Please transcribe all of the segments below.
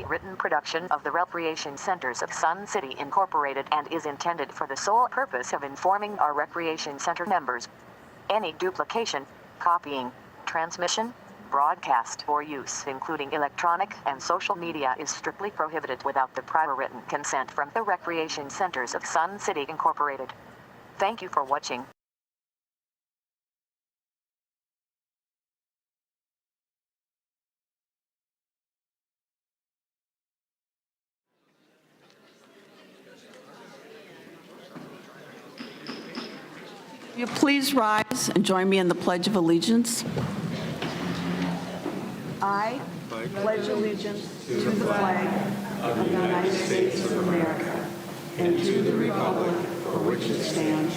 written production of the Recreation Centers of Sun City Incorporated and is intended for the sole purpose of informing our Recreation Center members. Any duplication, copying, transmission, broadcast, or use, including electronic and social media, is strictly prohibited without the prior written consent from the Recreation Centers of Sun City Incorporated. Thank you for watching. Will you please rise and join me in the Pledge of Allegiance? I pledge allegiance to the flag of the United States of America and to the republic for which it stands,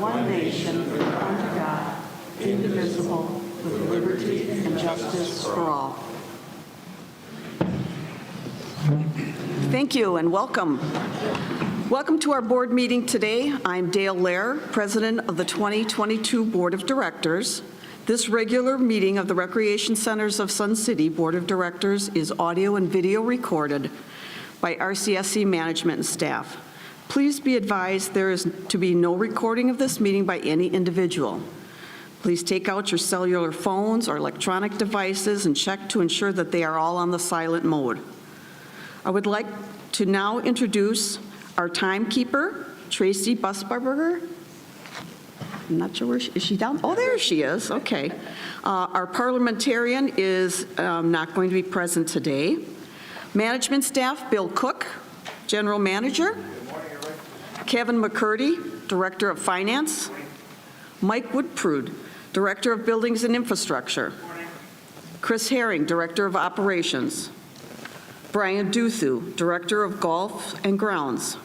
one nation, under God, indivisible, with liberty and justice for all. Thank you and welcome. Welcome to our board meeting today. I'm Dale Lair, President of the 2022 Board of Directors. This regular meeting of the Recreation Centers of Sun City Board of Directors is audio and video recorded by RCSC management and staff. Please be advised there is to be no recording of this meeting by any individual. Please take out your cellular phones or electronic devices and check to ensure that they are all on the silent mode. I would like to now introduce our timekeeper, Tracy Busbarberger. I'm not sure where is she down? Oh, there she is. Okay. Our parliamentarian is not going to be present today. Management staff, Bill Cook, General Manager. Kevin McCurdy, Director of Finance. Mike Woodprude, Director of Buildings and Infrastructure. Chris Herring, Director of Operations. Brian Duthu, Director of Golf and Grounds.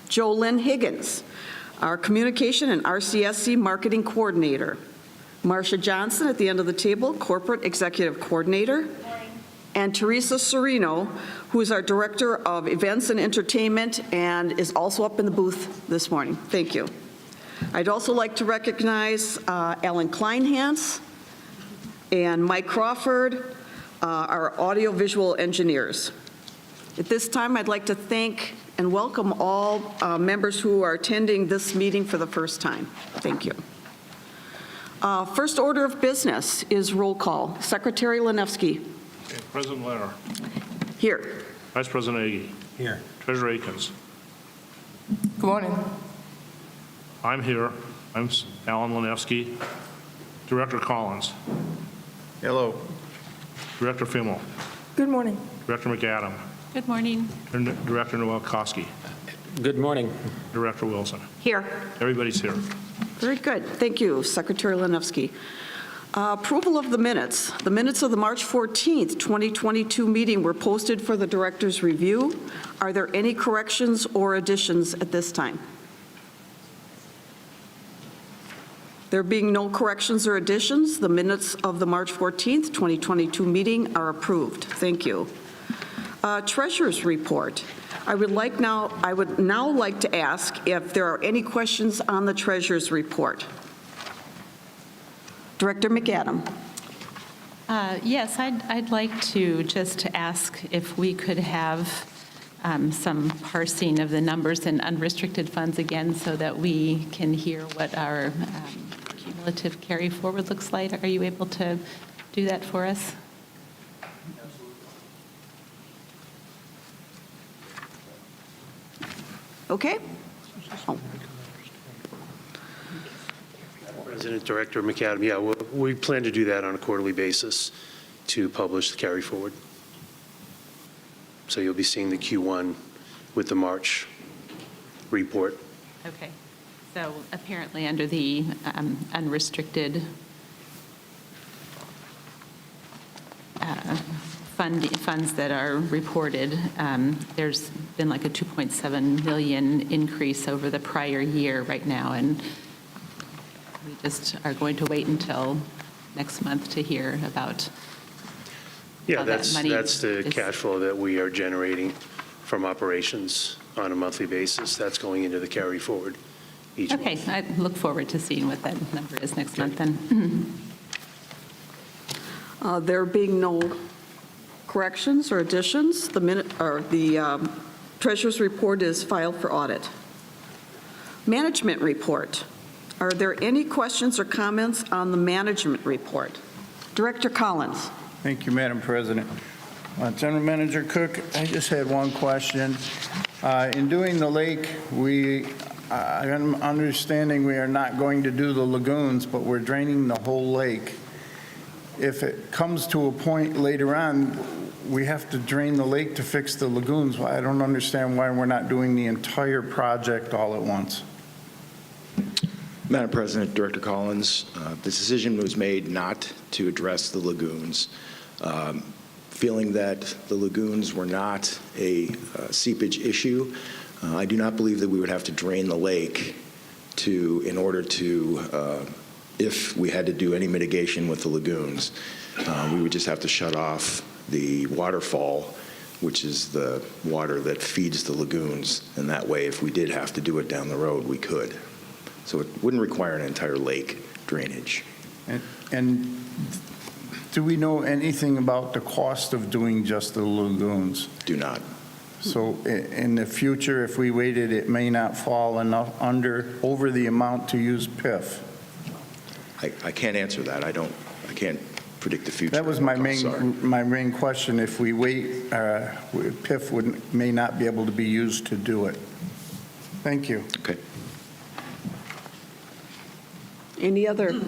Jolynn Higgins, our Communication and RCSC Marketing Coordinator. Marcia Johnson at the end of the table, Corporate Executive Coordinator. And Teresa Serino, who is our Director of Events and Entertainment and is also up in the booth this morning. Thank you. I'd also like to recognize Alan Kleinhans and Mike Crawford, our audiovisual engineers. At this time, I'd like to thank and welcome all members who are attending this meeting for the first time. Thank you. First order of business is roll call. Secretary Lanevsky. Okay. President Leonard. Here. Vice President Agee. Here. Treasurer Akins. Good morning. I'm here. I'm Alan Lanevsky. Director Collins. Hello. Director Fimmel. Good morning. Director McAdam. Good morning. And Director Nowakowski. Good morning. Director Wilson. Here. Everybody's here. Very good. Thank you, Secretary Lanevsky. Approval of the minutes. The minutes of the March 14th, 2022 meeting were posted for the director's review. Are there any corrections or additions at this time? There being no corrections or additions, the minutes of the March 14th, 2022 meeting are approved. Thank you. Treasurer's report. I would now like to ask if there are any questions on the Treasurer's report. Director McAdam. Yes, I'd like to just ask if we could have some parsing of the numbers in unrestricted funds again so that we can hear what our cumulative carry forward looks like. Are you able to do that for us? Okay. Oh. President, Director McAdam, yeah, we plan to do that on a quarterly basis to publish the carry forward. So you'll be seeing the Q1 with the March report. Okay. So apparently under the unrestricted funds that are reported, there's been like a 2.7 million increase over the prior year right now, and we just are going to wait until next month to hear about how that's the is cash flow that we are generating from operations on a monthly basis. That's going into the carry forward each month. Okay, I look forward to seeing what that number is next month then. There being no corrections or additions, the treasurer's report is filed for audit. Management report. Are there any questions or comments on the management report? Director Collins. Thank you, Madam President. General Manager Cook, I just had one question. In doing the lake, I'm understanding we are not going to do the lagoons, but we're draining the whole lake. If it comes to a point later on, we have to drain the lake to fix the lagoons. I don't understand why we're not doing the entire project all at once. Madam President, Director Collins, the decision was made not to address the lagoons. Feeling that the lagoons were not a seepage issue, I do not believe that we would have to drain the lake in order to, if we had to do any mitigation with the lagoons, we would just have to shut off the waterfall, which is the water that feeds the lagoons, and that way, if we did have to do it down the road, we could. So it wouldn't require an entire lake drainage. And do we know anything about the cost of doing just the lagoons? Do not. So in the future, if we waited, it may not fall over the amount to use PIF. I can't answer that. I can't predict the future. That was my main question. If we wait, PIF may not be able to be used to do it. Thank you. Okay. Any other?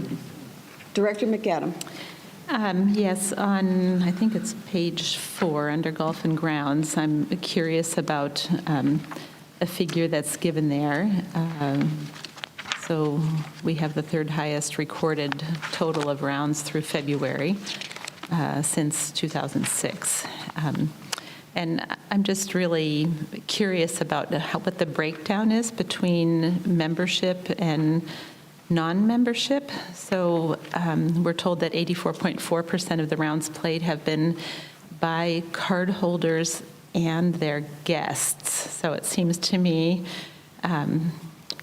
Director McAdam. Yes, on, I think it's page 4, under Golf and Grounds, I'm curious about a figure that's given there. So we have the third highest recorded total of rounds through February since 2006. And I'm just really curious about what the breakdown is between membership and non-membership. So we're told that 84.4% of the rounds played have been by cardholders and their guests. So it seems to me,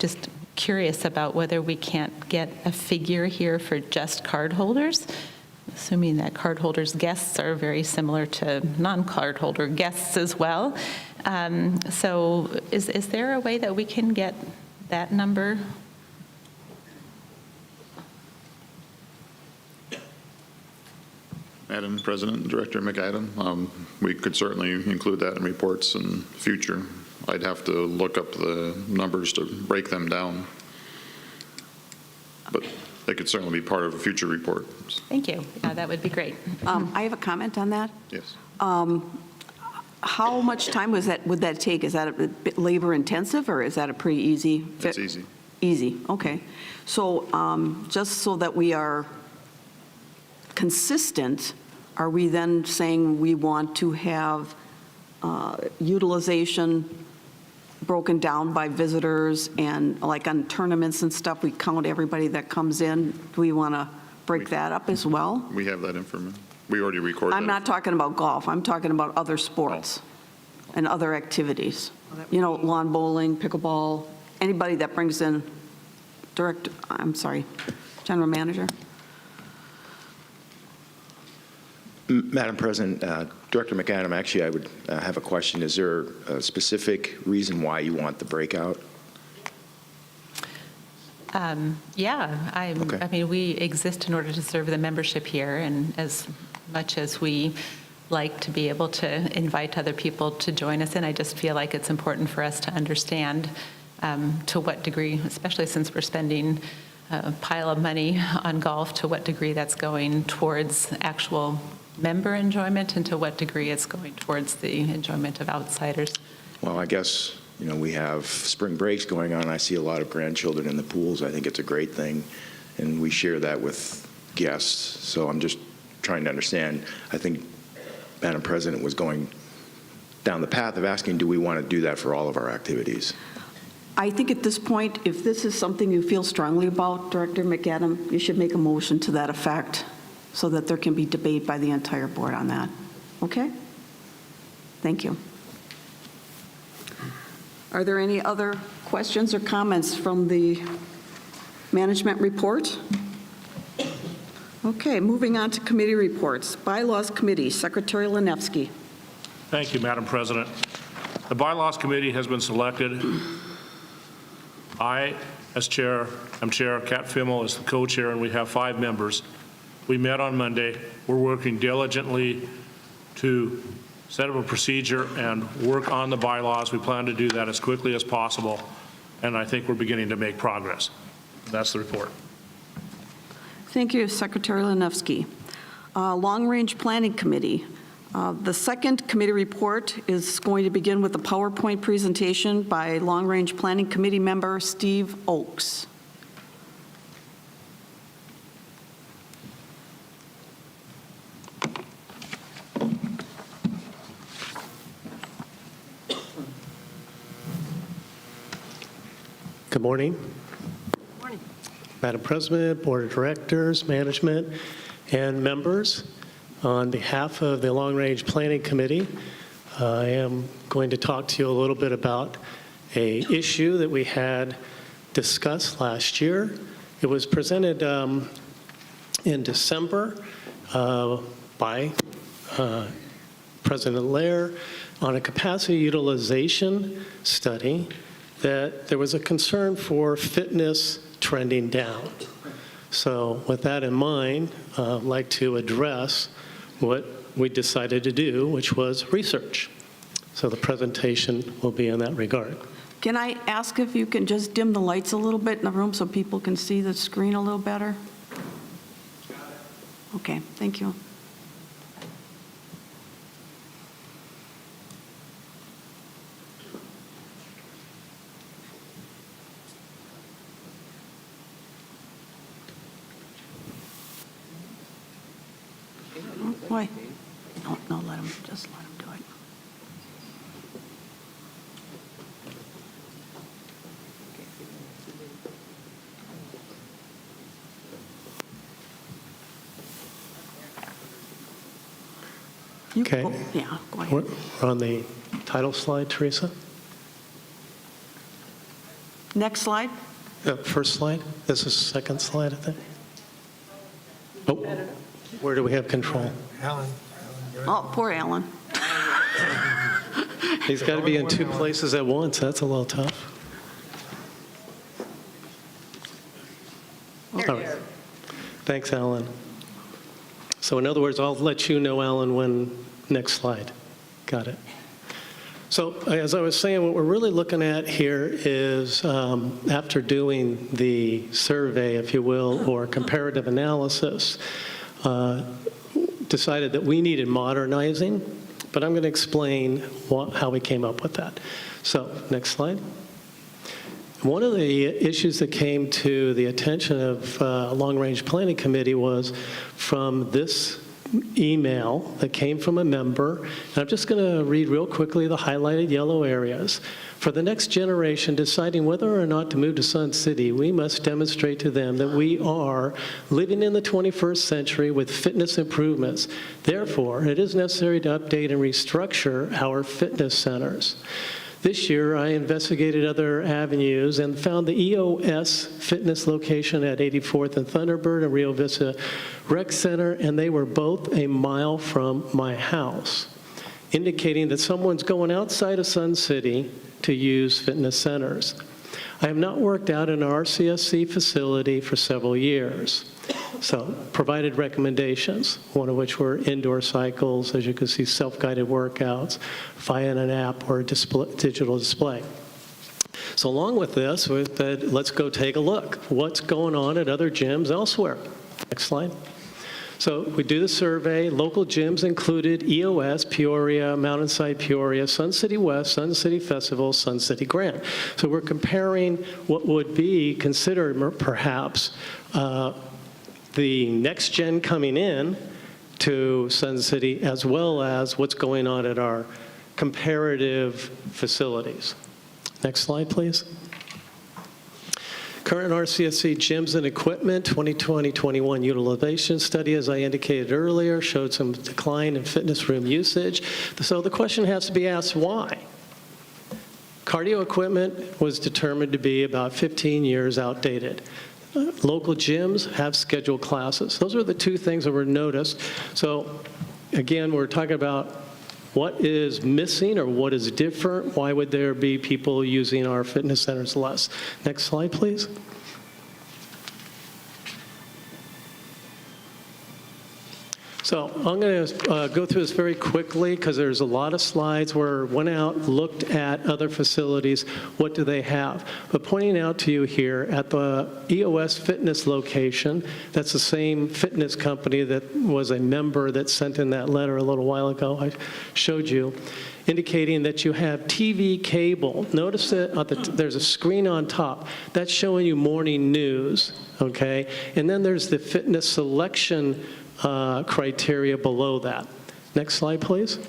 just curious about whether we can't get a figure here for just cardholders, assuming that cardholders' guests are very similar to non-cardholder guests as well. So is there a way that we can get that number? Madam President, Director McAdam, we could certainly include that in reports in future. I'd have to look up the numbers to break them down, but they could certainly be part of a future report. Thank you. That would be great. I have a comment on that. Yes. How much time would that take? Is that a bit labor intensive, or is that a pretty easy fit? It's easy. Easy, okay. So just so that we are consistent, are we then saying we want to have utilization broken down by visitors, and like on tournaments and stuff, we count everybody that comes in? Do we want to break that up as well? We have that information. We already recorded I'm not talking about golf. I'm talking about other sports and other activities. You know, lawn bowling, pickleball, anybody that brings in General Manager. Madam President, Director McAdam, actually, I would have a question. Is there a specific reason why you want the breakout? Yeah, Okay. I mean, we exist in order to serve the membership here, and as much as we like to be able to invite other people to join us in, I just feel like it's important for us to understand to what degree, especially since we're spending a pile of money on golf, to what degree that's going towards actual member enjoyment and to what degree it's going towards the enjoyment of outsiders. Well, I guess, we have spring breaks going on. I see a lot of grandchildren in the pools. I think it's a great thing, and we share that with guests. So I'm just trying to understand. I think Madam President was going down the path of asking, do we want to do that for all of our activities? I think at this point, if this is something you feel strongly about, Director McAdam, you should make a motion to that effect so that there can be debate by the entire board on that. Okay? Thank you. Are there any other questions or comments from the management report? Okay, moving on to committee reports. Bylaws Committee, Secretary Lanevsky. Thank you, Madam President. The Bylaws Committee has been selected. I, as chair, am chair, Kat Fimmel is the co-chair, and we have 5 members. We met on Monday. We're working diligently to set up a procedure and work on the bylaws. We plan to do that as quickly as possible, and I think we're beginning to make progress. That's the report. Thank you, Secretary Lanevsky. Long Range Planning Committee. The second committee report is going to begin with a PowerPoint presentation by Long Range Planning Committee member Steve Oakes. Good morning. Morning. Madam President, Board of Directors, management, and members. On behalf of the Long Range Planning Committee, I am going to talk to you a little bit about an issue that we had discussed last year. It was presented in December by President Lair on a capacity utilization study that there was a concern for fitness trending down. So with that in mind, I'd like to address what we decided to do, which was research. So the presentation will be in that regard. Can I ask if you can just dim the lights a little bit in the room so people can see the screen a little better? Okay, thank you. Why? No, let him, just let him do it. Okay. Yeah, go ahead. We're on the title slide, Teresa. Next slide. First slide. This is the second slide, I think. Oh, where do we have control? Oh, poor Alan. He's got to be in 2 places at once. That's a little tough. All right. Thanks, Alan. So in other words, I'll let you know, Alan, when next slide. Got it. So as I was saying, what we're really looking at here is after doing the survey, if you will, or comparative analysis, decided that we needed modernizing, but I'm going to explain how we came up with that. So next slide. One of the issues that came to the attention of Long Range Planning Committee was from this email that came from a member. And I'm just going to read real quickly the highlighted yellow areas. For the next generation deciding whether or not to move to Sun City, we must demonstrate to them that we are living in the 21st century with fitness improvements. Therefore, it is necessary to update and restructure our fitness centers. This year, I investigated other avenues and found the EOS fitness location at 84th and Thunderbird and Rio Vista Rec Center, and they were both a mile from my house, indicating that someone's going outside of Sun City to use fitness centers. I have not worked out in an RCSC facility for several years. So provided recommendations, one of which were indoor cycles, as you can see, self-guided workouts via an app or a digital display. So along with this, we said, let's go take a look. What's going on at other gyms elsewhere? Next slide. So we do the survey. Local gyms included EOS, Peoria, Mountainside Peoria, Sun City West, Sun City Festival, Sun City Grand. So we're comparing what would be considered perhaps the next gen coming in to Sun City, as well as what's going on at our comparative facilities. Next slide, please. Current RCSC gyms and equipment 2020-21 utilization study, as I indicated earlier, showed some decline in fitness room usage. So the question has to be asked, why? Cardio equipment was determined to be about 15 years outdated. Local gyms have scheduled classes. Those are the two things that were noticed. So again, we're talking about what is missing or what is different. Why would there be people using our fitness centers less? Next slide, please. So I'm going to go through this very quickly because there's a lot of slides where went out, looked at other facilities, what do they have? But pointing out to you here at the EOS fitness location, that's the same fitness company that was a member that sent in that letter a little while ago I showed you, indicating that you have TV cable. Notice that there's a screen on top. That's showing you morning news, okay? And then there's the fitness selection criteria below that. Next slide, please.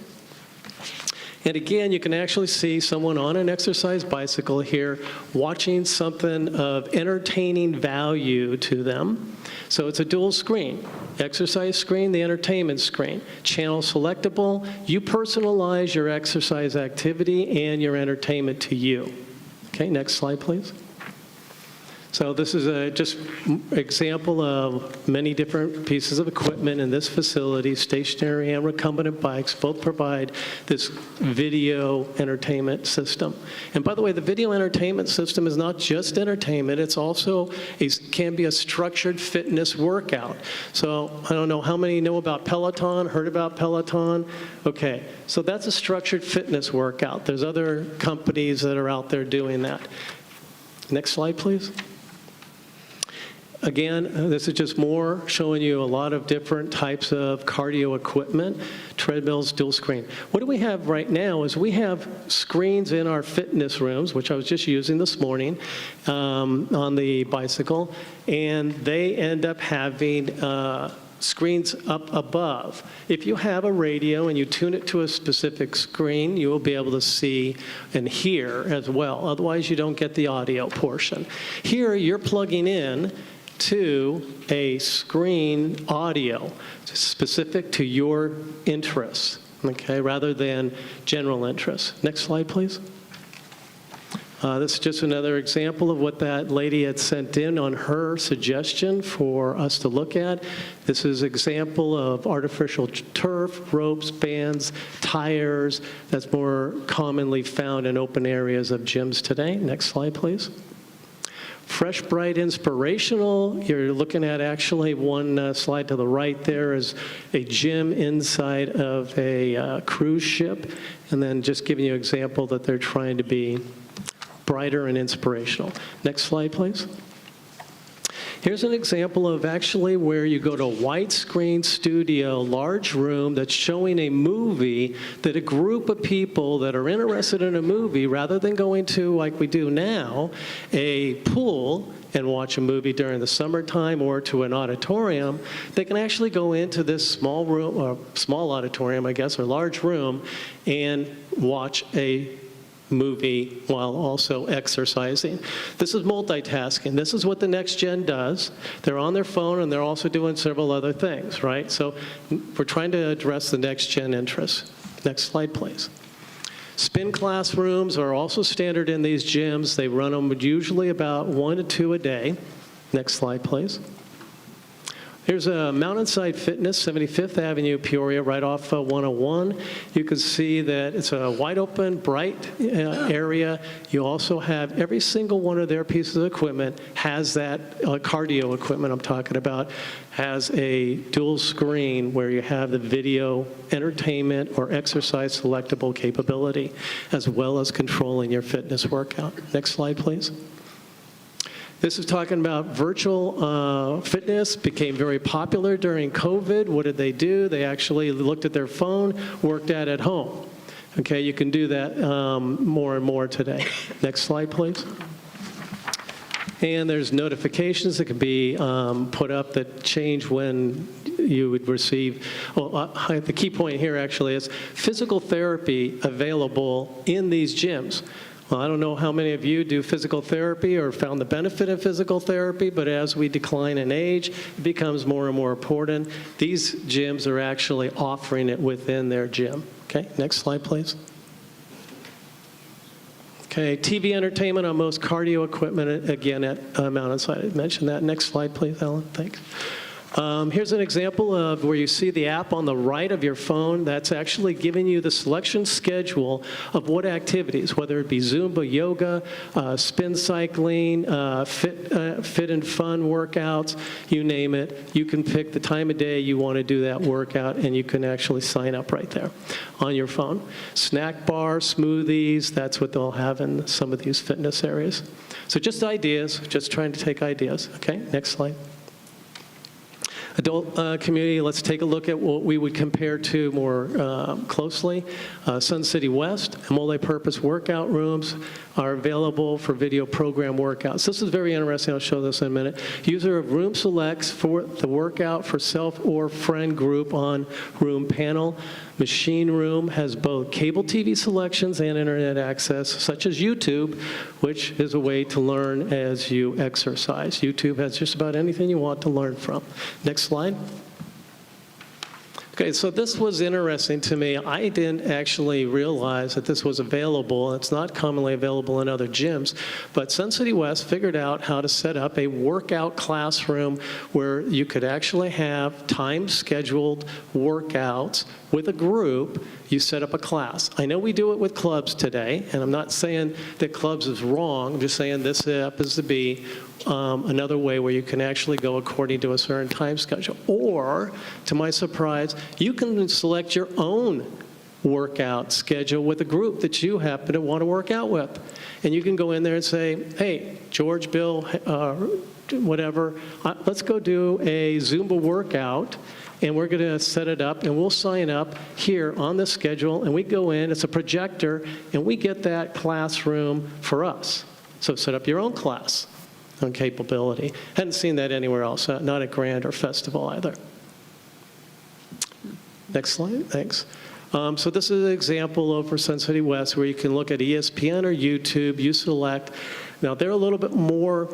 And again, you can actually see someone on an exercise bicycle here watching something of entertaining value to them. So it's a dual screen. Exercise screen, the entertainment screen. Channel selectable. You personalize your exercise activity and your entertainment to you. Okay, next slide, please. So this is just example of many different pieces of equipment in this facility. Stationary and recumbent bikes both provide this video entertainment system. And by the way, the video entertainment system is not just entertainment, it's also can be a structured fitness workout. So I don't know how many know about Peloton, heard about Peloton? Okay, so that's a structured fitness workout. There's other companies that are out there doing that. Next slide, please. Again, this is just more showing you a lot of different types of cardio equipment, treadmills, dual screen. What do we have right now is we have screens in our fitness rooms, which I was just using this morning on the bicycle, and they end up having screens up above. If you have a radio and you tune it to a specific screen, you will be able to see and hear as well. Otherwise, you don't get the audio portion. Here, you're plugging in to a screen audio specific to your interests, okay, rather than general interests. Next slide, please. This is just another example of what that lady had sent in on her suggestion for us to look at. This is an example of artificial turf, ropes, bands, tires that's more commonly found in open areas of gyms today. Next slide, please. Fresh, bright, inspirational. You're looking at actually one slide to the right there is a gym inside of a cruise ship, and then just giving you an example that they're trying to be brighter and inspirational. Next slide, please. Here's an example of actually where you go to a widescreen studio, large room that's showing a movie that a group of people that are interested in a movie, rather than going to, like we do now, a pool and watch a movie during the summertime or to an auditorium, they can actually go into this small room, or small auditorium, I guess, or large room, and watch a movie while also exercising. This is multitasking. This is what the next gen does. They're on their phone and they're also doing several other things, right? So we're trying to address the next gen interests. Next slide, please. Spin classrooms are also standard in these gyms. They run them usually about 1 to 2 a day. Next slide, please. Here's a Mountainside Fitness, 75th Avenue, Peoria, right off 101. You can see that it's a wide open, bright area. You also have every single one of their pieces of equipment has that cardio equipment I'm talking about, has a dual screen where you have the video entertainment or exercise selectable capability, as well as controlling your fitness workout. Next slide, please. This is talking about virtual fitness, became very popular during COVID. What did they do? They actually looked at their phone, worked out at home. Okay, you can do that more and more today. Next slide, please. And there's notifications that can be put up that change when you would receive. Well, the key point here actually is physical therapy available in these gyms. Well, I don't know how many of you do physical therapy or found the benefit of physical therapy, but as we decline in age, it becomes more and more important. These gyms are actually offering it within their gym. Okay, next slide, please. Okay, TV entertainment on most cardio equipment, again, at Mountainside. I mentioned that. Next slide, please, Ellen. Thanks. Here's an example of where you see the app on the right of your phone. That's actually giving you the selection schedule of what activities, whether it be Zumba, yoga, spin cycling, fit and fun workouts, you name it. You can pick the time of day you want to do that workout, and you can actually sign up right there on your phone. Snack bar, smoothies, that's what they'll have in some of these fitness areas. So just ideas, just trying to take ideas. Okay, next slide. Adult community, let's take a look at what we would compare to more closely. Sun City West, multi-purpose workout rooms are available for video program workouts. This is very interesting. I'll show this in a minute. User of room selects for the workout for self or friend group on room panel. Machine Room has both cable TV selections and internet access, such as YouTube, which is a way to learn as you exercise. YouTube has just about anything you want to learn from. Next slide. Okay, so this was interesting to me. I didn't actually realize that this was available. It's not commonly available in other gyms, but Sun City West figured out how to set up a workout classroom where you could actually have time-scheduled workouts with a group. You set up a class. I know we do it with clubs today, and I'm not saying that clubs is wrong. I'm just saying this happens to be another way where you can actually go according to a certain time schedule. Or, to my surprise, you can select your own workout schedule with a group that you happen to want to work out with. And you can go in there and say, hey, George, Bill, whatever, let's go do a Zumba workout. And we're going to set it up, and we'll sign up here on the schedule, and we go in, it's a projector, and we get that classroom for us. So set up your own class on capability. Hadn't seen that anywhere else, not at Grand or Festival either. Next slide, thanks. So this is an example over Sun City West where you can look at ESPN or YouTube, you select. Now they're a little bit more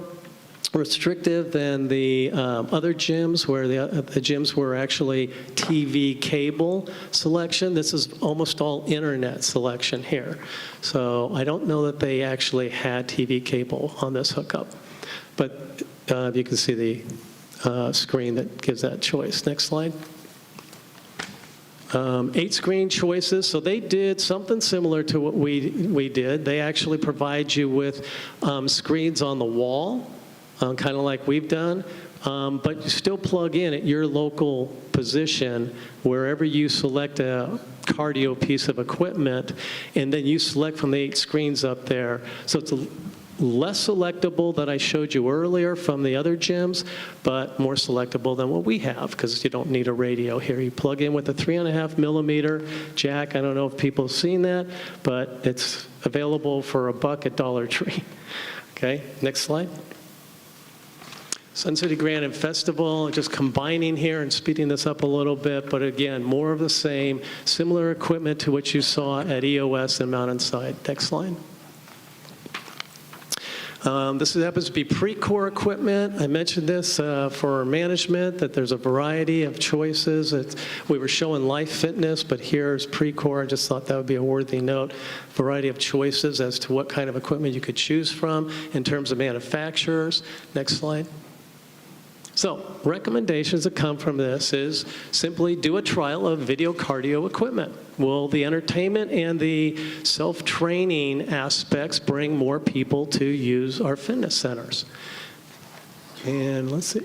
restrictive than the other gyms where the gyms were actually TV cable selection. This is almost all internet selection here. So I don't know that they actually had TV cable on this hookup. But you can see the screen that gives that choice. Next slide. 8 screen choices. So they did something similar to what we did. They actually provide you with screens on the wall, kind of like we've done, but you still plug in at your local position wherever you select a cardio piece of equipment, and then you select from the 8 screens up there. So it's less selectable than I showed you earlier from the other gyms, but more selectable than what we have because you don't need a radio here. You plug in with a 3.5 millimeter jack. I don't know if people have seen that, but it's available for $1 at Dollar Tree. Okay, next slide. Sun City Grand and Festival, just combining here and speeding this up a little bit, but again, more of the same, similar equipment to what you saw at EOS and Mountainside. Next slide. This happens to be pre-core equipment. I mentioned this for management, that there's a variety of choices. We were showing Life Fitness, but here's pre-core. I just thought that would be a worthy note. Variety of choices as to what kind of equipment you could choose from in terms of manufacturers. Next slide. So recommendations that come from this is simply do a trial of video cardio equipment. Will the entertainment and the self-training aspects bring more people to use our fitness centers? And let's see,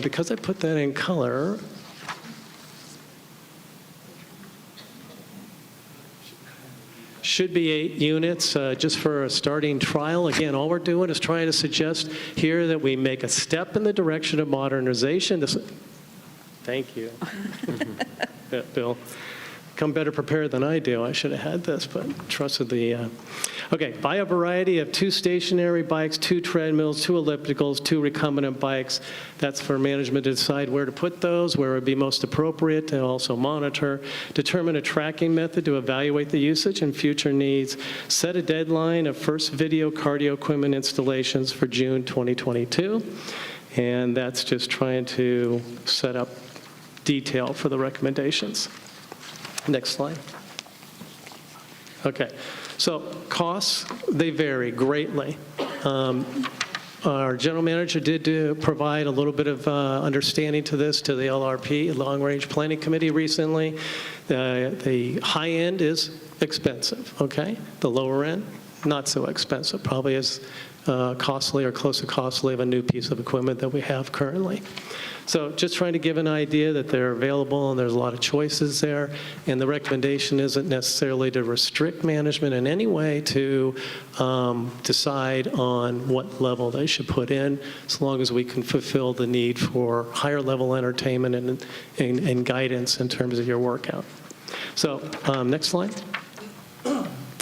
because I put that in color, should be 8 units just for a starting trial. Again, all we're doing is trying to suggest here that we make a step in the direction of modernization. Thank you, Bill. Come better prepared than I do. I should have had this, but trusted the... Okay, buy a variety of 2 stationary bikes, 2 treadmills, 2 ellipticals, 2 recombinant bikes. That's for management to decide where to put those, where it would be most appropriate to also monitor. Determine a tracking method to evaluate the usage and future needs. Set a deadline of first video cardio equipment installations for June 2022. And that's just trying to set up detail for the recommendations. Next slide. Okay, So costs, they vary greatly. Our general manager did provide a little bit of understanding to this to the LRP, Long Range Planning Committee, recently. The high end is expensive, okay? The lower end, not so expensive, probably as costly or close to costly of a new piece of equipment that we have currently. So just trying to give an idea that they're available and there's a lot of choices there. And the recommendation isn't necessarily to restrict management in any way to decide on what level they should put in, as long as we can fulfill the need for higher level entertainment and guidance in terms of your workout. So next slide.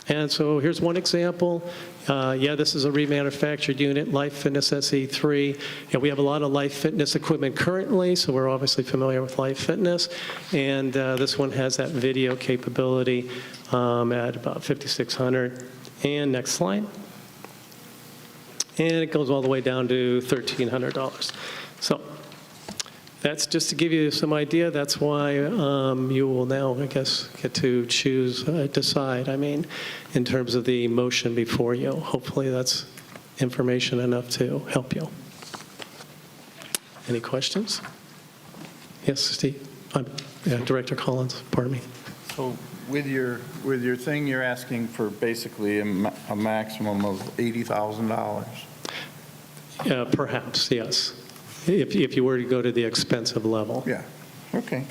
And so here's one example. This is a remanufactured unit, Life Fitness SE3. We have a lot of Life Fitness equipment currently, so we're obviously familiar with Life Fitness. And this one has that video capability at about 5,600. And next slide. And it goes all the way down to $1,300. So that's just to give you some idea. That's why you will now, I guess, get to decide, in terms of the motion before you. Hopefully that's information enough to help you. Any questions? Yes, Steve? Director Collins, pardon me. So with your thing, you're asking for basically a maximum of $80,000? Perhaps, yes. If you were to go to the expensive level. Yeah, okay.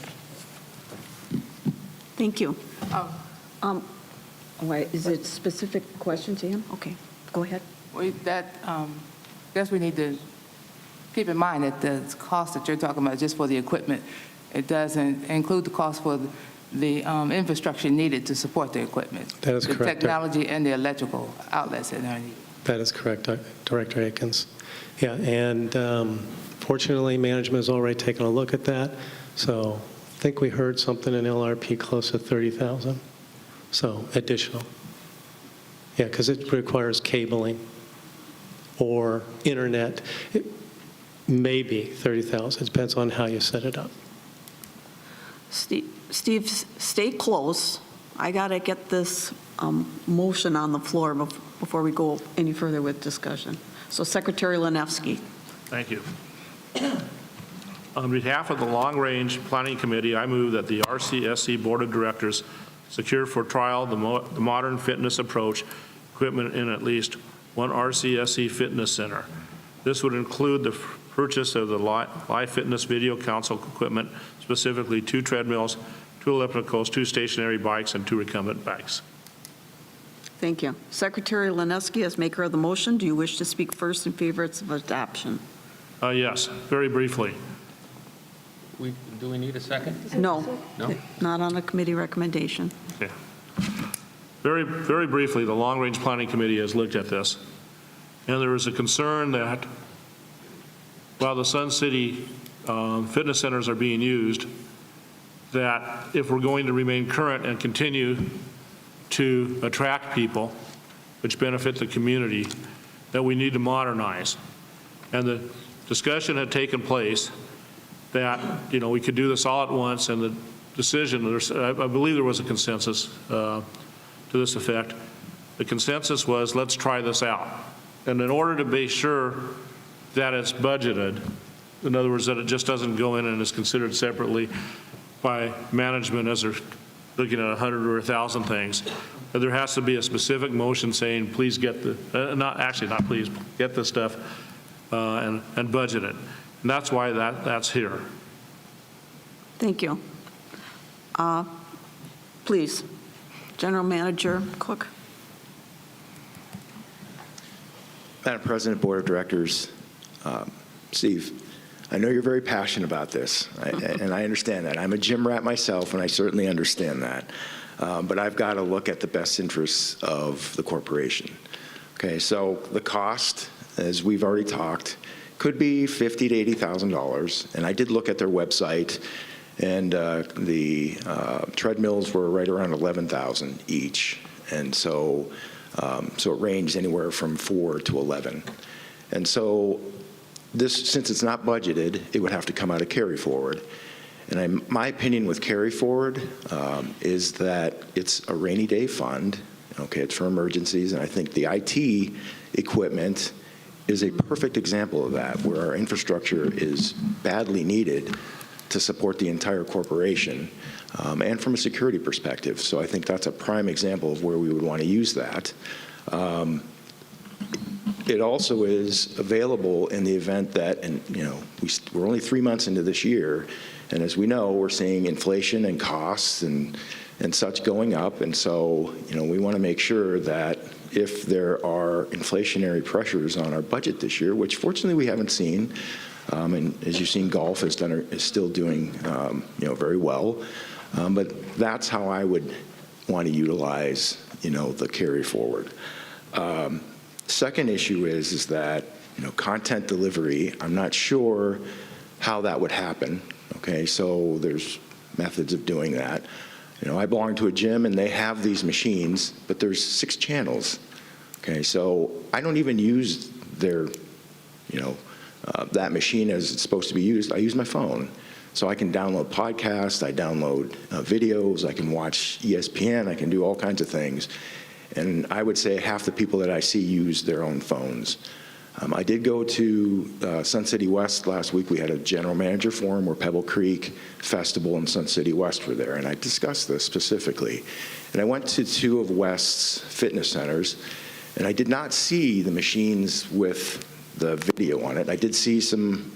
Thank you. Is it a specific question to him? Okay, go ahead. I guess we need to keep in mind that the cost that you're talking about is just for the equipment. It doesn't include the cost for the infrastructure needed to support the equipment. That is correct. The technology and the electrical outlets that are needed. That is correct, Director Aikens. Yeah, and fortunately, management has already taken a look at that. So I think we heard something in LRP close to 30,000. So additional. Yeah, because it requires cabling or internet. It may be 30,000. It depends on how you set it up. Steve, stay close. I got to get this motion on the floor before we go any further with discussion. So Secretary Lanefsky. Thank you. On behalf of the Long Range Planning Committee, I move that the RCSC Board of Directors secure for trial the modern fitness approach equipment in at least one RCSC fitness center. This would include the purchase of the Live Fitness Video Console equipment, specifically 2 treadmills, 2 ellipticals, 2 stationary bikes, and 2 recumbent bikes. Thank you. Secretary Lanefsky, as maker of the motion, do you wish to speak first in favor of adoption? Yes, very briefly. Do we need a second? No. No? Not on the committee recommendation. Okay. Very, very briefly, the Long Range Planning Committee has looked at this, and there is a concern that while the Sun City fitness centers are being used, that if we're going to remain current and continue to attract people, which benefit the community, that we need to modernize. And the discussion had taken place that, we could do this all at once, and the decision, I believe there was a consensus to this effect. The consensus was, let's try this out. And in order to be sure that it's budgeted, in other words, that it just doesn't go in and is considered separately by management as they're looking at 100 or 1,000 things, there has to be a specific motion saying, please get get this stuff and budget it. And that's why that's here. Thank you. Please, General Manager Cook. Madam President, Board of Directors, Steve, I know you're very passionate about this, and I understand that. I'm a gym rat myself, and I certainly understand that. But I've got to look at the best interests of the corporation. Okay, so the cost, as we've already talked, could be $50,000 to $80,000. And I did look at their website, and the treadmills were right around $11,000 each. And so it ranged anywhere from 4 to 11. And so this, since it's not budgeted, it would have to come out of carry forward. And my opinion with carry forward is that it's a rainy day fund, Okay, it's for emergencies, and I think the IT equipment is a perfect example of that, where our infrastructure is badly needed to support the entire corporation, and from a security perspective. So I think that's a prime example of where we would want to use that. It also is available in the event that, and we're only 3 months into this year, and as we know, we're seeing inflation and costs and such going up, and so we want to make sure that if there are inflationary pressures on our budget this year, which fortunately we haven't seen, and as you've seen, golf is still doing very well, but that's how I would want to utilize the carry forward. Second issue is that content delivery, I'm not sure how that would happen. Okay, so there's methods of doing that. I belong to a gym and they have these machines, but there's 6 channels. Okay, so I don't even use their, that machine as it's supposed to be used. I use my phone. So I can download podcasts, I download videos, I can watch ESPN, I can do all kinds of things. And I would say half the people that I see use their own phones. I did go to Sun City West last week. We had a general manager forum where Pebble Creek Festival and Sun City West were there, and I discussed this specifically. And I went to 2 of West's fitness centers, and I did not see the machines with the video on it. I did see some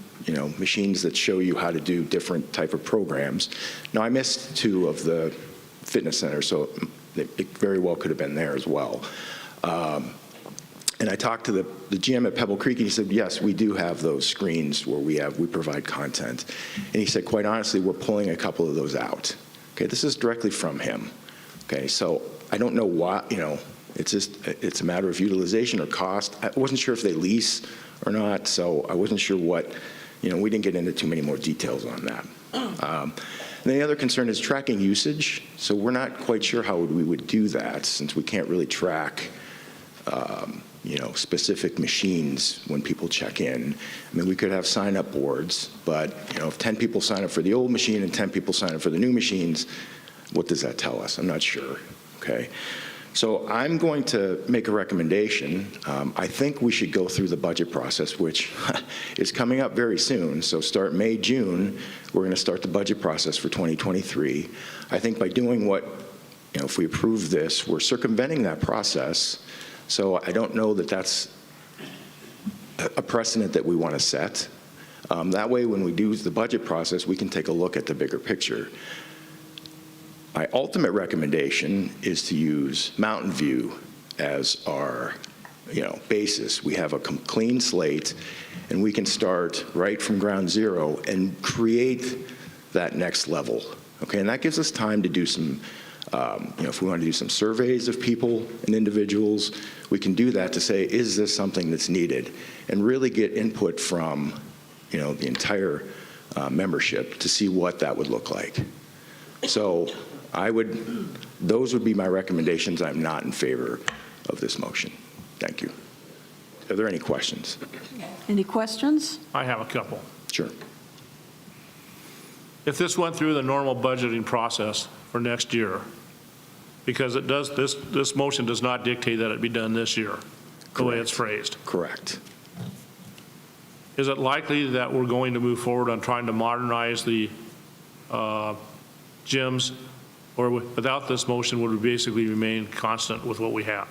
machines that show you how to do different type of programs. Now, I missed 2 of the fitness centers, so it very well could have been there as well. And I talked to the GM at Pebble Creek, and he said, yes, we do have those screens where we provide content. And he said, quite honestly, we're pulling a couple of those out. Okay, this is directly from him. Okay, so I don't know why, it's a matter of utilization or cost. I wasn't sure if they lease or not, so I wasn't sure what, we didn't get into too many more details on that. And the other concern is tracking usage. So we're not quite sure how we would do that, since we can't really track specific machines when people check in. I mean, we could have sign-up boards, but if 10 people sign up for the old machine and 10 people sign up for the new machines, what does that tell us? I'm not sure. Okay. So I'm going to make a recommendation. I think we should go through the budget process, which is coming up very soon. So start May, June, we're going to start the budget process for 2023. I think by doing what, if we approve this, we're circumventing that process. So I don't know that that's a precedent that we want to set. That way, when we do the budget process, we can take a look at the bigger picture. My ultimate recommendation is to use Mountain View as our, basis. We have a clean slate, and we can start right from ground zero and create that next level. Okay, and that gives us time to do some, if we want to do some surveys of people and individuals, we can do that to say, is this something that's needed? And really get input from, the entire membership to see what that would look like. So those would be my recommendations. I'm not in favor of this motion. Thank you. Are there any questions? Any questions? I have a couple. Sure. If this went through the normal budgeting process for next year, because it does, this motion does not dictate that it be done this year, the way it's phrased. Correct. Is it likely that we're going to move forward on trying to modernize the gyms, or without this motion, would we basically remain constant with what we have?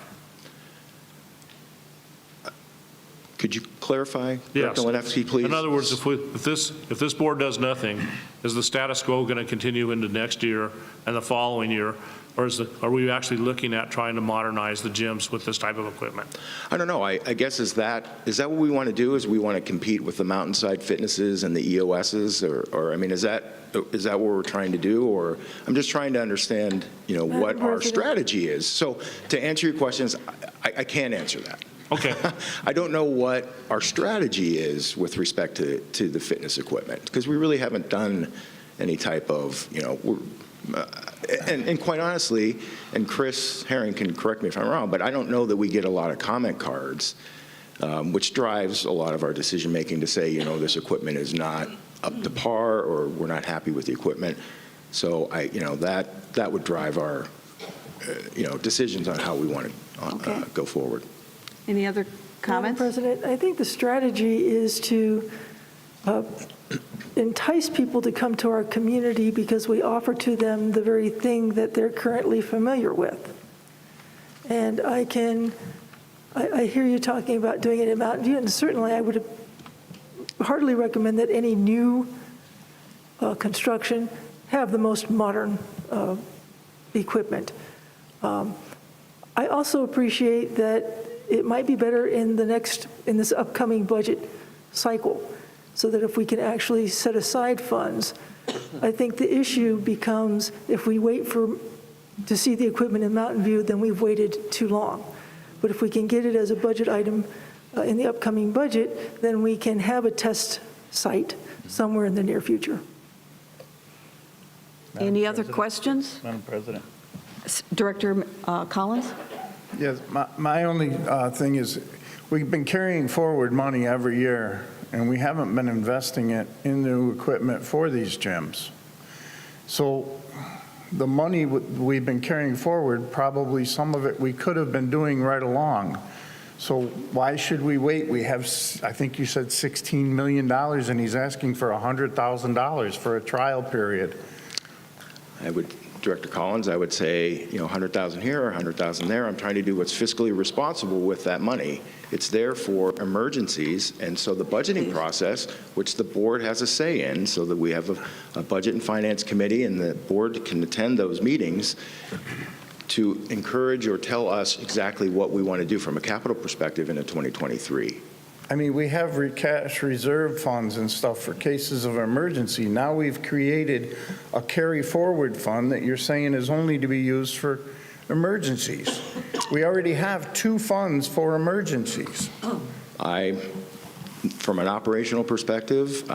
Could you clarify, Yes. Director Lenevsky, please? In other words, if this board does nothing, is the status quo going to continue into next year and the following year, or are we actually looking at trying to modernize the gyms with this type of equipment? I don't know. I guess is that what we want to do? Is we want to compete with the Mountainside Fitnesses and the EOSs, or I mean, is that what we're trying to do? Or I'm just trying to understand, what our strategy is. So to answer your questions, I can't answer that. Okay. I don't know what our strategy is with respect to the fitness equipment, because we really haven't done any type of, and quite honestly, and Chris Herring can correct me if I'm wrong, but I don't know that we get a lot of comment cards, which drives a lot of our decision making to say, this equipment is not up to par, or we're not happy with the equipment. So that would drive our decisions on how we want to Okay. go forward. Any other Madam comments? President, I think the strategy is to entice people to come to our community because we offer to them the very thing that they're currently familiar with. And I hear you talking about doing it in Mountain View, and certainly I would heartily recommend that any new construction have the most modern equipment. I also appreciate that it might be better in this upcoming budget cycle, so that if we can actually set aside funds. I think the issue becomes if we wait to see the equipment in Mountain View, then we've waited too long. But if we can get it as a budget item in the upcoming budget, then we can have a test site somewhere in the near future. Any other questions? Madam President. Director Collins? Yes, my only thing is, we've been carrying forward money every year, and we haven't been investing it in new equipment for these gyms. So the money we've been carrying forward, probably some of it we could have been doing right along. So why should we wait? We have, I think you said $16 million, and he's asking for $100,000 for a trial period. Director Collins, I would say, 100,000 here or 100,000 there. I'm trying to do what's fiscally responsible with that money. It's there for emergencies, and so the budgeting process, which the board has a say in, so that we have a budget and finance committee, and the board can attend those meetings to encourage or tell us exactly what we want to do from a capital perspective in 2023. I mean, we have cash reserve funds and stuff for cases of emergency. Now we've created a carry forward fund that you're saying is only to be used for emergencies. We already have 2 funds for emergencies. From an operational perspective,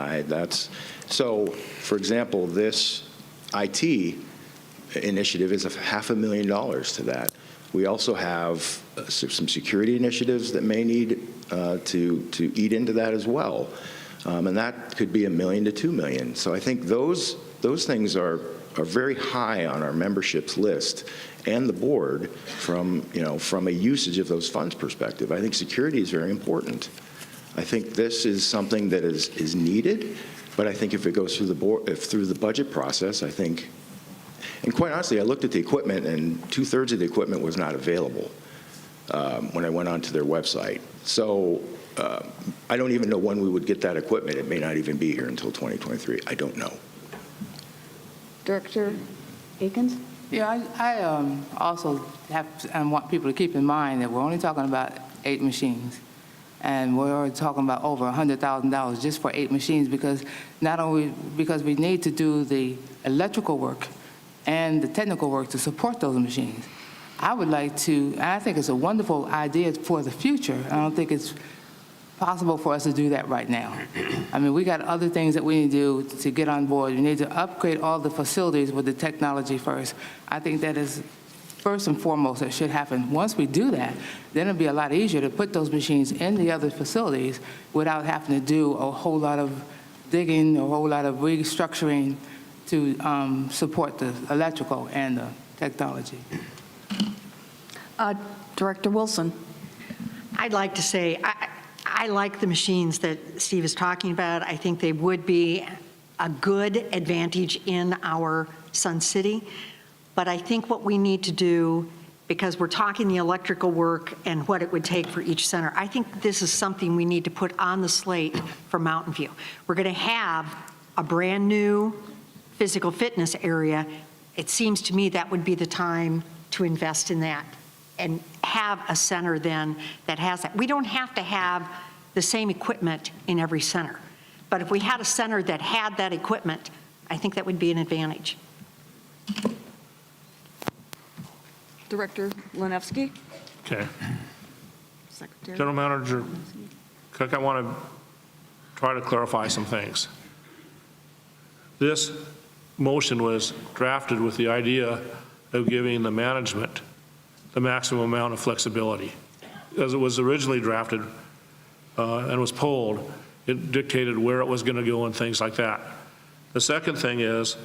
so, for example, this IT initiative is $500,000 to that. We also have some security initiatives that may need to eat into that as well. And that could be $1 million to $2 million. So I think those things are very high on our membership's list and the board from a usage of those funds perspective. I think security is very important. I think this is something that is needed, but I think if it goes through the board, through the budget process, I think, and quite honestly, I looked at the equipment, and 2/3 of the equipment was not available when I went onto their website. So I don't even know when we would get that equipment. It may not even be here until 2023. I don't know. Director Akins? Yeah, I also want people to keep in mind that we're only talking about 8 machines. And we're already talking about over $100,000 just for 8 machines, because not only because we need to do the electrical work and the technical work to support those machines. I would like to, and I think it's a wonderful idea for the future. I don't think it's possible for us to do that right now. I mean, we got other things that we need to do to get on board. We need to upgrade all the facilities with the technology first. I think that is first and foremost that should happen. Once we do that, then it'll be a lot easier to put those machines in the other facilities without having to do a whole lot of digging, a whole lot of restructuring to support the electrical and the technology. Director Wilson? I'd like to say, I like the machines that Steve is talking about. I think they would be a good advantage in our Sun City. But I think what we need to do, because we're talking the electrical work and what it would take for each center, I think this is something we need to put on the slate for Mountain View. We're going to have a brand-new physical fitness area. It seems to me that would be the time to invest in that and have a center then that has that. We don't have to have the same equipment in every center. But if we had a center that had that equipment, I think that would be an advantage. Director Lenevsky? Okay. Secretary? General Manager Cook, I want to try to clarify some things. This motion was drafted with the idea of giving the management the maximum amount of flexibility. As it was originally drafted and was polled, it dictated where it was going to go and things like that. The second thing is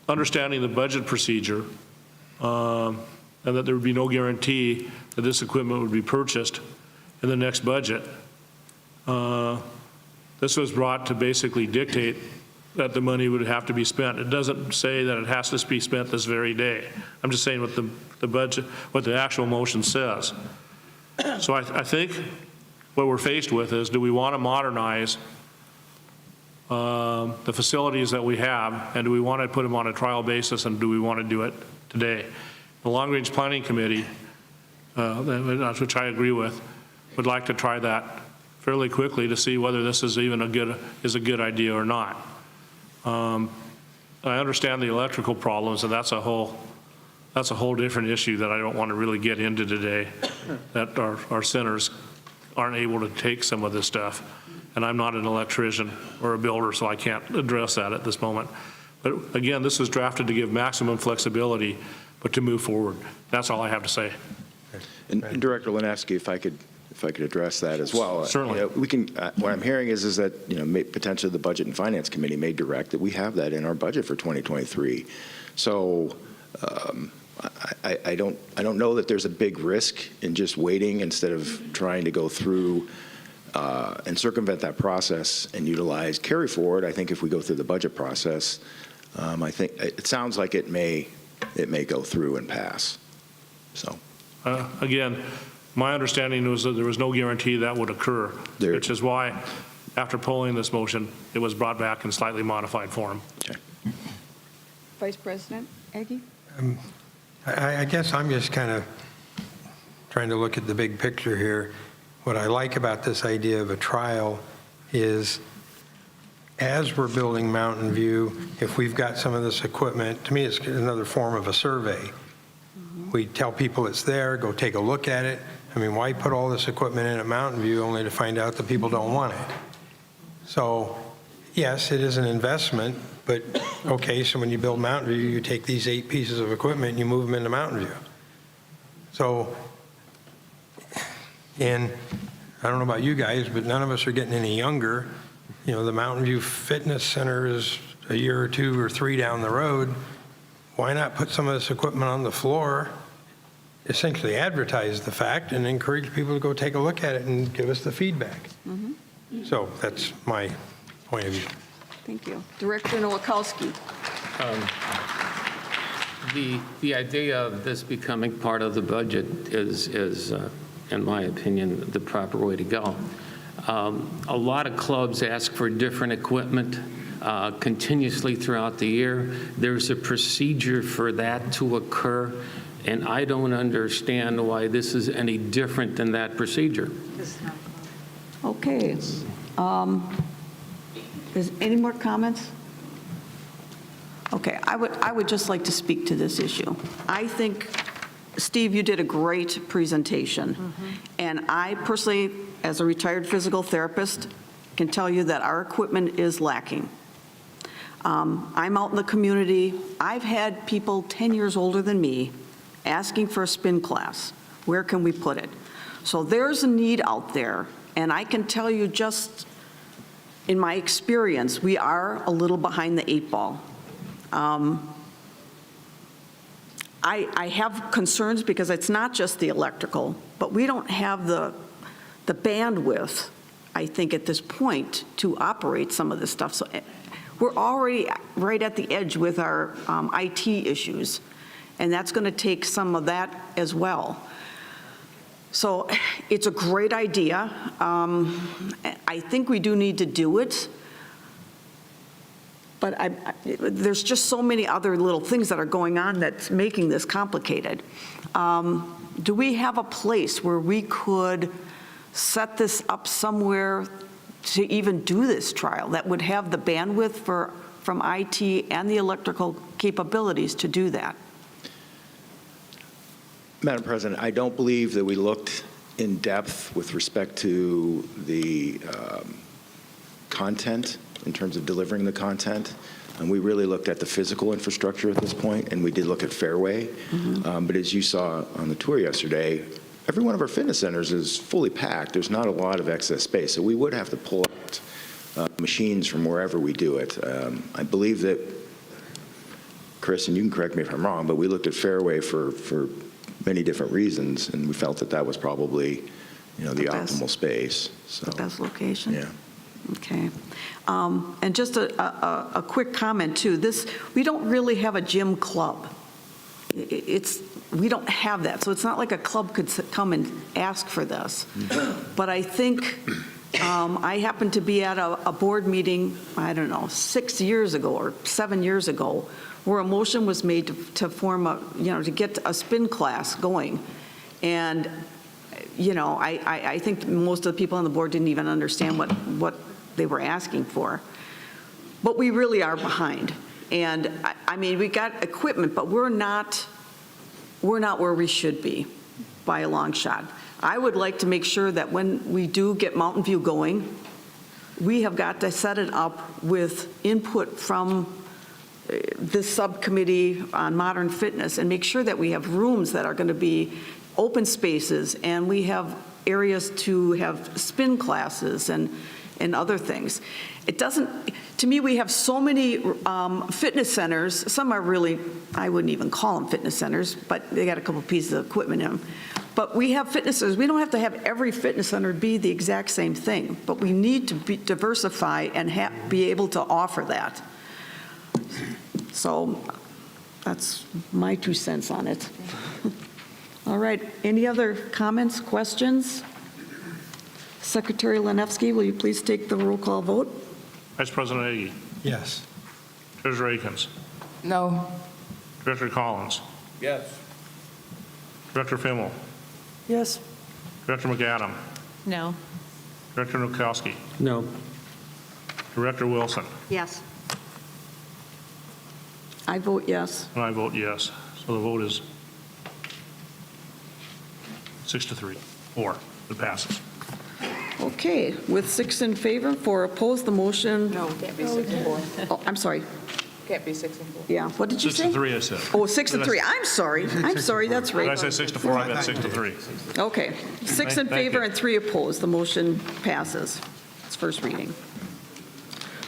understanding the budget procedure and that there would be no guarantee that this equipment would be purchased in the next budget. This was brought to basically dictate that the money would have to be spent. It doesn't say that it has to be spent this very day. I'm just saying what the budget, what the actual motion says. So I think what we're faced with is, do we want to modernize the facilities that we have, and do we want to put them on a trial basis, and do we want to do it today? The Long Range Planning Committee, which I agree with, would like to try that fairly quickly to see whether this is even a good idea or not. I understand the electrical problems, and that's a whole different issue that I don't want to really get into today, that our centers aren't able to take some of this stuff. And I'm not an electrician or a builder, so I can't address that at this moment. But again, this was drafted to give maximum flexibility, but to move forward. That's all I have to say. And Director Lineski, if I could address that as well. Certainly. We can. What I'm hearing is that potentially the Budget and Finance Committee may direct that we have that in our budget for 2023. So I don't know that there's a big risk in just waiting instead of trying to go through and circumvent that process and utilize carry forward. I think if we go through the budget process, I think it sounds like it may go through and pass. So again, my understanding was that there was no guarantee that would occur, which is why, after polling this motion, it was brought back in slightly modified form. Okay. Vice President Agee? I guess I'm just kind of trying to look at the big picture here. What I like about this idea of a trial is, as we're building Mountain View, if we've got some of this equipment, to me it's another form of a survey. We tell people it's there, go take a look at it. I mean, why put all this equipment in at Mountain View only to find out that people don't want it? So, yes, it is an investment, but okay, so when you build Mountain View, you take these 8 pieces of equipment and you move them into Mountain View. So, and I don't know about you guys, but none of us are getting any younger. You know, the Mountain View Fitness Center is a year or 2 or 3 down the road. Why not put some of this equipment on the floor, essentially advertise the fact, and encourage people to go take a look at it and give us the feedback? So that's my point of view. Thank you. Director Nowakowski. The idea of this becoming part of the budget is in my opinion, the proper way to go. A lot of clubs ask for different equipment continuously throughout the year. There's a procedure for that to occur, and I don't understand why this is any different than that procedure. Okay. Is any more comments? Okay, I would just like to speak to this issue. I think, Steve, you did a great presentation. And I personally, as a retired physical therapist, can tell you that our equipment is lacking. I'm out in the community. I've had people 10 years older than me asking for a spin class. Where can we put it? So there's a need out there. And I can tell you, just in my experience, we are a little behind the 8 ball. I have concerns because it's not just the electrical, but we don't have the bandwidth, I think, at this point to operate some of this stuff. So we're already right at the edge with our IT issues, and that's going to take some of that as well. So it's a great idea. I think we do need to do it. But there's just so many other little things that are going on that's making this complicated. Do we have a place where we could set this up somewhere to even do this trial that would have the bandwidth from IT and the electrical capabilities to do that? Madam President, I don't believe that we looked in depth with respect to the content in terms of delivering the content. And we really looked at the physical infrastructure at this point, and we did look at Fairway. But as you saw on the tour yesterday, every one of our fitness centers is fully packed. There's not a lot of excess space. So we would have to pull out machines from wherever we do it. I believe that Chris, and you can correct me if I'm wrong, but we looked at Fairway for many different reasons, and we felt that that was probably, the optimal space. So, The best location? yeah. Okay. And just a quick comment, too. We don't really have a gym club. We don't have that, so it's not like a club could come and ask for this. But I think, I happened to be at a board meeting, I don't know, 6 years ago or 7 years ago, where a motion was made to form to get a spin class going. And, I think most of the people on the board didn't even understand what they were asking for. But we really are behind. And, we got equipment, but we're not where we should be by a long shot. I would like to make sure that when we do get Mountain View going, we have got to set it up with input from this subcommittee on modern fitness and make sure that we have rooms that are going to be open spaces, and we have areas to have spin classes and other things. It doesn't, to me, we have so many fitness centers. Some are really, I wouldn't even call them fitness centers, but they got a couple pieces of equipment in them. But we have fitness centers. We don't have to have every fitness center be the exact same thing, but we need to diversify and be able to offer that. So that's my 2 cents on it. All right, any other comments, questions? Secretary Lanefsky, will you please take the roll call vote? Vice President Agi. Yes. Treasurer Akins. No. Director Collins. Yes. Director Fimmel. Yes. Director McAdam. No. Director Nukowski. No. Director Wilson. Yes. I vote yes. And I vote yes. So the vote is 6-3, or it passes. Okay, with 6 in favor, 4 opposed, the motion. No, it can't be 6 and 4. Oh, I'm sorry. Can't be 6 and 4. Yeah, what did you say? 6-3, I said. Oh, 6 and 3. I'm sorry. I'm sorry, that's Did I right. say 6-4? I meant 6-3. Okay, 6 in Thank favor you. and 3 opposed. The motion passes. It's first reading.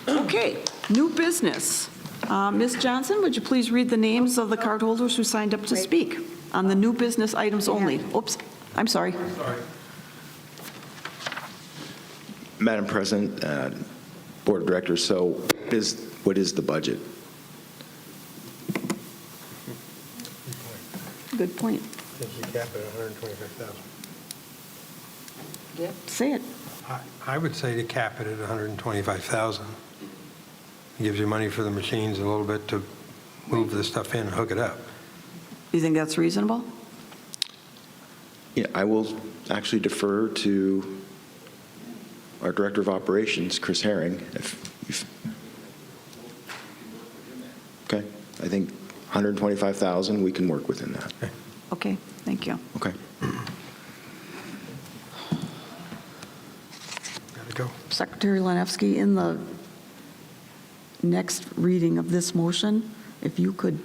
Okay, new business. Ms. Johnson, would you please read the names of the cardholders who signed up to speak on the new business items only? Oops, I'm sorry. Madam President, Board of Directors, so what is the budget? Good point. If you cap it at 125,000. Yep. Say it. I would say to cap it at 125,000. Gives you money for the machines, a little bit to move the stuff in and hook it up. You think that's reasonable? Yeah, I will actually defer to our Director of Operations, Chris Herring. Okay, I think 125,000, we can work within that. Okay, thank you. Okay. Gotta go. Secretary Lanefsky, in the next reading of this motion, if you could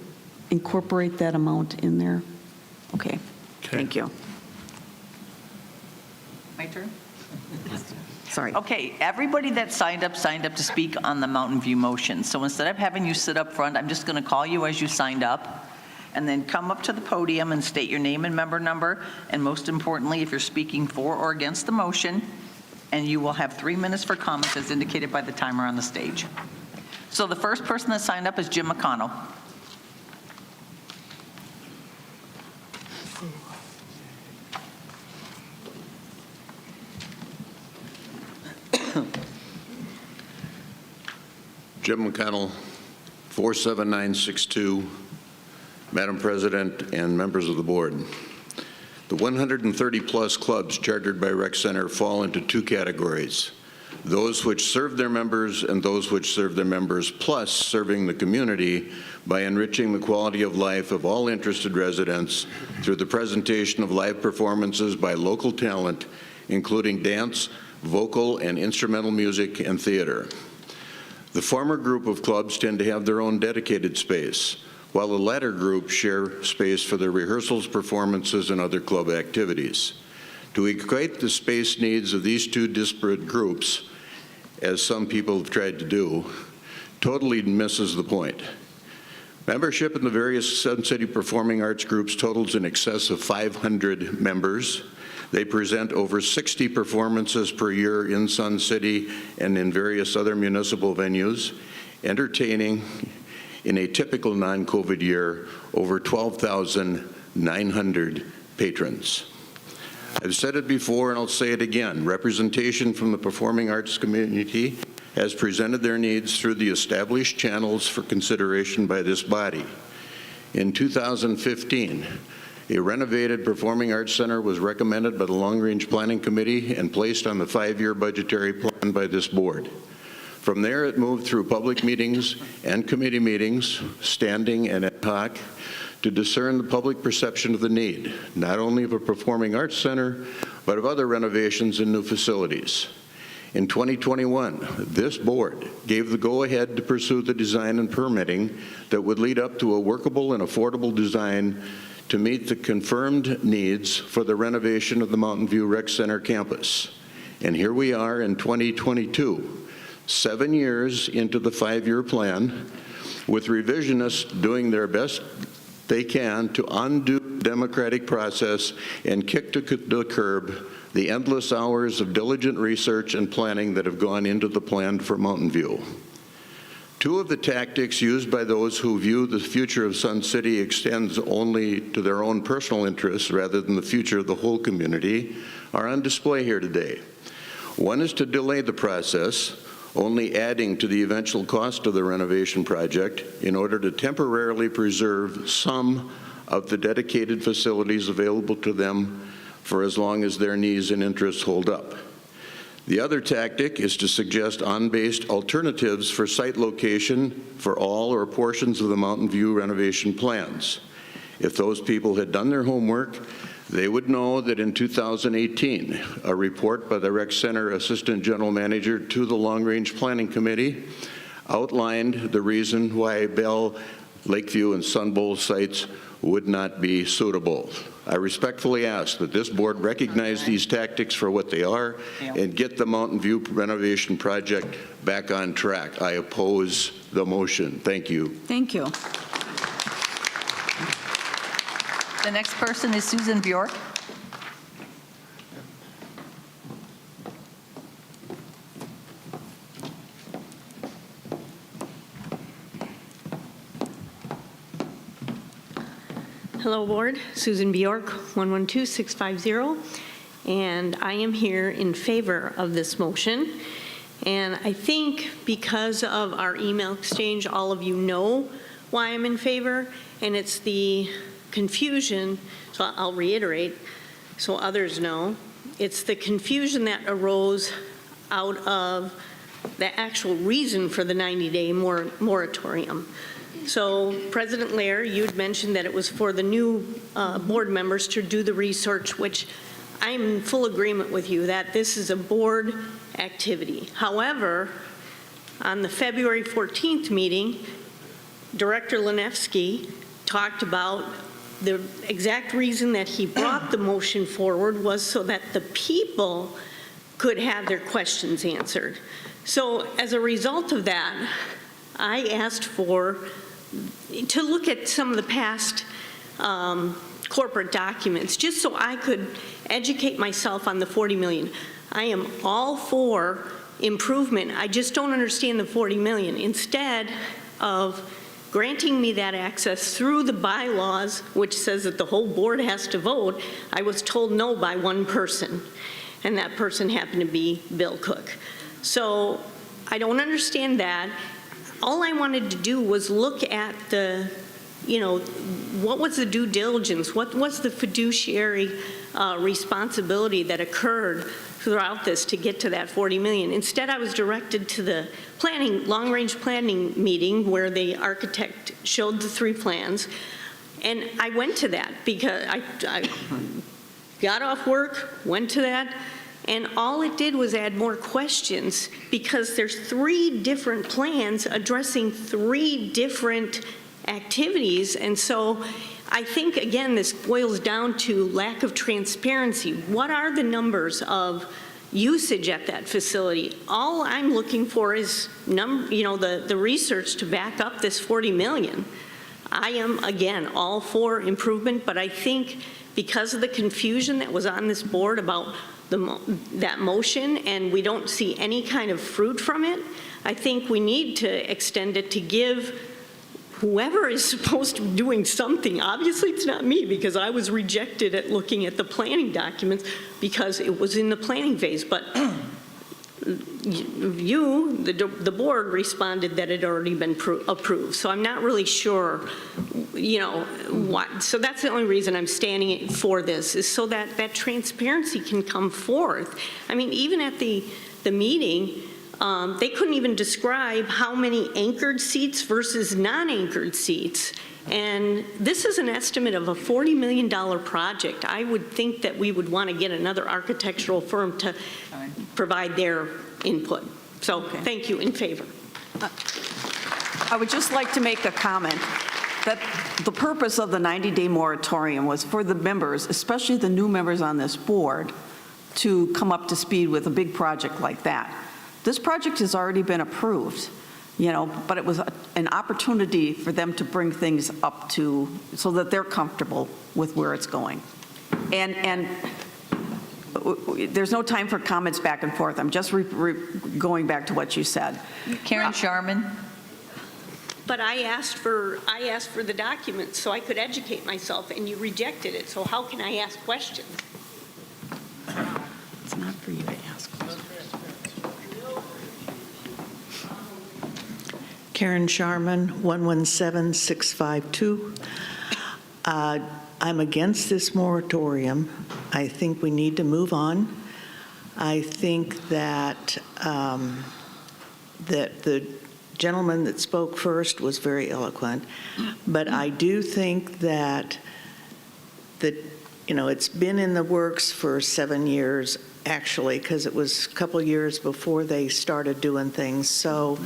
incorporate that amount in there. Okay, thank you. My turn? Sorry. Okay, everybody that signed up to speak on the Mountain View motion. So instead of having you sit up front, I'm just going to call you as you signed up, and then come up to the podium and state your name and member number, and most importantly, if you're speaking for or against the motion, and you will have 3 minutes for comments as indicated by the timer on the stage. So the first person that signed up is Jim McConnell. Jim McConnell, 47962. Madam President and members of the board. The 130-plus clubs chartered by Rec Center fall into 2 categories: those which serve their members and those which serve their members plus serving the community by enriching the quality of life of all interested residents through the presentation of live performances by local talent, including dance, vocal, and instrumental music and theater. The former group of clubs tend to have their own dedicated space, while the latter group share space for their rehearsals, performances, and other club activities. To equate the space needs of these 2 disparate groups, as some people have tried to do, totally misses the point. Membership in the various Sun City performing arts groups totals in excess of 500 members. They present over 60 performances per year in Sun City and in various other municipal venues, entertaining, in a typical non-COVID year, over 12,900 patrons. I've said it before and I'll say it again. Representation from the performing arts community has presented their needs through the established channels for consideration by this body. In 2015, a renovated Performing Arts Center was recommended by the Long Range Planning Committee and placed on the 5-year budgetary plan by this board. From there, it moved through public meetings and committee meetings, standing and ad hoc, to discern the public perception of the need, not only of a Performing Arts Center, but of other renovations and new facilities. In 2021, this board gave the go-ahead to pursue the design and permitting that would lead up to a workable and affordable design to meet the confirmed needs for the renovation of the Mountain View Rec Center campus. And here we are in 2022, 7 years into the 5-year plan, with revisionists doing their best they can to undo the democratic process and kick to the curb the endless hours of diligent research and planning that have gone into the plan for Mountain View. Two of the tactics used by those who view the future of Sun City extends only to their own personal interests rather than the future of the whole community are on display here today. One is to delay the process, only adding to the eventual cost of the renovation project in order to temporarily preserve some of the dedicated facilities available to them for as long as their needs and interests hold up. The other tactic is to suggest on-based alternatives for site location for all or portions of the Mountain View renovation plans. If those people had done their homework, they would know that in 2018, a report by the Rec Center Assistant General Manager to the Long Range Planning Committee outlined the reason why Bell, Lakeview, and Sun Bowl sites would not be suitable. I respectfully ask that this board recognize these tactics for what they are and get the Mountain View renovation project back on track. I oppose the motion. Thank you. Thank you. The next person is Susan Bjork. Hello, Board. Susan Bjork, 112650, and I am here in favor of this motion. And I think because of our email exchange, all of you know why I'm in favor, and it's the confusion, so I'll reiterate so others know. It's the confusion that arose out of the actual reason for the 90-day moratorium. So President Lair, you'd mentioned that it was for the new board members to do the research, which I'm in full agreement with you that this is a board activity. However, on the February 14th meeting, Director Lanevsky talked about the exact reason that he brought the motion forward was so that the people could have their questions answered. So as a result of that, I asked to look at some of the past corporate documents, just so I could educate myself on the 40 million. I am all for improvement. I just don't understand the 40 million. Instead of granting me that access through the bylaws, which says that the whole board has to vote, I was told no by one person, and that person happened to be Bill Cook. So I don't understand that. All I wanted to do was look at the, what was the due diligence? What was the fiduciary responsibility that occurred throughout this to get to that 40 million? Instead, I was directed to the long-range planning meeting where the architect showed the 3 plans. And I went to that because I got off work, went to that, and all it did was add more questions because there's 3 different plans addressing 3 different activities. And so I think, again, this boils down to lack of transparency. What are the numbers of usage at that facility? All I'm looking for is the research to back up this 40 million. I am, again, all for improvement, but I think because of the confusion that was on this board about that motion, and we don't see any kind of fruit from it, I think we need to extend it to give whoever is supposed to be doing something. Obviously, it's not me, because I was rejected at looking at the planning documents because it was in the planning phase, but the board responded that it had already been approved. So I'm not really sure, what. So that's the only reason I'm standing for this, is so that that transparency can come forth. I mean, even at the meeting, they couldn't even describe how many anchored seats versus non-anchored seats. And this is an estimate of a $40 million project. I would think that we would want to get another architectural firm to provide their input. So thank you, in favor. I would just like to make a comment that the purpose of the 90-day moratorium was for the members, especially the new members on this board, to come up to speed with a big project like that. This project has already been approved, but it was an opportunity for them to bring things up to, so that they're comfortable with where it's going. And there's no time for comments back and forth. I'm just going back to what you said. Karen Sharman. But I asked for the documents so I could educate myself, and you rejected it. So how can I ask questions? It's not for you to ask questions. Karen Sharman, 117652. I'm against this moratorium. I think we need to move on. I think that that the gentleman that spoke first was very eloquent, but I do think that it's been in the works for 7 years, actually, because it was a couple years before they started doing things. So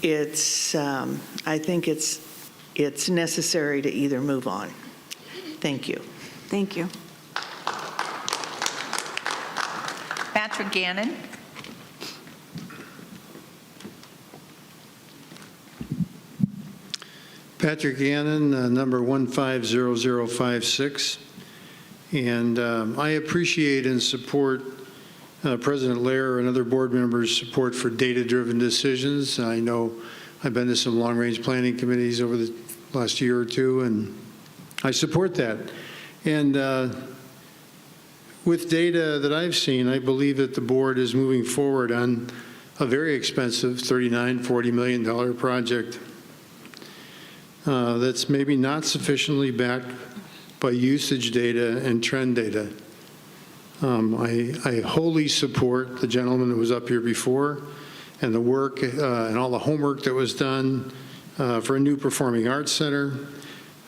it's I think it's necessary to either move on. Thank you. Thank you. Patrick Gannon. Patrick Gannon, number 150056. And I appreciate and support President Lair and other board members' support for data-driven decisions. I know I've been to some long-range planning committees over the last year or two, and I support that. And with data that I've seen, I believe that the board is moving forward on a very expensive $40 million project that's maybe not sufficiently backed by usage data and trend data. I wholly support the gentleman that was up here before and the work and all the homework that was done for a new performing arts center.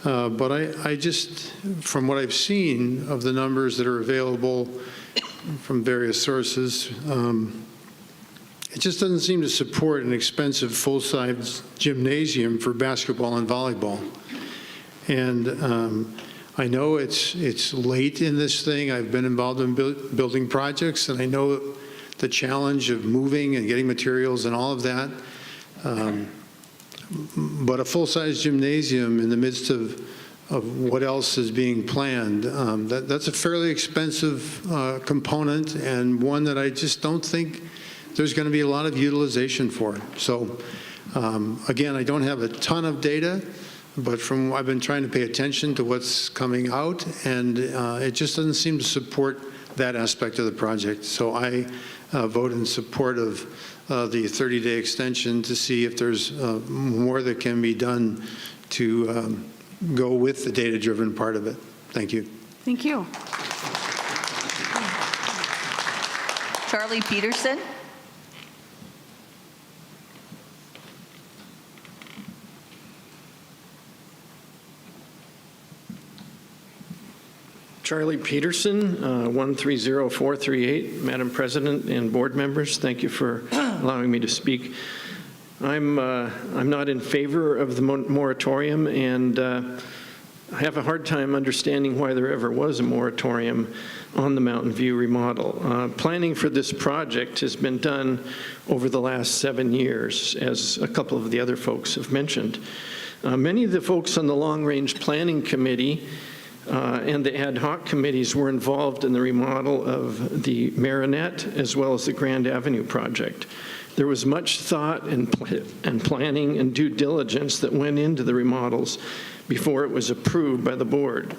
But I just, from what I've seen of the numbers that are available from various sources, it just doesn't seem to support an expensive full-size gymnasium for basketball and volleyball. And I know it's late in this thing. I've been involved in building projects, and I know the challenge of moving and getting materials and all of that. But a full-size gymnasium in the midst of what else is being planned, that's a fairly expensive component, and one that I just don't think there's going to be a lot of utilization for. So again, I don't have a ton of data, but I've been trying to pay attention to what's coming out, and it just doesn't seem to support that aspect of the project. So I vote in support of the 30-day extension to see if there's more that can be done to go with the data-driven part of it. Thank you. Thank you. Charlie Peterson. Charlie Peterson, 130438. Madam President and board members, thank you for allowing me to speak. I'm not in favor of the moratorium, and I have a hard time understanding why there ever was a moratorium on the Mountain View remodel. Planning for this project has been done over the last 7 years, as a couple of the other folks have mentioned. Many of the folks on the Long Range Planning Committee and the ad hoc committees were involved in the remodel of the Marinette as well as the Grand Avenue project. There was much thought and planning and due diligence that went into the remodels before it was approved by the board.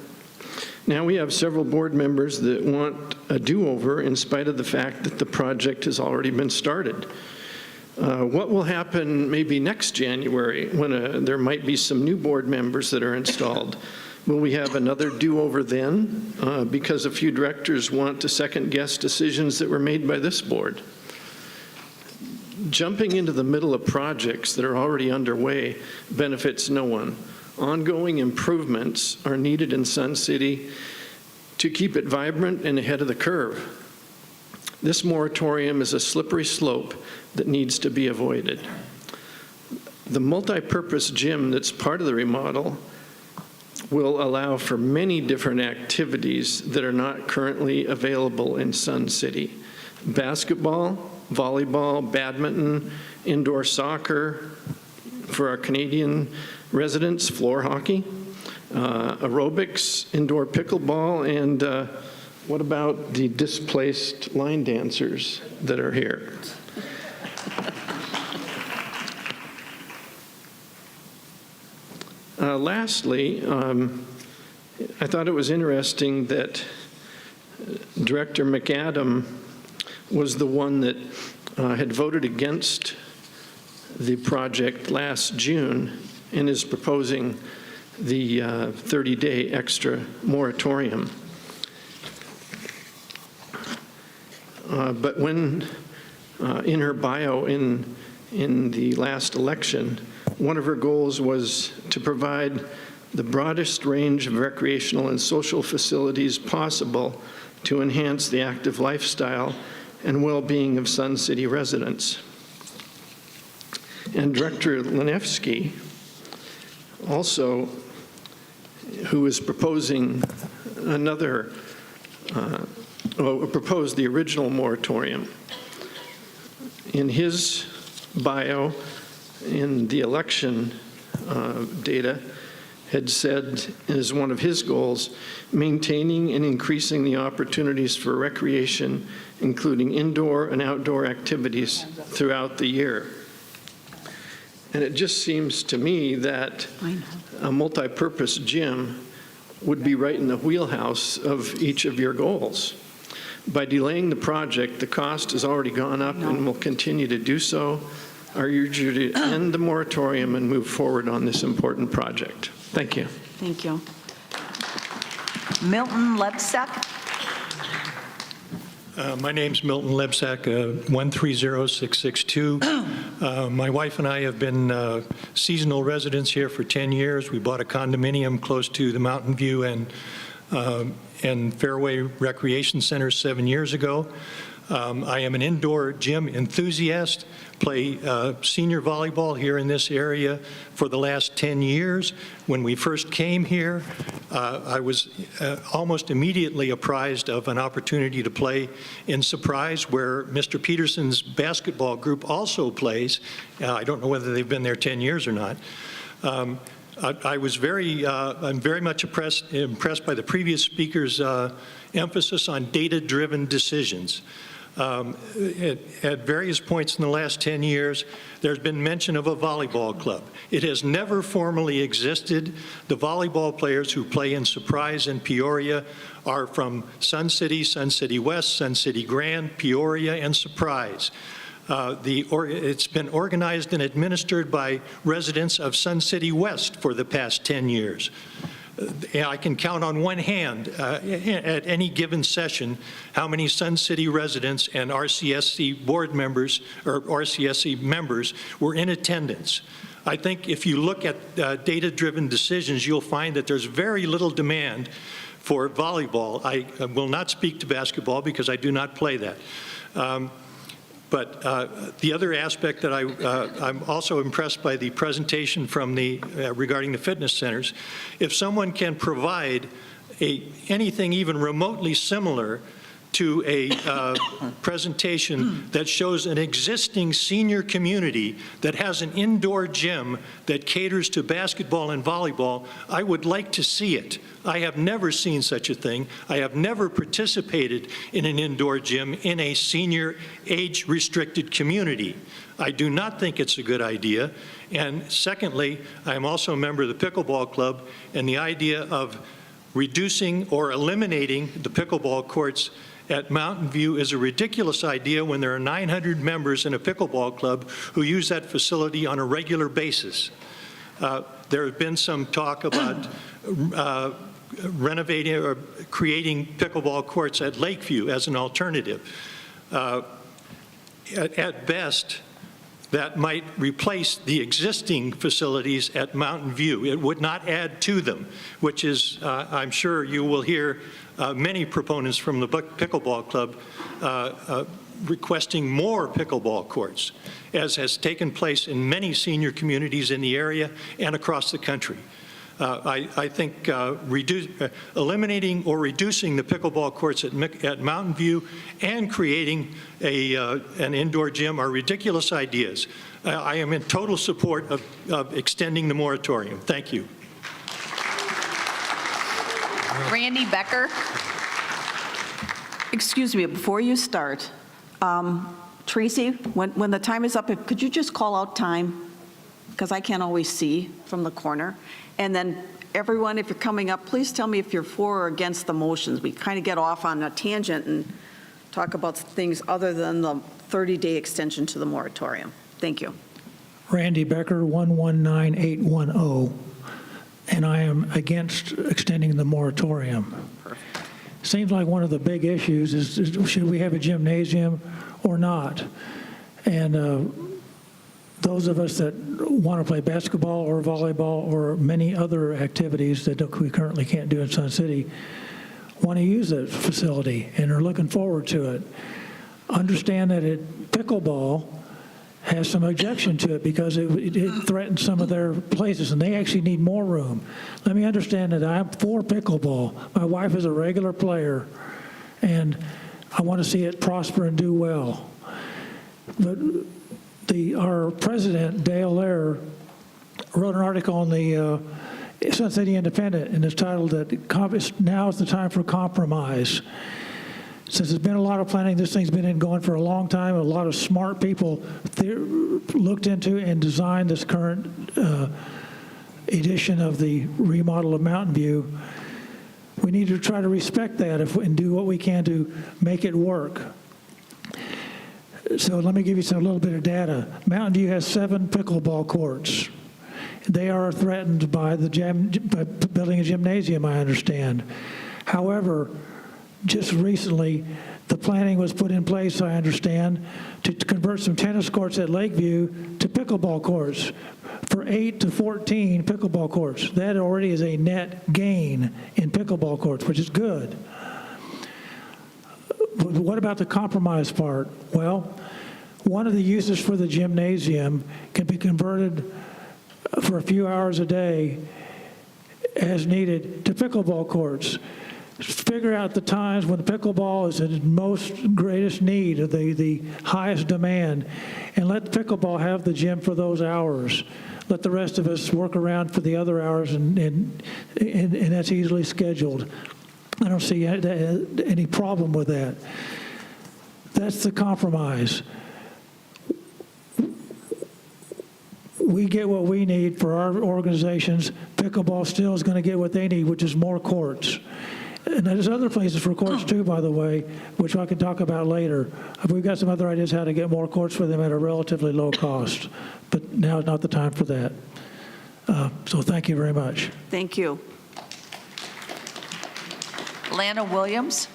Now we have several board members that want a do-over in spite of the fact that the project has already been started. What will happen maybe next January when there might be some new board members that are installed? Will we have another do-over then because a few directors want to second-guess decisions that were made by this board? Jumping into the middle of projects that are already underway benefits no one. Ongoing improvements are needed in Sun City to keep it vibrant and ahead of the curve. This moratorium is a slippery slope that needs to be avoided. The multi-purpose gym that's part of the remodel will allow for many different activities that are not currently available in Sun City. Basketball, volleyball, badminton, indoor soccer, for our Canadian residents, floor hockey, aerobics, indoor pickleball, and what about the displaced line dancers that are here? Lastly, I thought it was interesting that Director McAdam was the one that had voted against the project last June and is proposing the 30-day extra moratorium. But when, in her bio in the last election, one of her goals was to provide the broadest range of recreational and social facilities possible to enhance the active lifestyle and well-being of Sun City residents. And Director Lanevsky, also, who is proposing another, proposed the original moratorium. In his bio, in the election data, had said as one of his goals, maintaining and increasing the opportunities for recreation, including indoor and outdoor activities throughout the year. And it just seems to me that a multi-purpose gym would be right in the wheelhouse of each of your goals. By delaying the project, the cost has already gone up and will continue to do so. I urge you to end the moratorium and move forward on this important project. Thank you. Thank you. Milton Lepsak. My name's Milton Lebsack, 130662. My wife and I have been seasonal residents here for 10 years. We bought a condominium close to the Mountain View and Fairway Recreation Center 7 years ago. I am an indoor gym enthusiast, play senior volleyball here in this area for the last 10 years. When we first came here, I was almost immediately apprised of an opportunity to play in Surprise, where Mr. Peterson's basketball group also plays. I don't know whether they've been there 10 years or not. I'm very much impressed by the previous speaker's emphasis on data-driven decisions. At various points in the last 10 years, there's been mention of a volleyball club. It has never formally existed. The volleyball players who play in Surprise and Peoria are from Sun City, Sun City West, Sun City Grand, Peoria, and Surprise. It's been organized and administered by residents of Sun City West for the past 10 years. I can count on one hand at any given session how many Sun City residents and RCSC board members or RCSC members were in attendance. I think if you look at data-driven decisions, you'll find that there's very little demand for volleyball. I will not speak to basketball because I do not play that. But the other aspect that I'm also impressed by the presentation from regarding the fitness centers. If someone can provide anything even remotely similar to a presentation that shows an existing senior community that has an indoor gym that caters to basketball and volleyball, I would like to see it. I have never seen such a thing. I have never participated in an indoor gym in a senior age-restricted community. I do not think it's a good idea. And secondly, I am also a member of the pickleball club, and the idea of reducing or eliminating the pickleball courts at Mountain View is a ridiculous idea when there are 900 members in a pickleball club who use that facility on a regular basis. There has been some talk about renovating or creating pickleball courts at Lakeview as an alternative. At best, that might replace the existing facilities at Mountain View. It would not add to them, which is, I'm sure you will hear many proponents from the Pickleball Club requesting more pickleball courts, as has taken place in many senior communities in the area and across the country. I think eliminating or reducing the pickleball courts at Mountain View and creating an indoor gym are ridiculous ideas. I am in total support of extending the moratorium. Thank you. Randy Becker. Excuse me, before you start, Tracy, when the time is up, could you just call out time? Because I can't always see from the corner. And then everyone, if you're coming up, please tell me if you're for or against the motions. We kind of get off on a tangent and talk about things other than the 30-day extension to the moratorium. Thank you. Randy Becker, 119810, and I am against extending the moratorium. Seems like one of the big issues is should we have a gymnasium or not? And those of us that want to play basketball or volleyball or many other activities that we currently can't do in Sun City want to use that facility and are looking forward to it. Understand that pickleball has some objection to it because it threatens some of their places, and they actually need more room. Let me understand that I'm for pickleball. My wife is a regular player, and I want to see it prosper and do well. But our president, Dale Lair, wrote an article in the Sun City Independent, and it's titled that now is the time for compromise. Since there's been a lot of planning, this thing's been going for a long time. A lot of smart people looked into and designed this current edition of the remodel of Mountain View. We need to try to respect that and do what we can to make it work. So let me give you a little bit of data. Mountain View has 7 pickleball courts. They are threatened by by building a gymnasium, I understand. However, just recently, the planning was put in place, I understand, to convert some tennis courts at Lakeview to pickleball courts for 8 to 14 pickleball courts. That already is a net gain in pickleball courts, which is good. But what about the compromise part? Well, one of the uses for the gymnasium can be converted for a few hours a day as needed to pickleball courts. Figure out the times when the pickleball is in most greatest need, of the highest demand, and let pickleball have the gym for those hours. Let the rest of us work around for the other hours, and that's easily scheduled. I don't see any problem with that. That's the compromise. We get what we need for our organizations. Pickleball still is going to get what they need, which is more courts. And there's other places for courts too, by the way, which I can talk about later. We've got some other ideas how to get more courts for them at a relatively low cost. But now is not the time for that. So thank you very much. Thank you. Lana Williams.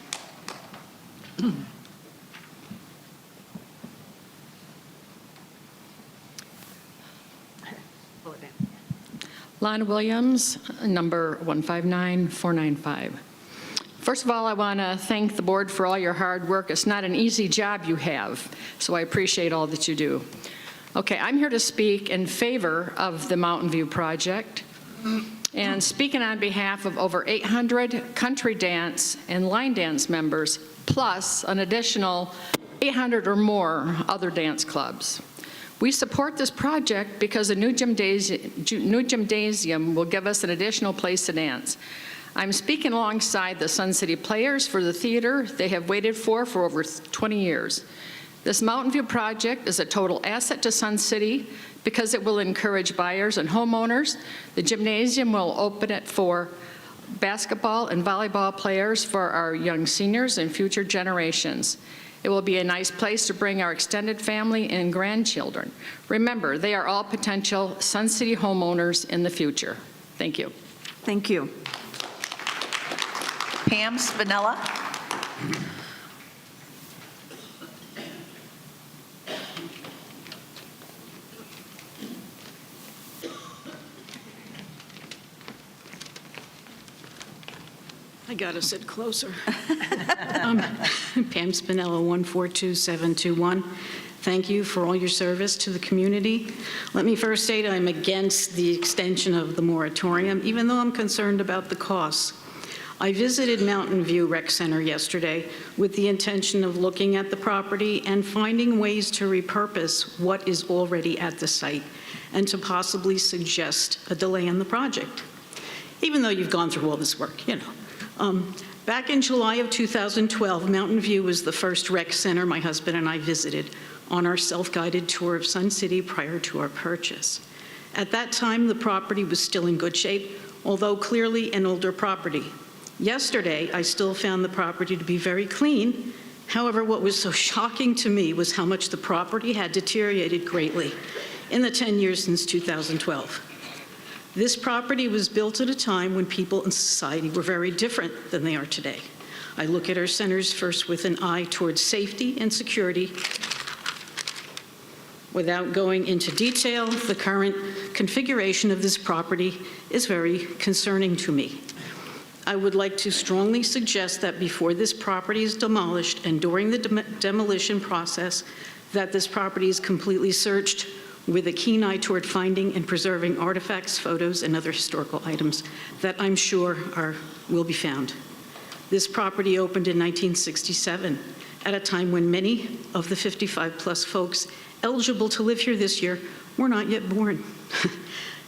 Lana Williams, number 159495. First of all, I want to thank the board for all your hard work. It's not an easy job you have, so I appreciate all that you do. Okay, I'm here to speak in favor of the Mountain View project. And speaking on behalf of over 800 country dance and line dance members, plus an additional 800 or more other dance clubs. We support this project because a new gymnasium will give us an additional place to dance. I'm speaking alongside the Sun City Players for the theater they have waited for over 20 years. This Mountain View project is a total asset to Sun City because it will encourage buyers and homeowners. The gymnasium will open it for basketball and volleyball players for our young seniors and future generations. It will be a nice place to bring our extended family and grandchildren. Remember, they are all potential Sun City homeowners in the future. Thank you. Thank you. Pam Spinella. I got to sit closer. Pam Spinella, 142721. Thank you for all your service to the community. Let me first state I'm against the extension of the moratorium, even though I'm concerned about the costs. I visited Mountain View Rec Center yesterday with the intention of looking at the property and finding ways to repurpose what is already at the site and to possibly suggest a delay in the project, even though you've gone through all this work, you know. Back in July of 2012, Mountain View was the first rec center my husband and I visited on our self-guided tour of Sun City prior to our purchase. At that time, the property was still in good shape, although clearly an older property. Yesterday, I still found the property to be very clean. However, what was so shocking to me was how much the property had deteriorated greatly in the 10 years since 2012. This property was built at a time when people in society were very different than they are today. I look at our centers first with an eye towards safety and security. Without going into detail, the current configuration of this property is very concerning to me. I would like to strongly suggest that before this property is demolished and during the demolition process, that this property is completely searched with a keen eye toward finding and preserving artifacts, photos, and other historical items that I'm sure will be found. This property opened in 1967, at a time when many of the 55-plus folks eligible to live here this year were not yet born.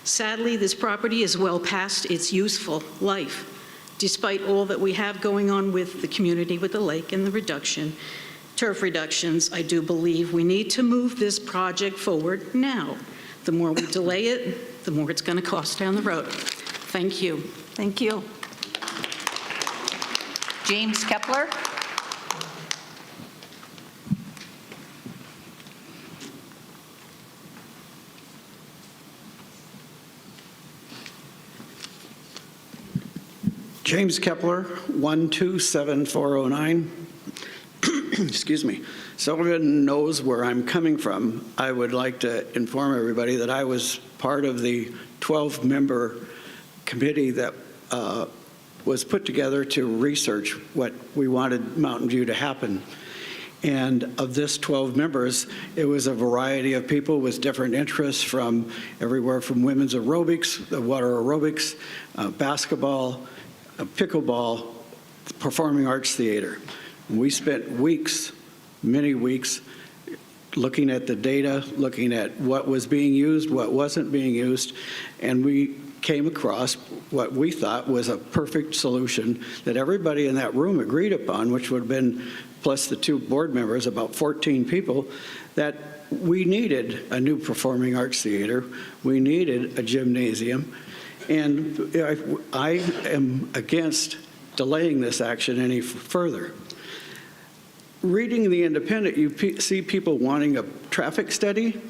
Sadly, this property is well past its useful life, despite all that we have going on with the community, with the lake and the turf reductions. I do believe we need to move this project forward now. The more we delay it, the more it's going to cost down the road. Thank you. Thank you. James Kepler. James Kepler, 127409. Excuse me. So everyone knows where I'm coming from. I would like to inform everybody that I was part of the 12-member committee that was put together to research what we wanted Mountain View to happen. And of this 12 members, it was a variety of people with different interests, from everywhere from women's aerobics, water aerobics, basketball, pickleball, performing arts theater. We spent weeks, many weeks, looking at the data, looking at what was being used, what wasn't being used, and we came across what we thought was a perfect solution that everybody in that room agreed upon, which would have been, plus the 2 board members, about 14 people, that we needed a new performing arts theater, we needed a gymnasium, and I am against delaying this action any further. Reading the Independent, you see people wanting a traffic study.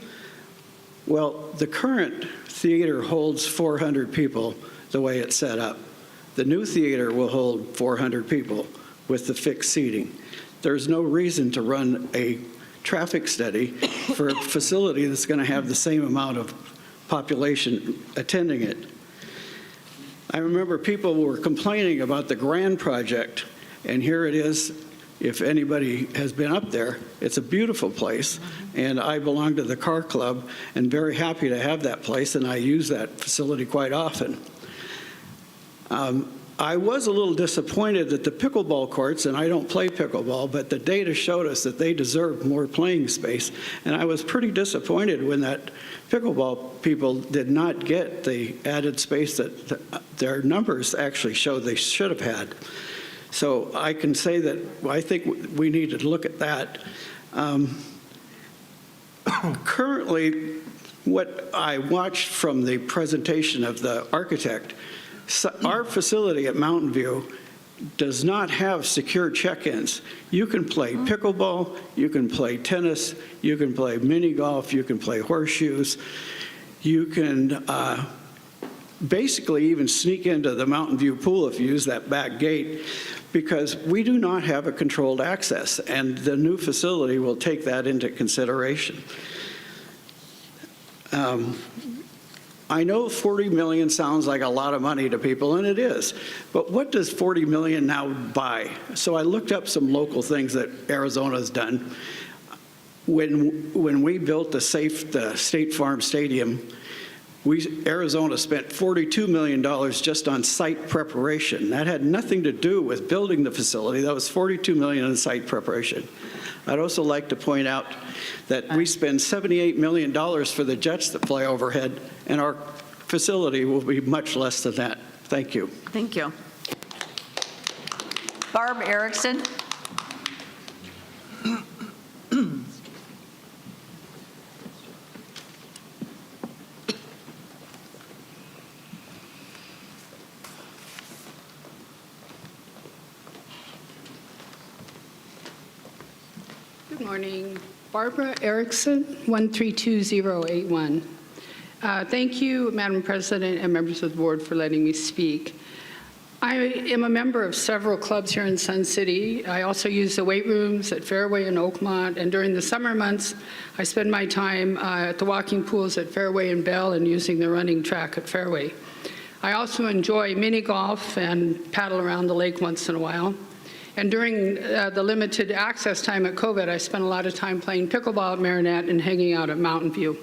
Well, the current theater holds 400 people the way it's set up. The new theater will hold 400 people with the fixed seating. There's no reason to run a traffic study for a facility that's going to have the same amount of population attending it. I remember people were complaining about the Grand Project, and here it is. If anybody has been up there, it's a beautiful place, and I belong to the car club and very happy to have that place, and I use that facility quite often. I was a little disappointed that the pickleball courts, and I don't play pickleball, but the data showed us that they deserved more playing space. And I was pretty disappointed when that pickleball people did not get the added space that their numbers actually showed they should have had. So I can say that I think we need to look at that. Currently, what I watched from the presentation of the architect, our facility at Mountain View does not have secure check-ins. You can play pickleball, you can play tennis, you can play mini golf, you can play horseshoes, you can basically even sneak into the Mountain View pool if you use that back gate, because we do not have a controlled access, and the new facility will take that into consideration. I know 40 million sounds like a lot of money to people, and it is, but what does 40 million now buy? So I looked up some local things that Arizona's done. When we built the State Farm Stadium, Arizona spent $42 million just on site preparation. That had nothing to do with building the facility. That was $42 million in site preparation. I'd also like to point out that we spend $78 million for the jets that fly overhead, and our facility will be much less than that. Thank you. Thank you. Barb Erickson. Good morning. Barbara Erickson, 132081. Thank you, Madam President and members of the board, for letting me speak. I am a member of several clubs here in Sun City. I also use the weight rooms at Fairway and Oakmont, and during the summer months, I spend my time at the walking pools at Fairway and Bell and using the running track at Fairway. I also enjoy mini golf and paddle around the lake once in a while. And during the limited access time at COVID, I spent a lot of time playing pickleball at Marinette and hanging out at Mountain View.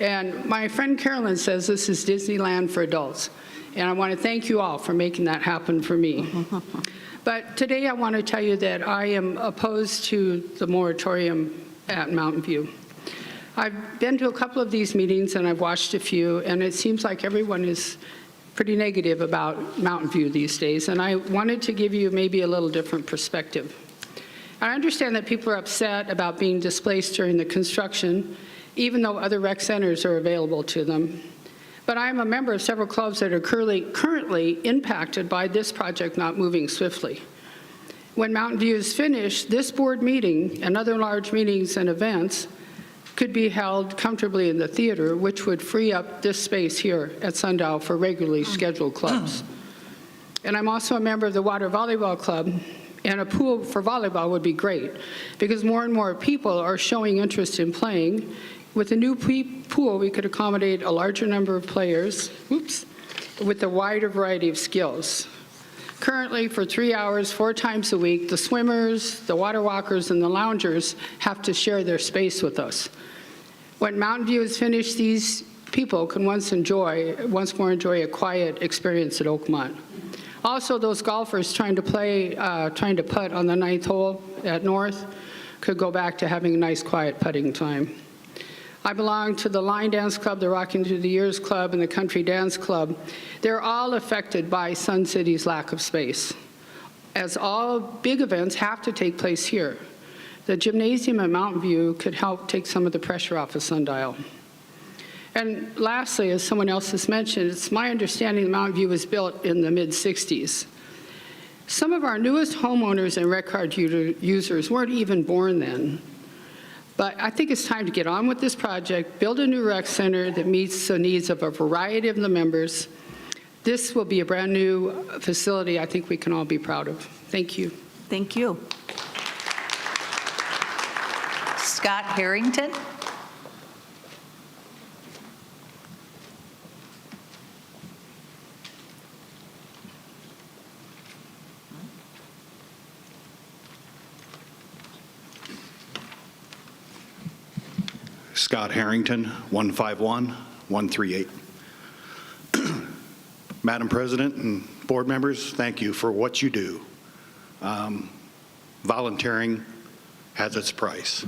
And my friend Carolyn says this is Disneyland for adults. And I want to thank you all for making that happen for me. But today I want to tell you that I am opposed to the moratorium at Mountain View. I've been to a couple of these meetings and I've watched a few, and it seems like everyone is pretty negative about Mountain View these days, and I wanted to give you maybe a little different perspective. I understand that people are upset about being displaced during the construction, even though other rec centers are available to them. But I'm a member of several clubs that are currently impacted by this project not moving swiftly. When Mountain View is finished, this board meeting and other large meetings and events could be held comfortably in the theater, which would free up this space here at Sundial for regularly scheduled clubs. And I'm also a member of the Water Volleyball Club, and a pool for volleyball would be great, because more and more people are showing interest in playing. With a new pool, we could accommodate a larger number of players, with a wider variety of skills. Currently, for 3 hours, 4 times a week, the swimmers, the water walkers, and the loungers have to share their space with us. When Mountain View is finished, these people can once more enjoy a quiet experience at Oakmont. Also, those golfers trying to putt on the 9th hole at North could go back to having a nice, quiet putting time. I belong to the Line Dance Club, the Rocking Through the Years Club, and the Country Dance Club. They're all affected by Sun City's lack of space, as all big events have to take place here. The gymnasium at Mountain View could help take some of the pressure off of Sundial. And lastly, as someone else has mentioned, it's my understanding that Mountain View was built in the mid-'60s. Some of our newest homeowners and rec card users weren't even born then. But I think it's time to get on with this project, build a new rec center that meets the needs of a variety of the members. This will be a brand new facility I think we can all be proud of. Thank you. Thank you. Scott Harrington. Scott Harrington, 151-138. Madam President and Board members, thank you for what you do. Volunteering has its price.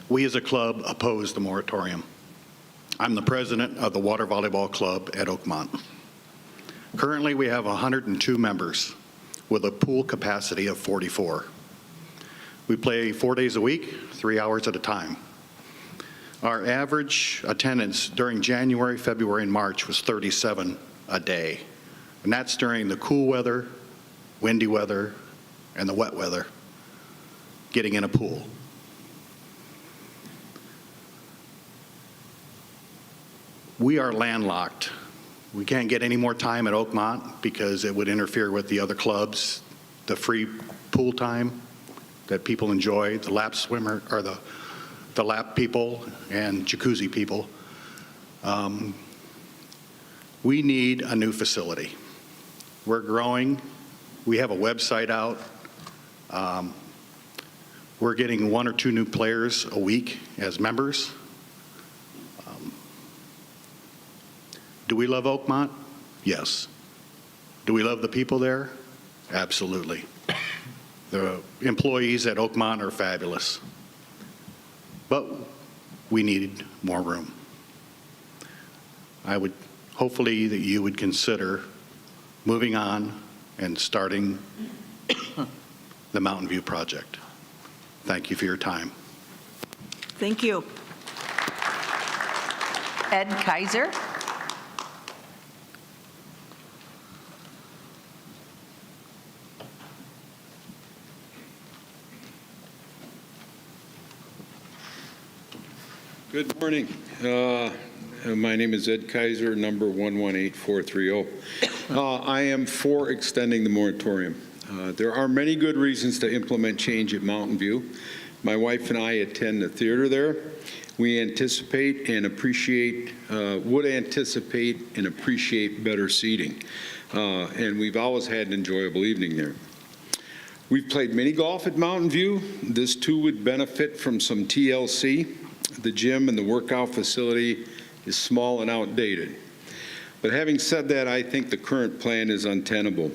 We as a club oppose the moratorium. I'm the president of the Water Volleyball Club at Oakmont. Currently, we have 102 members with a pool capacity of 44. We play 4 days a week, 3 hours at a time. Our average attendance during January, February, and March was 37 a day. And that's during the cool weather, windy weather, and the wet weather, getting in a pool. We are landlocked. We can't get any more time at Oakmont because it would interfere with the other clubs, the free pool time that people enjoy, the lap swimmer, or the lap people and jacuzzi people. We need a new facility. We're growing. We have a website out. We're getting 1 or 2 new players a week as members. Do we love Oakmont? Yes. Do we love the people there? Absolutely. The employees at Oakmont are fabulous. But we needed more room. I would hopefully that you would consider moving on and starting the Mountain View project. Thank you for your time. Thank you. Ed Kaiser. Good morning. My name is Ed Kaiser, number 118430. I am for extending the moratorium. There are many good reasons to implement change at Mountain View. My wife and I attend the theater there. We anticipate and appreciate, would anticipate and appreciate better seating. And we've always had an enjoyable evening there. We've played mini golf at Mountain View. This too would benefit from some TLC. The gym and the workout facility is small and outdated. But having said that, I think the current plan is untenable.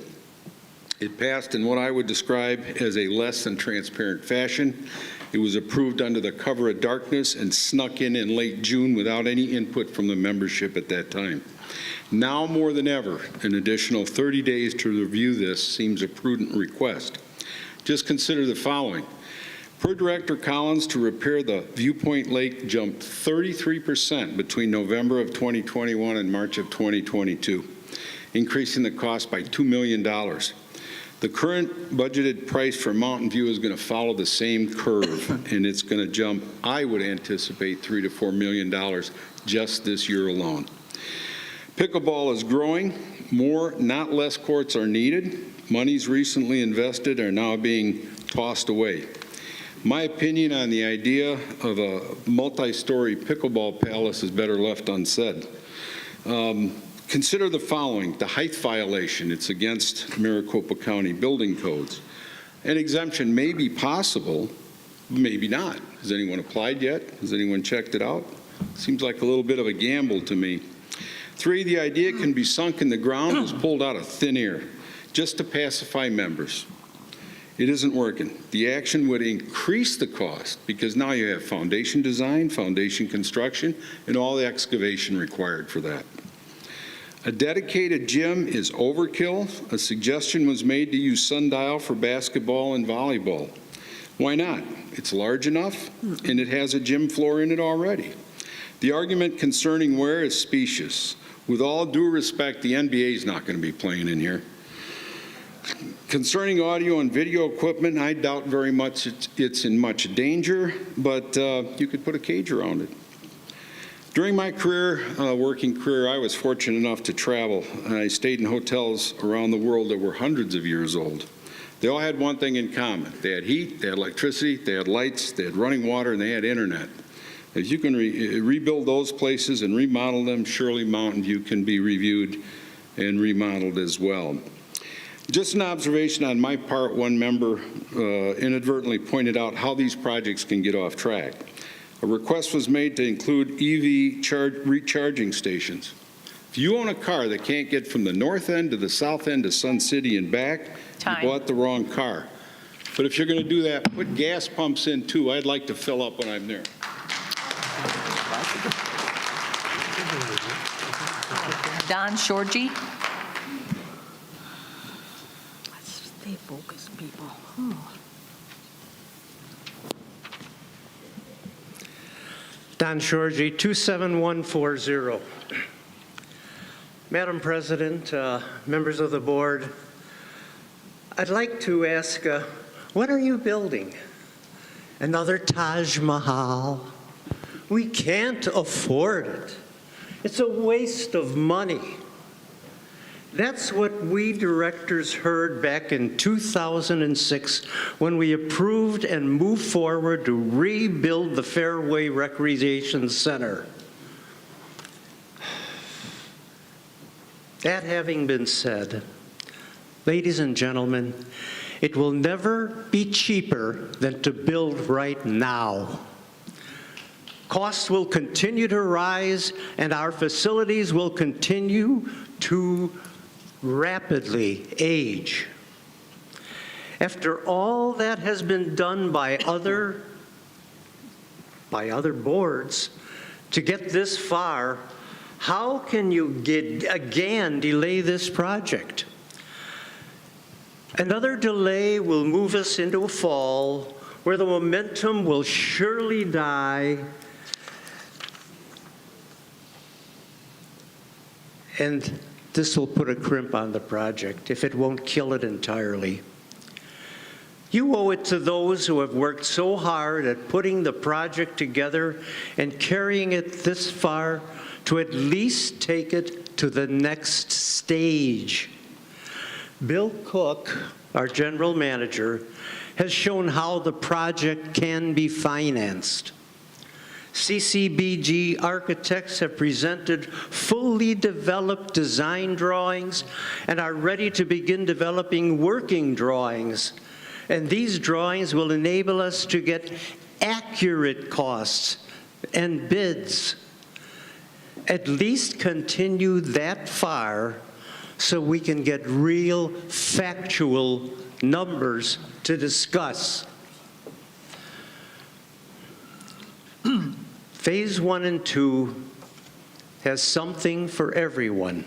It passed in what I would describe as a less than transparent fashion. It was approved under the cover of darkness and snuck in late June without any input from the membership at that time. Now more than ever, an additional 30 days to review this seems a prudent request. Just consider the following. Per Director Collins, to repair the Viewpoint Lake jumped 33% between November of 2021 and March of 2022, increasing the cost by $2 million. The current budgeted price for Mountain View is going to follow the same curve, and it's going to jump, I would anticipate, $3 to $4 million just this year alone. Pickleball is growing. More, not less courts are needed. Monies recently invested are now being tossed away. My opinion on the idea of a multi-story pickleball palace is better left unsaid. Consider the following: the height violation. It's against Maricopa County building codes. An exemption may be possible, maybe not. Has anyone applied yet? Has anyone checked it out? Seems like a little bit of a gamble to me. 3, the idea can be sunk in the ground was pulled out of thin air just to pacify members. It isn't working. The action would increase the cost because now you have foundation design, foundation construction, and all the excavation required for that. A dedicated gym is overkill. A suggestion was made to use Sundial for basketball and volleyball. Why not? It's large enough, and it has a gym floor in it already. The argument concerning where is specious. With all due respect, the NBA is not going to be playing in here. Concerning audio and video equipment, I doubt very much it's in much danger, but you could put a cage around it. During my working career, I was fortunate enough to travel. I stayed in hotels around the world that were hundreds of years old. They all had one thing in common. They had heat, they had electricity, they had lights, they had running water, and they had internet. If you can rebuild those places and remodel them, surely Mountain View can be reviewed and remodeled as well. Just an observation on my part, one member inadvertently pointed out how these projects can get off track. A request was made to include EV recharging stations. If you own a car that can't get from the north end to the south end to Sun City and back, Time. you bought the wrong car. But if you're going to do that, put gas pumps in too. I'd like to fill up when I'm there. Don Shorgy? Stay focused, people. Don Shorgy, 27140. Madam President, members of the board, I'd like to ask, what are you building? Another Taj Mahal? We can't afford it. It's a waste of money. That's what we directors heard back in 2006 when we approved and moved forward to rebuild the Fairway Recreation Center. That having been said, ladies and gentlemen, it will never be cheaper than to build right now. Costs will continue to rise, and our facilities will continue to rapidly age. After all that has been done by other boards to get this far, how can you again delay this project? Another delay will move us into a fall where the momentum will surely die, and this will put a crimp on the project if it won't kill it entirely. You owe it to those who have worked so hard at putting the project together and carrying it this far to at least take it to the next stage. Bill Cook, our general manager, has shown how the project can be financed. CCBG architects have presented fully developed design drawings and are ready to begin developing working drawings. And these drawings will enable us to get accurate costs and bids. At least continue that far so we can get real factual numbers to discuss. Phase 1 and 2 has something for everyone.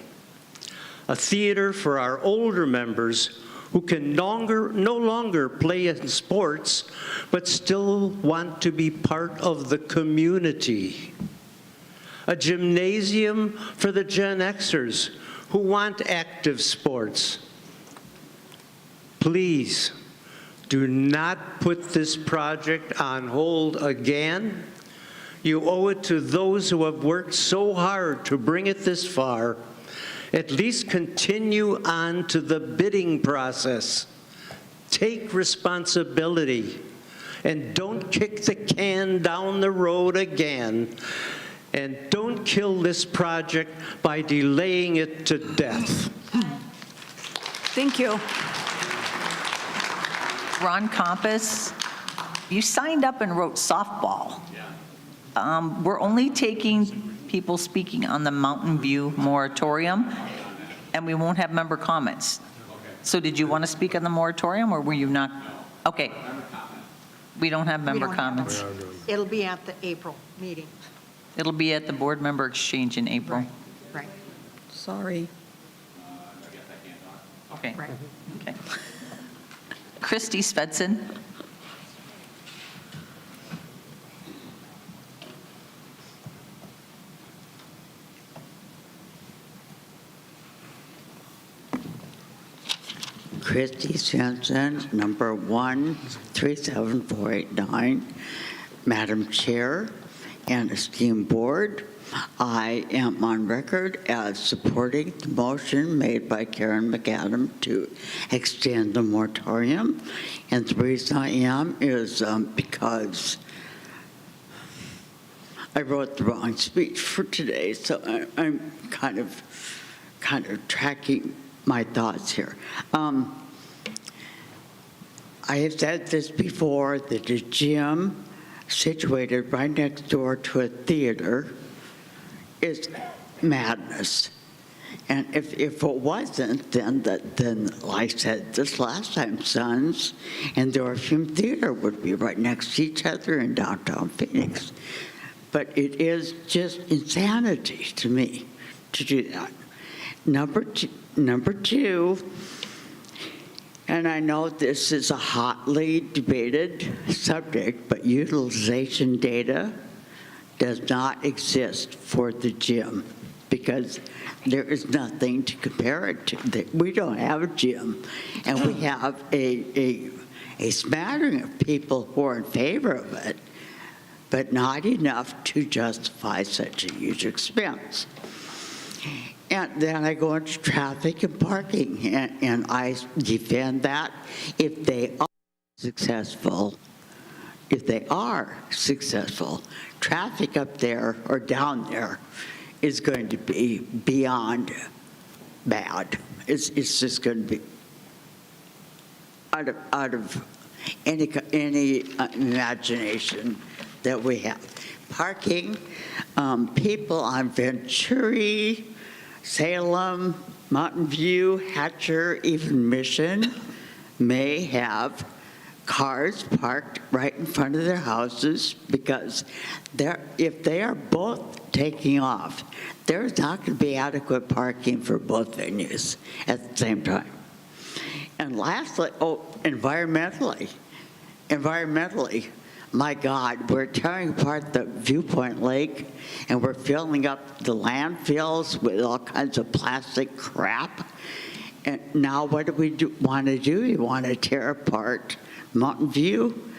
A theater for our older members who can no longer play in sports, but still want to be part of the community. A gymnasium for the Gen Xers who want active sports. Please, do not put this project on hold again. You owe it to those who have worked so hard to bring it this far. At least continue on to the bidding process. Take responsibility and don't kick the can down the road again. And don't kill this project by delaying it to death. Thank you. Ron Compass, you signed up and wrote softball. We're only taking people speaking on the Mountain View moratorium, and we won't have member comments. So did you want to speak on the moratorium, or were you not? Okay. We don't have member comments. It'll be at the April meeting. It'll be at the board member exchange in April. Right. Sorry. Okay. Right. Okay. Christy Svedson. Christy Svenson, number 137489. Madam Chair and esteemed board, I am on record as supporting the motion made by Karen McAdam to extend the moratorium. And the reason I am is because I wrote the wrong speech for today, so I'm kind of tracking my thoughts here. I have said this before, that a gym situated right next door to a theater is madness. And if it wasn't, then like I said this last time, Suns and the Orpheum Theater would be right next to each other in downtown Phoenix. But it is just insanity to me to do that. Number two, and I know this is a hotly debated subject, but utilization data does not exist for the gym because there is nothing to compare it to. We don't have a gym, and we have a smattering of people who are in favor of it, but not enough to justify such a huge expense. And then I go into traffic and parking, and I defend that if they are successful. If they are successful, traffic up there or down there is going to be beyond bad. It's just going to be out of any imagination that we have. Parking, people on Venturi, Salem, Mountain View, Hatcher, even Mission may have cars parked right in front of their houses because if they are both taking off, there's not going to be adequate parking for both venues at the same time. And lastly, environmentally, my God, we're tearing apart the Viewpoint Lake, and we're filling up the landfills with all kinds of plastic crap. And now what do we want to do? We want to tear apart Mountain View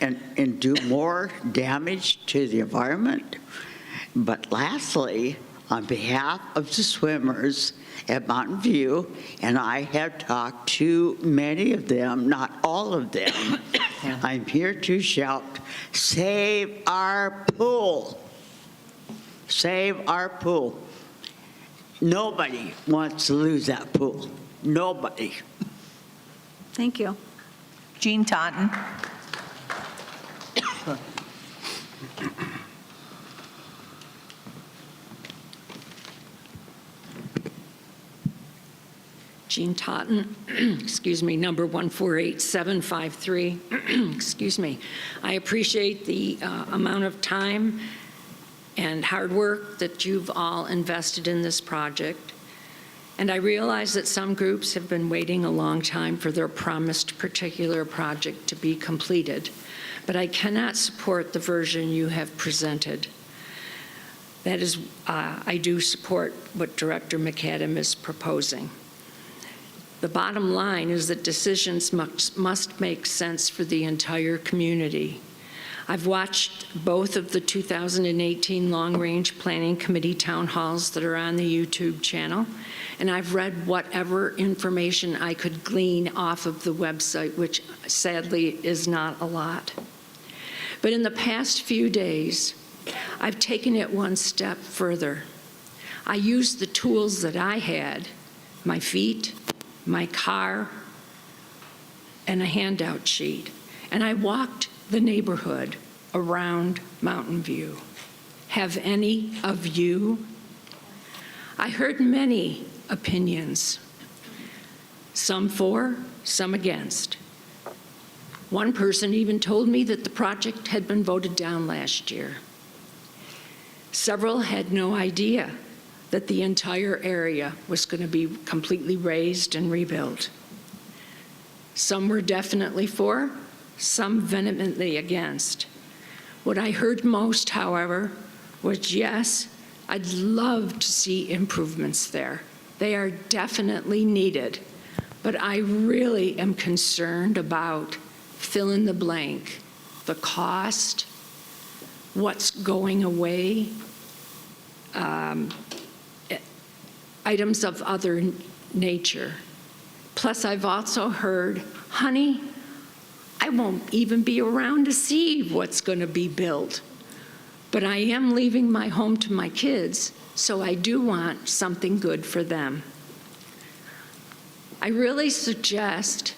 and do more damage to the environment. But lastly, on behalf of the swimmers at Mountain View, and I have talked to many of them, not all of them, I'm here to shout, save our pool. Save our pool. Nobody wants to lose that pool. Nobody. Thank you. Jean Totten. Jean Totten, excuse me, number 148753. Excuse me. I appreciate the amount of time and hard work that you've all invested in this project. And I realize that some groups have been waiting a long time for their promised particular project to be completed, but I cannot support the version you have presented. That is, I do support what Director McAdam is proposing. The bottom line is that decisions must make sense for the entire community. I've watched both of the 2018 Long Range Planning Committee town halls that are on the YouTube channel, and I've read whatever information I could glean off of the website, which sadly is not a lot. But in the past few days, I've taken it one step further. I used the tools that I had, my feet, my car, and a handout sheet, and I walked the neighborhood around Mountain View. Have any of you? I heard many opinions, some for, some against. One person even told me that the project had been voted down last year. Several had no idea that the entire area was going to be completely raised and rebuilt. Some were definitely for, some vehemently against. What I heard most, however, was yes, I'd love to see improvements there. They are definitely needed, but I really am concerned about fill in the blank, the cost, what's going away, items of other nature. Plus, I've also heard, honey, I won't even be around to see what's going to be built. But I am leaving my home to my kids, so I do want something good for them. I really suggest,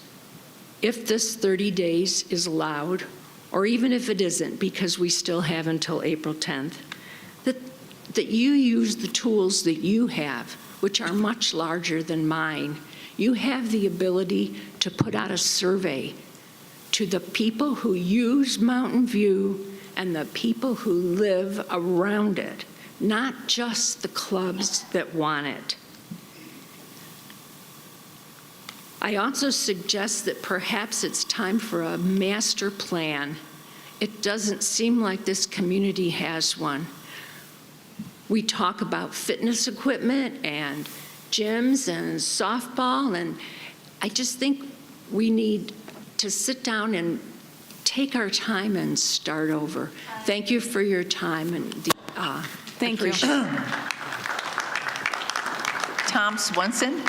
if this 30 days is allowed, or even if it isn't, because we still have until April 10th, that you use the tools that you have, which are much larger than mine, you have the ability to put out a survey to the people who use Mountain View and the people who live around it, not just the clubs that want it. I also suggest that perhaps it's time for a master plan. It doesn't seem like this community has one. We talk about fitness equipment and gyms and softball, and I just think we need to sit down and take our time and start over. Thank you for your time and Thank you. Tom Swenson.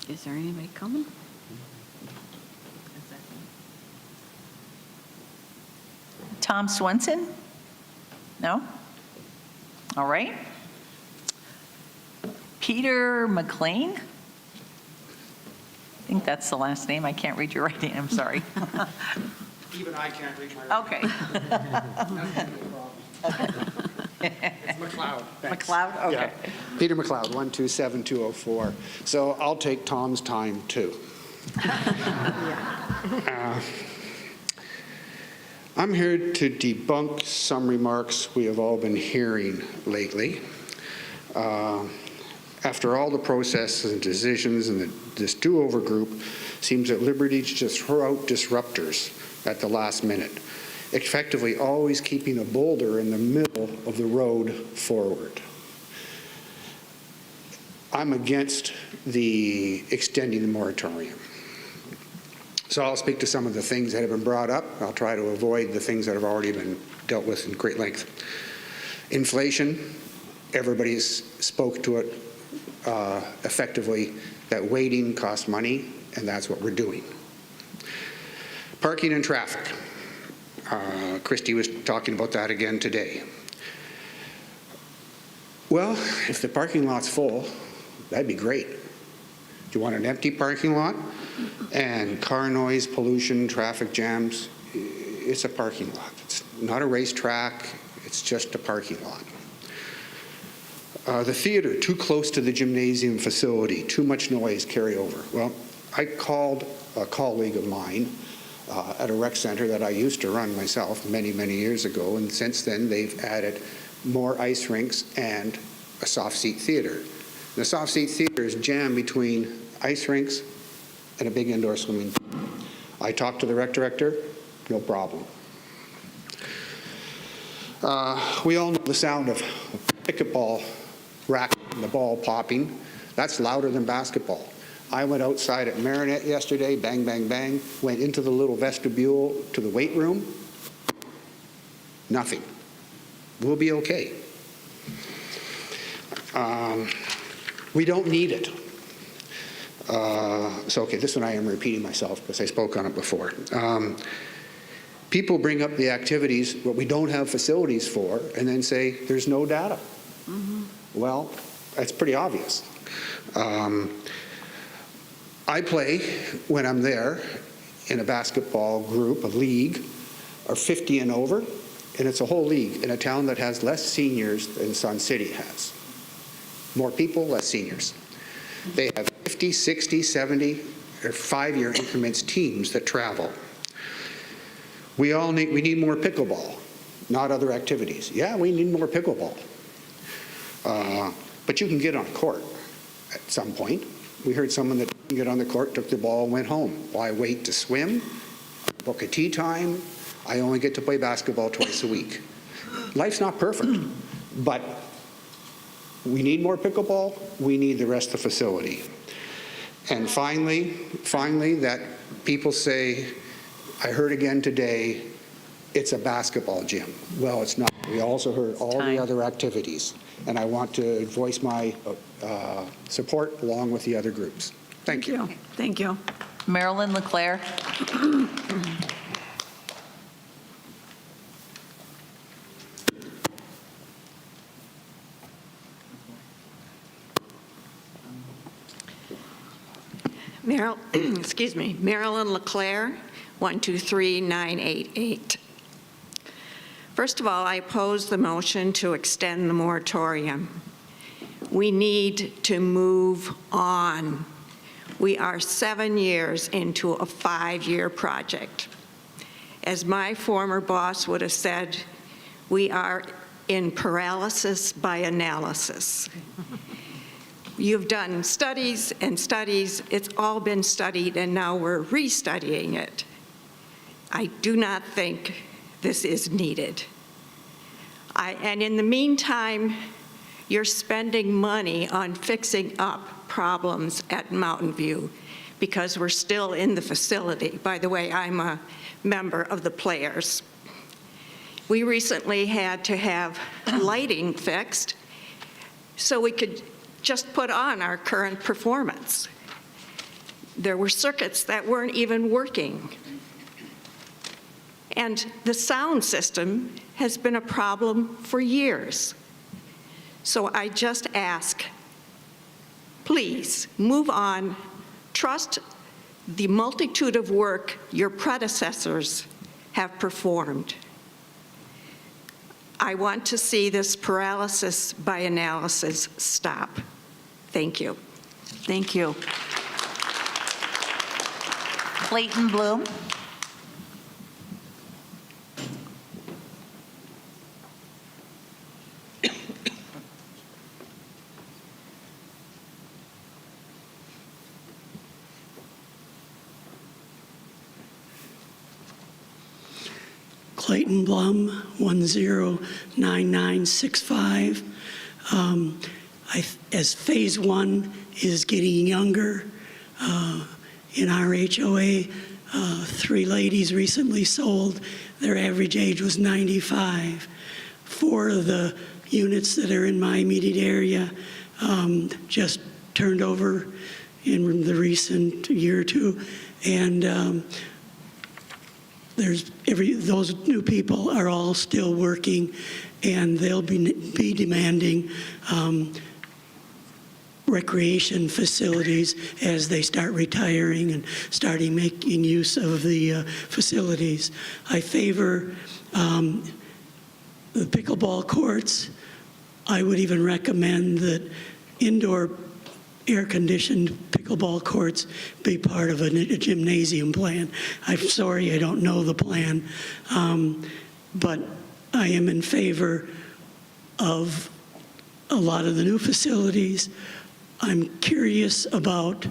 Is there anybody coming? Tom Swenson? No? All right. Peter McLean? I think that's the last name. I can't read your right name. I'm sorry. Even I can't read my right Okay. It's McLeod. Thanks. McLeod? Okay. Yeah. Peter McLeod, 127204. So I'll take Tom's time, too. I'm here to debunk some remarks we have all been hearing lately. After all the processes and decisions and this do-over group seems at liberty to just throw out disruptors at the last minute, effectively always keeping a boulder in the middle of the road forward. I'm against the extending the moratorium. So I'll speak to some of the things that have been brought up. I'll try to avoid the things that have already been dealt with in great length. Inflation, everybody's spoke to it effectively, that waiting costs money, and that's what we're doing. Parking and traffic. Christy was talking about that again today. Well, if the parking lot's full, that'd be great. Do you want an empty parking lot? And car noise, pollution, traffic jams, it's a parking lot. It's not a racetrack, it's just a parking lot. The theater, too close to the gymnasium facility, too much noise, carry over. Well, I called a colleague of mine at a rec center that I used to run myself many, many years ago, and since then they've added more ice rinks and a soft seat theater. The soft seat theater is jammed between ice rinks and a big indoor swimming pool. I talked to the rec director, no problem. We all know the sound of a pickleball racket and the ball popping. That's louder than basketball. I went outside at Marinette yesterday, bang, bang, bang, went into the little vestibule to the weight room, nothing. We'll be okay. We don't need it. Okay, this one I am repeating myself because I spoke on it before. People bring up the activities, what we don't have facilities for, and then say there's no data. Mm-hmm. Well, that's pretty obvious. I play, when I'm there, in a basketball group, a league, are 50 and over, and it's a whole league in a town that has less seniors than Sun City has. More people, less seniors. They have 50, 60, 70, or 5-year increments teams that travel. We need more pickleball, not other activities. Yeah, we need more pickleball. But you can get on a court at some point. We heard someone that didn't get on the court, took the ball, and went home. Why wait to swim, book a tee time? I only get to play basketball twice a week. Life's not perfect, but we need more pickleball. We need the rest of the facility. And finally, that people say, I heard again today, it's a basketball gym. Well, it's not. We also heard all the other activities. And I want to voice my support along with the other groups. Thank you. Thank you. Marilyn LeClaire. Excuse me, Marilyn LeClaire, 123988. First of all, I oppose the motion to extend the moratorium. We need to move on. We are 7 years into a 5-year project. As my former boss would have said, we are in paralysis by analysis. You've done studies and studies, it's all been studied, and now we're restudying it. I do not think this is needed. And in the meantime, you're spending money on fixing up problems at Mountain View because we're still in the facility. By the way, I'm a member of the Players. We recently had to have lighting fixed so we could just put on our current performance. There were circuits that weren't even working. And the sound system has been a problem for years. So I just ask, please move on, trust the multitude of work your predecessors have performed. I want to see this paralysis by analysis stop. Thank you. Thank you. Clayton Bloom. Clayton Blum, 109965. As Phase 1 is getting younger, in our HOA, 3 ladies recently sold. Their average age was 95. 4 of the units that are in my immediate area just turned over in the recent year or two. And those new people are all still working, and they'll be demanding recreation facilities as they start retiring and starting making use of the facilities. I favor the pickleball courts. I would even recommend that indoor air-conditioned pickleball courts be part of a gymnasium plan. I'm sorry, I don't know the plan, but I am in favor of a lot of the new facilities. I'm curious about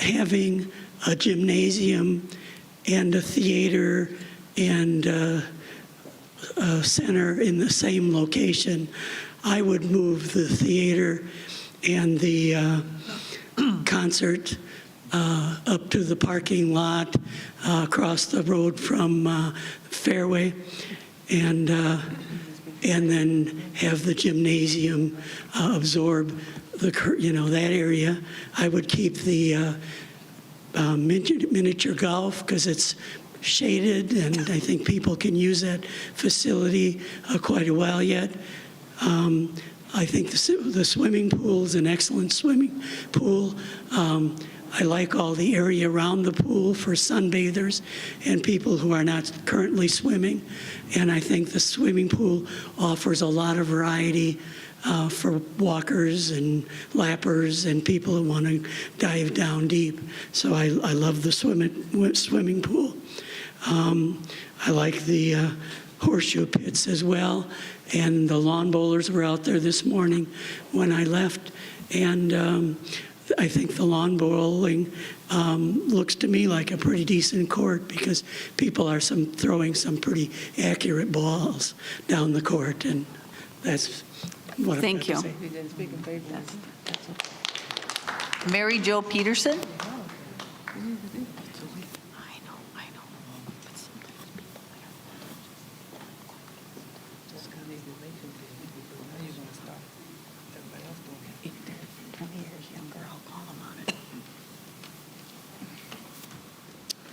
having a gymnasium and a theater and a center in the same location. I would move the theater and the concert up to the parking lot across the road from Fairway, and then have the gymnasium absorb that area. I would keep the miniature golf because it's shaded, and I think people can use that facility quite a while yet. I think the swimming pool is an excellent swimming pool. I like all the area around the pool for sunbathers and people who are not currently swimming. And I think the swimming pool offers a lot of variety for walkers and lappers and people who want to dive down deep. So I love the swimming pool. I like the horseshoe pits as well. And the lawn bowlers were out there this morning when I left. And I think the lawn bowling looks to me like a pretty decent court because people are throwing some pretty accurate balls down the court. And that's what I've got to say. Mary Jo Peterson.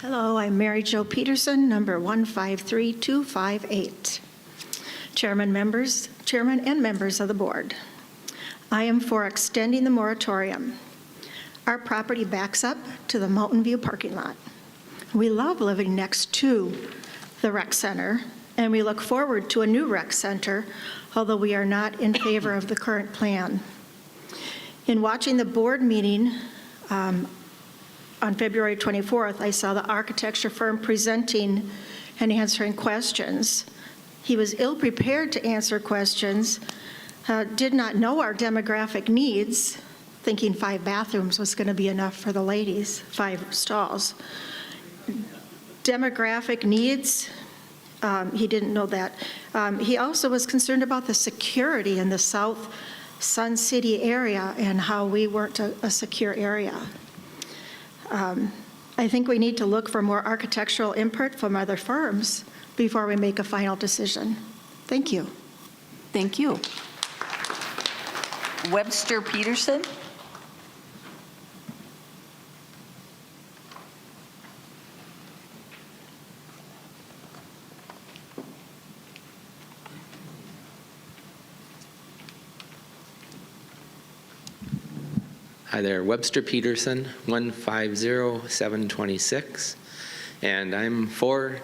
Hello, I'm Mary Jo Peterson, number 153258. Chairman and members of the board. I am for extending the moratorium. Our property backs up to the Mountain View parking lot. We love living next to the rec center, and we look forward to a new rec center, although we are not in favor of the current plan. In watching the board meeting on February 24th, I saw the architecture firm presenting and answering questions. He was ill-prepared to answer questions, did not know our demographic needs, thinking 5 bathrooms was going to be enough for the ladies, 5 stalls. Demographic needs, he didn't know that. He also was concerned about the security in the South Sun City area and how we weren't a secure area. I think we need to look for more architectural input from other firms before we make a final decision. Thank you. Thank you. Webster Peterson? Hi there, Webster Peterson, 150726, and I'm for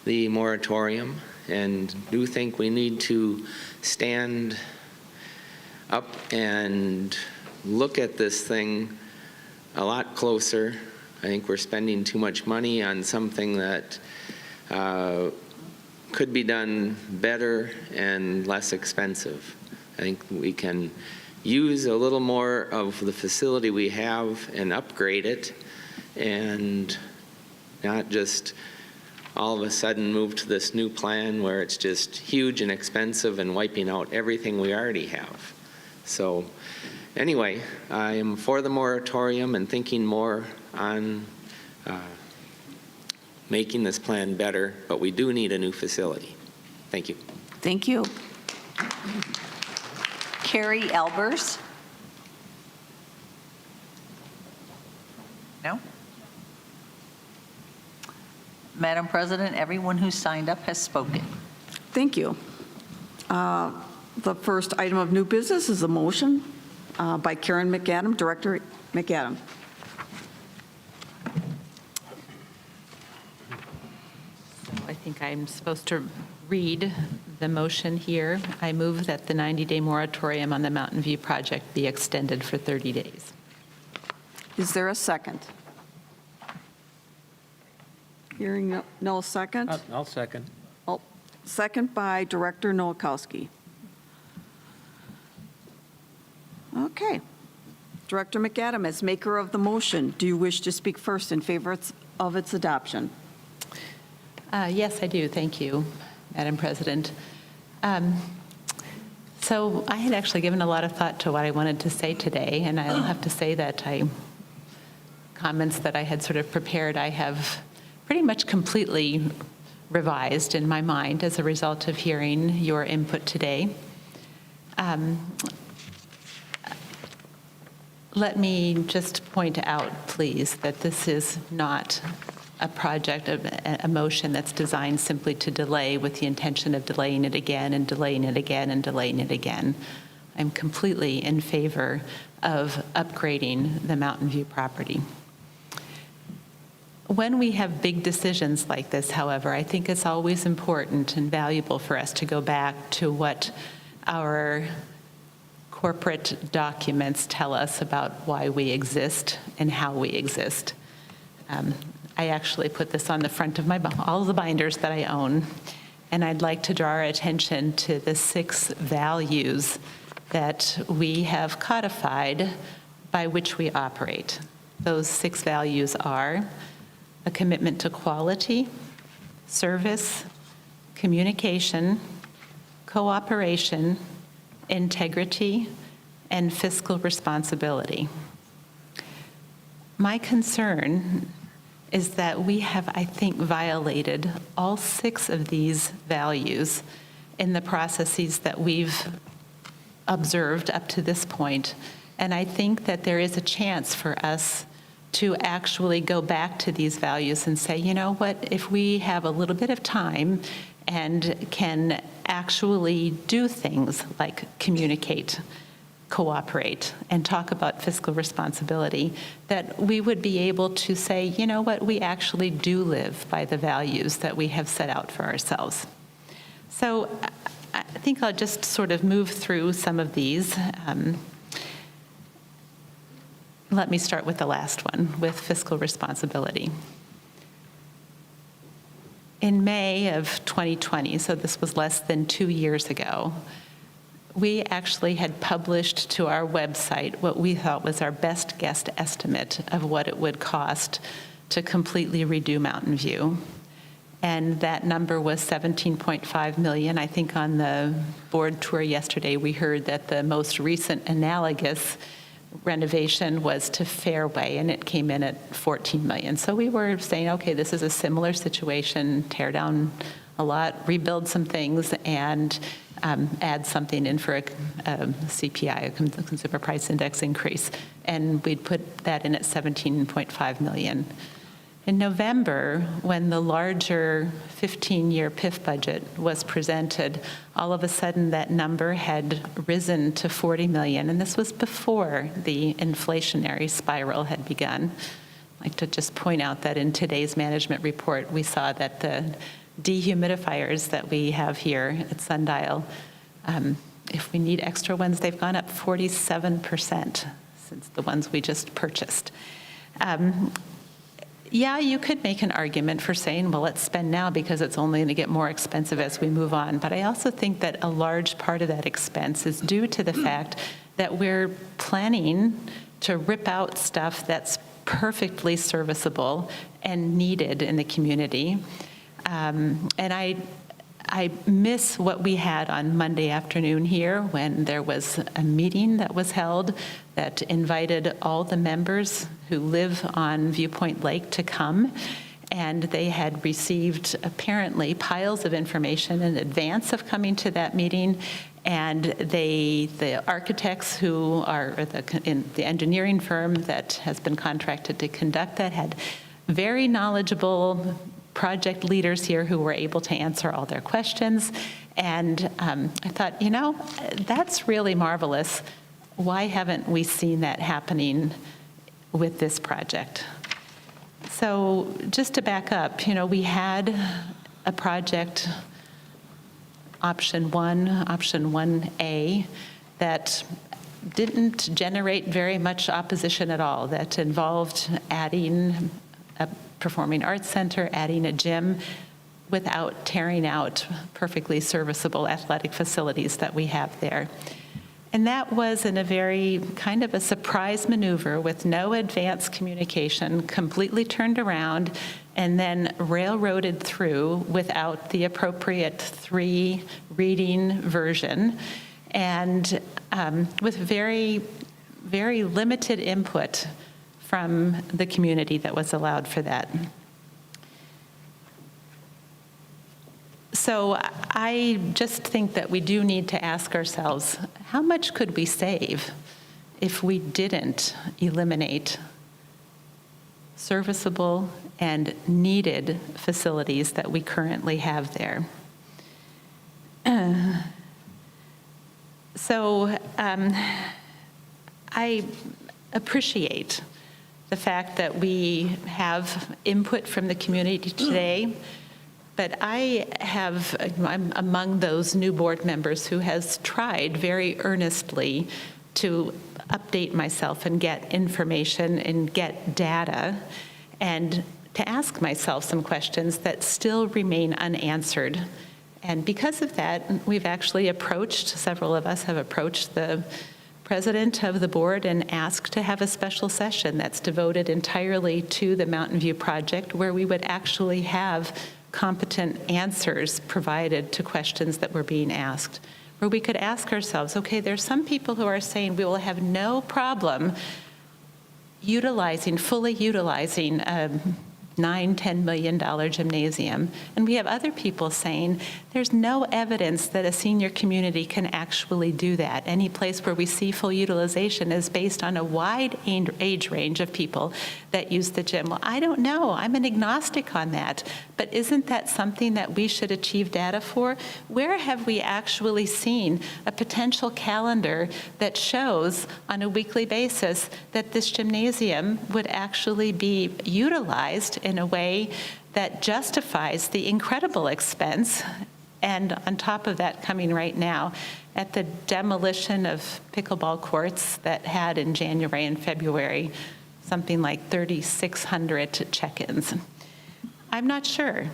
the moratorium and do think we need to stand up and look at this thing a lot closer. I think we're spending too much money on something that could be done better and less expensive. I think we can use a little more of the facility we have and upgrade it, and not just all of a sudden move to this new plan where it's just huge and expensive and wiping out everything we already have. So anyway, I am for the moratorium and thinking more on making this plan better, but we do need a new facility. Thank you. Thank you. Carrie Albers? No? Madam President, everyone who signed up has spoken. Thank you. The first item of new business is a motion by Karen McAdam, Director McAdam. I think I'm supposed to read the motion here. I move that the 90-day moratorium on the Mountain View project be extended for 30 days. Is there a second? Hearing no second? I'll second. Oh, second by Director Nowakowski. Okay. Director McAdam, as maker of the motion, do you wish to speak first in favor of its adoption? Yes, I do. Thank you, Madam President. So I had actually given a lot of thought to what I wanted to say today, and I'll have to say that comments that I had sort of prepared, I have pretty much completely revised in my mind as a result of hearing your input today. Let me just point out, please, that this is not a project, a motion that's designed simply to delay with the intention of delaying it again and delaying it again and delaying it again. I'm completely in favor of upgrading the Mountain View property. When we have big decisions like this, however, I think it's always important and valuable for us to go back to what our corporate documents tell us about why we exist and how we exist. I actually put this on the front of all the binders that I own, and I'd like to draw our attention to the 6 values that we have codified by which we operate. Those 6 values are a commitment to quality, service, communication, cooperation, integrity, and fiscal responsibility. My concern is that we have, I think, violated all 6 of these values in the processes that we've observed up to this point. And I think that there is a chance for us to actually go back to these values and say, you know what, if we have a little bit of time and can actually do things like communicate cooperate and talk about fiscal responsibility, that we would be able to say, you know what, we actually do live by the values that we have set out for ourselves. So I think I'll just sort of move through some of these. Let me start with the last one, with fiscal responsibility. In May of 2020, so this was less than 2 years ago, we actually had published to our website what we thought was our best guess estimate of what it would cost to completely redo Mountain View. And that number was $17.5 million. I think on the board tour yesterday, we heard that the most recent analogous renovation was to Fairway, and it came in at $14 million. So we were saying, okay, this is a similar situation, tear down a lot, rebuild some things, and add something in for a CPI, a Consumer Price Index increase. And we'd put that in at $17.5 million. In November, when the larger 15-year PIF budget was presented, all of a sudden that number had risen to $40 million, and this was before the inflationary spiral had begun. I'd like to just point out that in today's management report, we saw that the dehumidifiers that we have here at Sundial, if we need extra ones, they've gone up 47% since the ones we just purchased. Yeah, you could make an argument for saying, well, let's spend now because it's only going to get more expensive as we move on. But I also think that a large part of that expense is due to the fact that we're planning to rip out stuff that's perfectly serviceable and needed in the community. And I miss what we had on Monday afternoon here when there was a meeting that was held that invited all the members who live on Viewpoint Lake to come. And they had received apparently piles of information in advance of coming to that meeting. And the architects who are in the engineering firm that has been contracted to conduct that had very knowledgeable project leaders here who were able to answer all their questions. And I thought, you know, that's really marvelous. Why haven't we seen that happening with this project? So just to back up, you know, we had a project, option 1A, that didn't generate very much opposition at all, that involved adding a performing arts center, adding a gym, without tearing out perfectly serviceable athletic facilities that we have there. And that was in a very kind of a surprise maneuver with no advance communication, completely turned around, and then railroaded through without the appropriate 3-reading version, and with very, very limited input from the community that was allowed for that. So I just think that we do need to ask ourselves, how much could we save if we didn't eliminate serviceable and needed facilities that we currently have there? So I appreciate the fact that we have input from the community today, but I'm among those new board members who has tried very earnestly to update myself and get information and get data, and to ask myself some questions that still remain unanswered. And because of that, several of us have approached the president of the board and asked to have a special session that's devoted entirely to the Mountain View project, where we would actually have competent answers provided to questions that were being asked, where we could ask ourselves, okay, there's some people who are saying we will have no problem fully utilizing $9-10 million gymnasium. And we have other people saying there's no evidence that a senior community can actually do that. Any place where we see full utilization is based on a wide age range of people that use the gym. Well, I don't know. I'm an agnostic on that. But isn't that something that we should achieve data for? Where have we actually seen a potential calendar that shows on a weekly basis that this gymnasium would actually be utilized in a way that justifies the incredible expense, and on top of that, coming right now at the demolition of pickleball courts that had in January and February something like 3,600 check-ins? I'm not sure.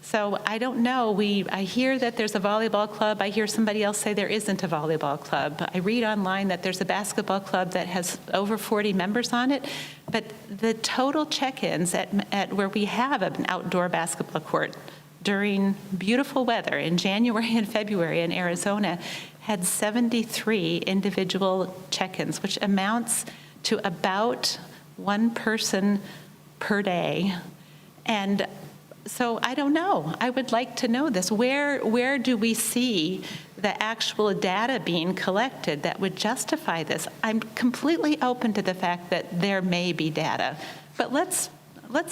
So I don't know. I hear that there's a volleyball club. I hear somebody else say there isn't a volleyball club. I read online that there's a basketball club that has over 40 members on it. But the total check-ins at where we have an outdoor basketball court during beautiful weather in January and February in Arizona had 73 individual check-ins, which amounts to about one person per day. And so I don't know. I would like to know this. Where do we see the actual data being collected that would justify this? I'm completely open to the fact that there may be data, but let's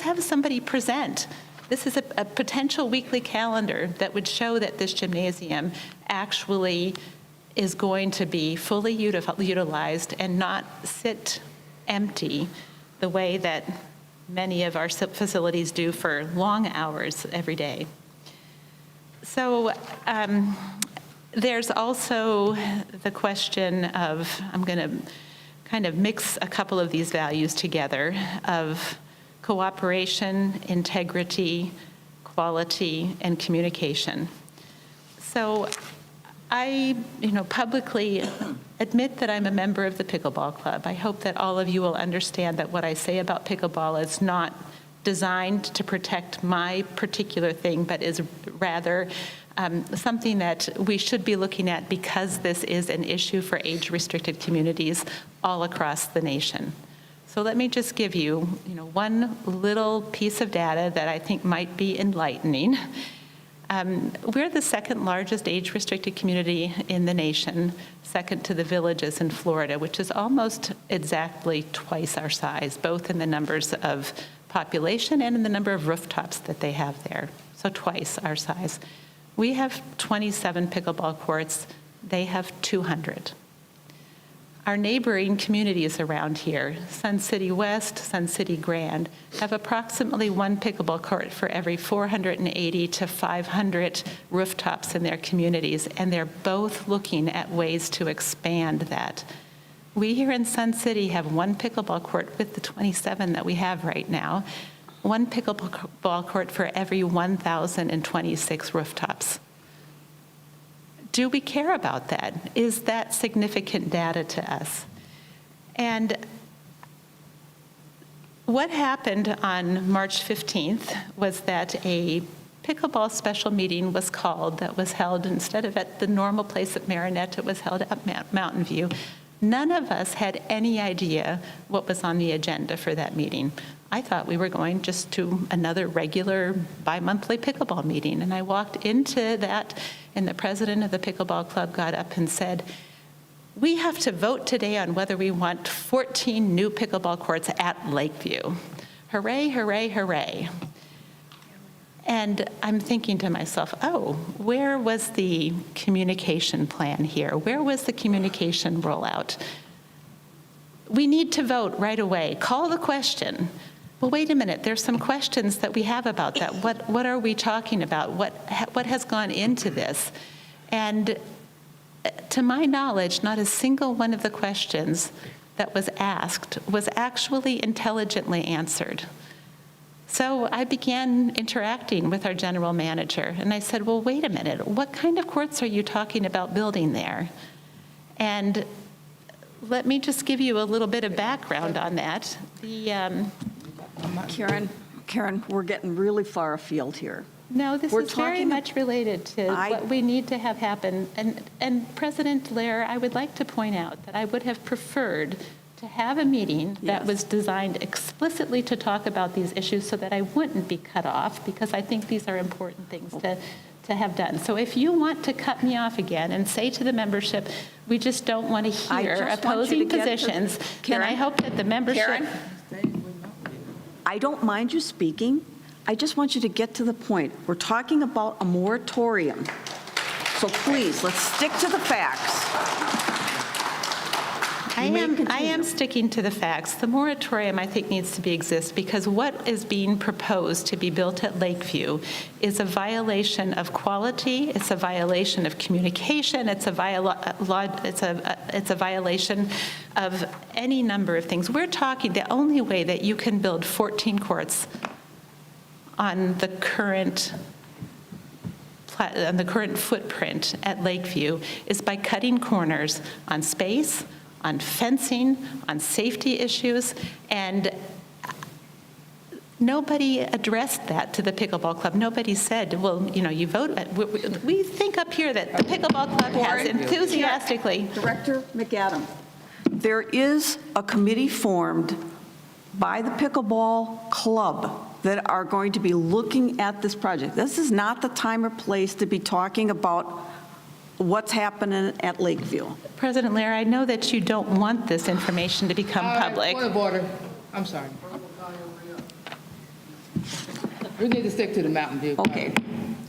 have somebody present. This is a potential weekly calendar that would show that this gymnasium actually is going to be fully utilized and not sit empty the way that many of our facilities do for long hours every day. So there's also the question of, I'm going to kind of mix a couple of these values together, of cooperation, integrity, quality, and communication. So I, publicly admit that I'm a member of the Pickleball Club. I hope that all of you will understand that what I say about pickleball is not designed to protect my particular thing, but is rather something that we should be looking at because this is an issue for age-restricted communities all across the nation. So let me just give you, one little piece of data that I think might be enlightening. We're the second largest age-restricted community in the nation, second to the Villages in Florida, which is almost exactly twice our size, both in the numbers of population and in the number of rooftops that they have there, so twice our size. We have 27 pickleball courts. They have 200. Our neighboring communities around here, Sun City West, Sun City Grand, have approximately one pickleball court for every 480 to 500 rooftops in their communities, and they're both looking at ways to expand that. We here in Sun City have one pickleball court with the 27 that we have right now, one pickleball court for every 1,026 rooftops. Do we care about that? Is that significant data to us? And what happened on March 15th was that a pickleball special meeting was called that was held, instead of at the normal place at Marinette, it was held at Mountain View. None of us had any idea what was on the agenda for that meeting. I thought we were going just to another regular bi-monthly pickleball meeting. And I walked into that, and the president of the pickleball club got up and said, "We have to vote today on whether we want 14 new pickleball courts at Lakeview. Hooray, hooray, hooray." And I'm thinking to myself, oh, where was the communication plan here? Where was the communication rollout? We need to vote right away. Call the question. Well, wait a minute. There's some questions that we have about that. What are we talking about? What has gone into this? And to my knowledge, not a single one of the questions that was asked was actually intelligently answered. So I began interacting with our general manager, and I said, well, wait a minute. What kind of courts are you talking about building there? And let me just give you a little bit of background on that. Karen, we're getting really far afield here. No, this is very much related to what we need to have happen. And President Lair, I would like to point out that I would have preferred to to have a meeting that was designed explicitly to talk about these issues so that I wouldn't be cut off, because I think these are important things to have done. So if you want to cut me off again and say to the membership, we just don't want to hear opposing positions, then I hope that the membership... Karen? I don't mind you speaking. I just want you to get to the point. We're talking about a moratorium. So please, let's stick to the facts. I am sticking to the facts. The moratorium, I think, needs to exist because what is being proposed to be built at Lakeview is a violation of quality, it's a violation of communication, it's a violation of any number of things. We're talking, the only way that you can build 14 courts on the current footprint at Lakeview is by cutting corners on space, on fencing, on safety issues, and nobody addressed that to the pickleball club. Nobody said, well, you know, you vote. We think up here that the pickleball club has enthusiastically. Director McAdam, there is a committee formed by the pickleball club that are going to be looking at this project. This is not the time or place to be talking about what's happening at Lakeview. President Lair, I know that you don't want this information to become public. Point of order. I'm sorry. We need to stick to the Mountain View. Okay.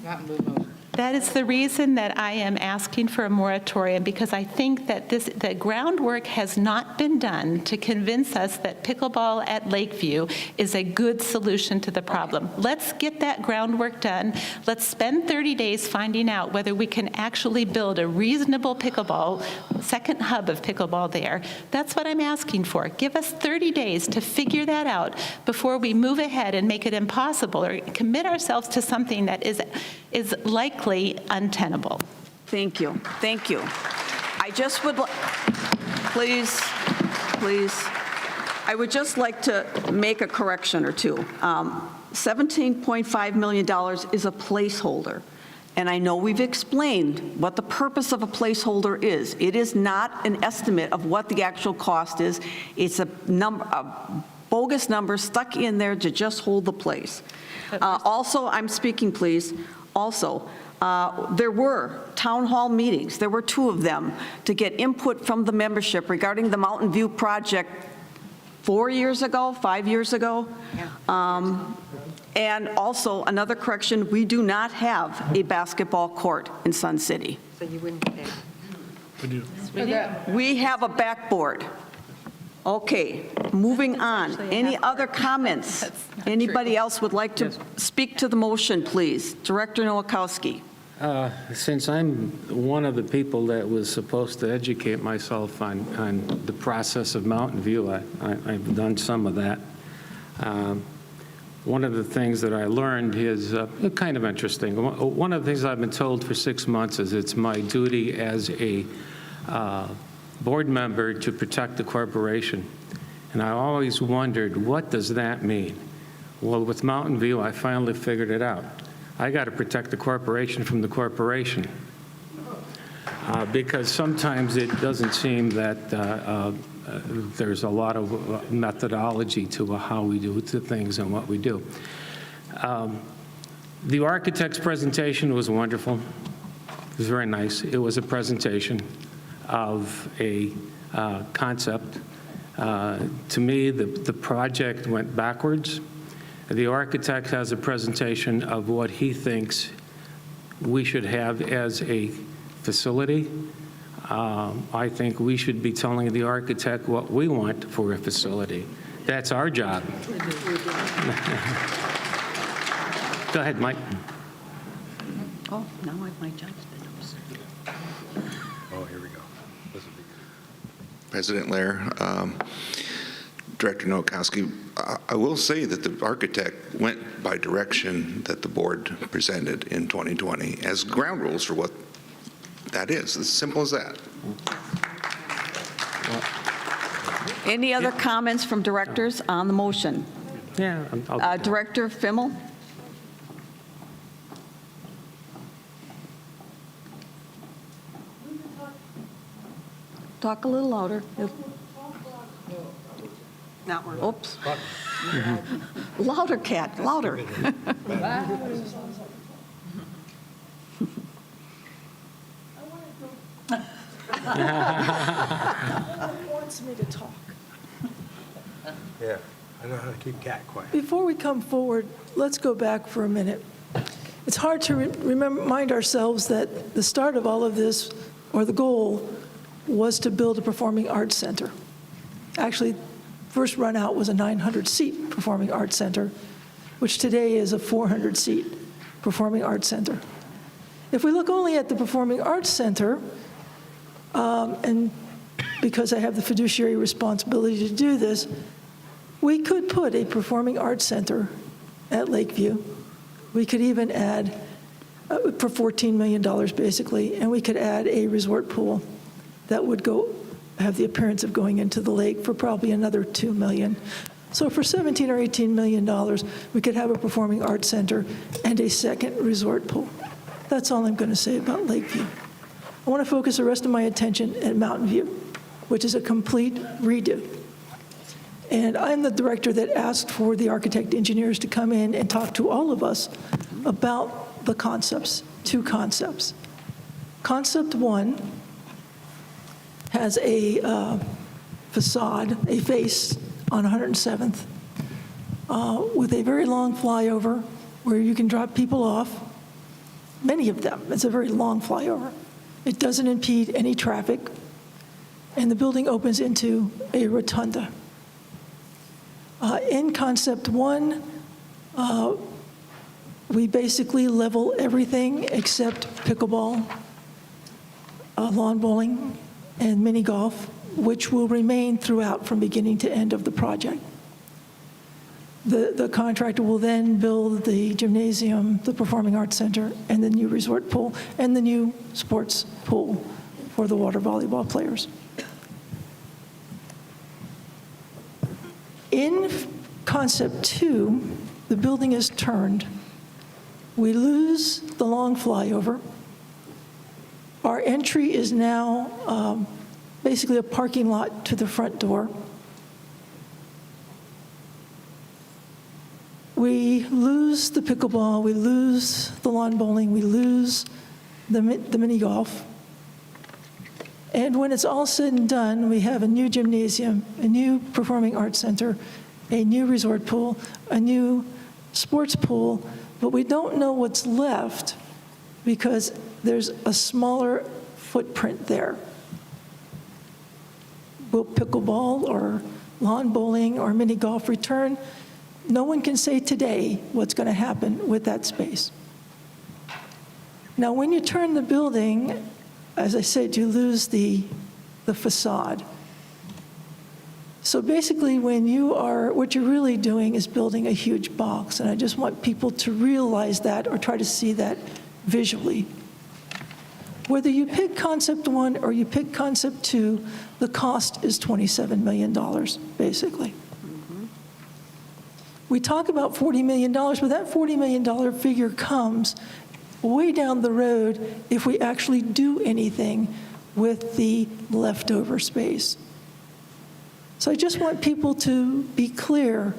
Mountain View motion. That is the reason that I am asking for a moratorium, because I think that the groundwork has not been done to convince us that pickleball at Lakeview is a good solution to the problem. Let's get that groundwork done. Let's spend 30 days finding out whether we can actually build a reasonable pickleball, second hub of pickleball there. That's what I'm asking for. Give us 30 days to figure that out before we move ahead and make it impossible or commit ourselves to something that is likely untenable. Thank you. Thank you. I just would, please, I would just like to make a correction or two. $17.5 million is a placeholder. And I know we've explained what the purpose of a placeholder is. It is not an estimate of what the actual cost is. It's a bogus number stuck in there to just hold the place. Also, I'm speaking, please, also, there were town hall meetings. There were 2 of them to get input from the membership regarding the Mountain View project 4 years ago, 5 years ago. And also, another correction, we do not have a basketball court in Sun City. So you wouldn't pay. We do. We have a backboard. Okay, moving on. Any other comments? Anybody else would like to speak to the motion, please? Director Nowakowski. Since I'm one of the people that was supposed to educate myself on the process of Mountain View, I've done some of that. One of the things that I learned is kind of interesting. One of the things I've been told for 6 months is it's my duty as a board member to protect the corporation. And I always wondered, what does that mean? Well, with Mountain View, I finally figured it out. I got to protect the corporation from the corporation. Because sometimes it doesn't seem that there's a lot of methodology to how we do things and what we do. The architect's presentation was wonderful. It was very nice. It was a presentation of a concept. To me, the project went backwards. The architect has a presentation of what he thinks we should have as a facility. I think we should be telling the architect what we want for a facility. That's our job. Go ahead, Mike. Oh, now my job's been Oh, here we go. President Lair, Director Nowakowski, I will say that the architect went by direction that the board presented in 2020 as ground rules for what that is. As simple as that. Any other comments from directors on the motion? Yeah. Director Fimmel? Talk a little louder. Not working. Oops. Louder, cat, louder. Wants me to talk. Yeah, I know how to keep cat quiet. Before we come forward, let's go back for a minute. It's hard to remind ourselves that the start of all of this, or the goal, was to build a performing arts center. Actually, first run out was a 900-seat performing arts center, which today is a 400-seat performing arts center. If we look only at the performing arts center, and because I have the fiduciary responsibility to do this, we could put a performing arts center at Lakeview. We could even add, for $14 million basically, and we could add a resort pool that would have the appearance of going into the lake for probably another $2 million. So for $17 or $18 million, we could have a performing arts center and a second resort pool. That's all I'm going to say about Lakeview. I want to focus the rest of my attention at Mountain View, which is a complete redo. And I'm the director that asked for the architect engineers to come in and talk to all of us about the concepts, 2 concepts. Concept 1 has a facade, a face on 107th with a very long flyover where you can drop people off, many of them. It's a very long flyover. It doesn't impede any traffic, and the building opens into a rotunda. In Concept 1, we basically level everything except pickleball, lawn bowling, and mini golf, which will remain throughout from beginning to end of the project. The contractor will then build the gymnasium, the Performing Arts Center, and the new resort pool, and the new sports pool for the water volleyball players. In Concept 2, the building is turned. We lose the long flyover. Our entry is now basically a parking lot to the front door. We lose the pickleball, we lose the lawn bowling, we lose the mini golf. And when it's all said and done, we have a new gymnasium, a new performing arts center, a new resort pool, a new sports pool, but we don't know what's left because there's a smaller footprint there. Will pickleball or lawn bowling or mini golf return? No one can say today what's going to happen with that space. Now, when you turn the building, as I said, you lose the facade. So basically, what you're really doing is building a huge box, and I just want people to realize that or try to see that visually. Whether you pick Concept 1 or you pick Concept 2, the cost is $27 million, basically. We talk about $40 million, but that $40 million figure comes way down the road if we actually do anything with the leftover space. So I just want people to be clear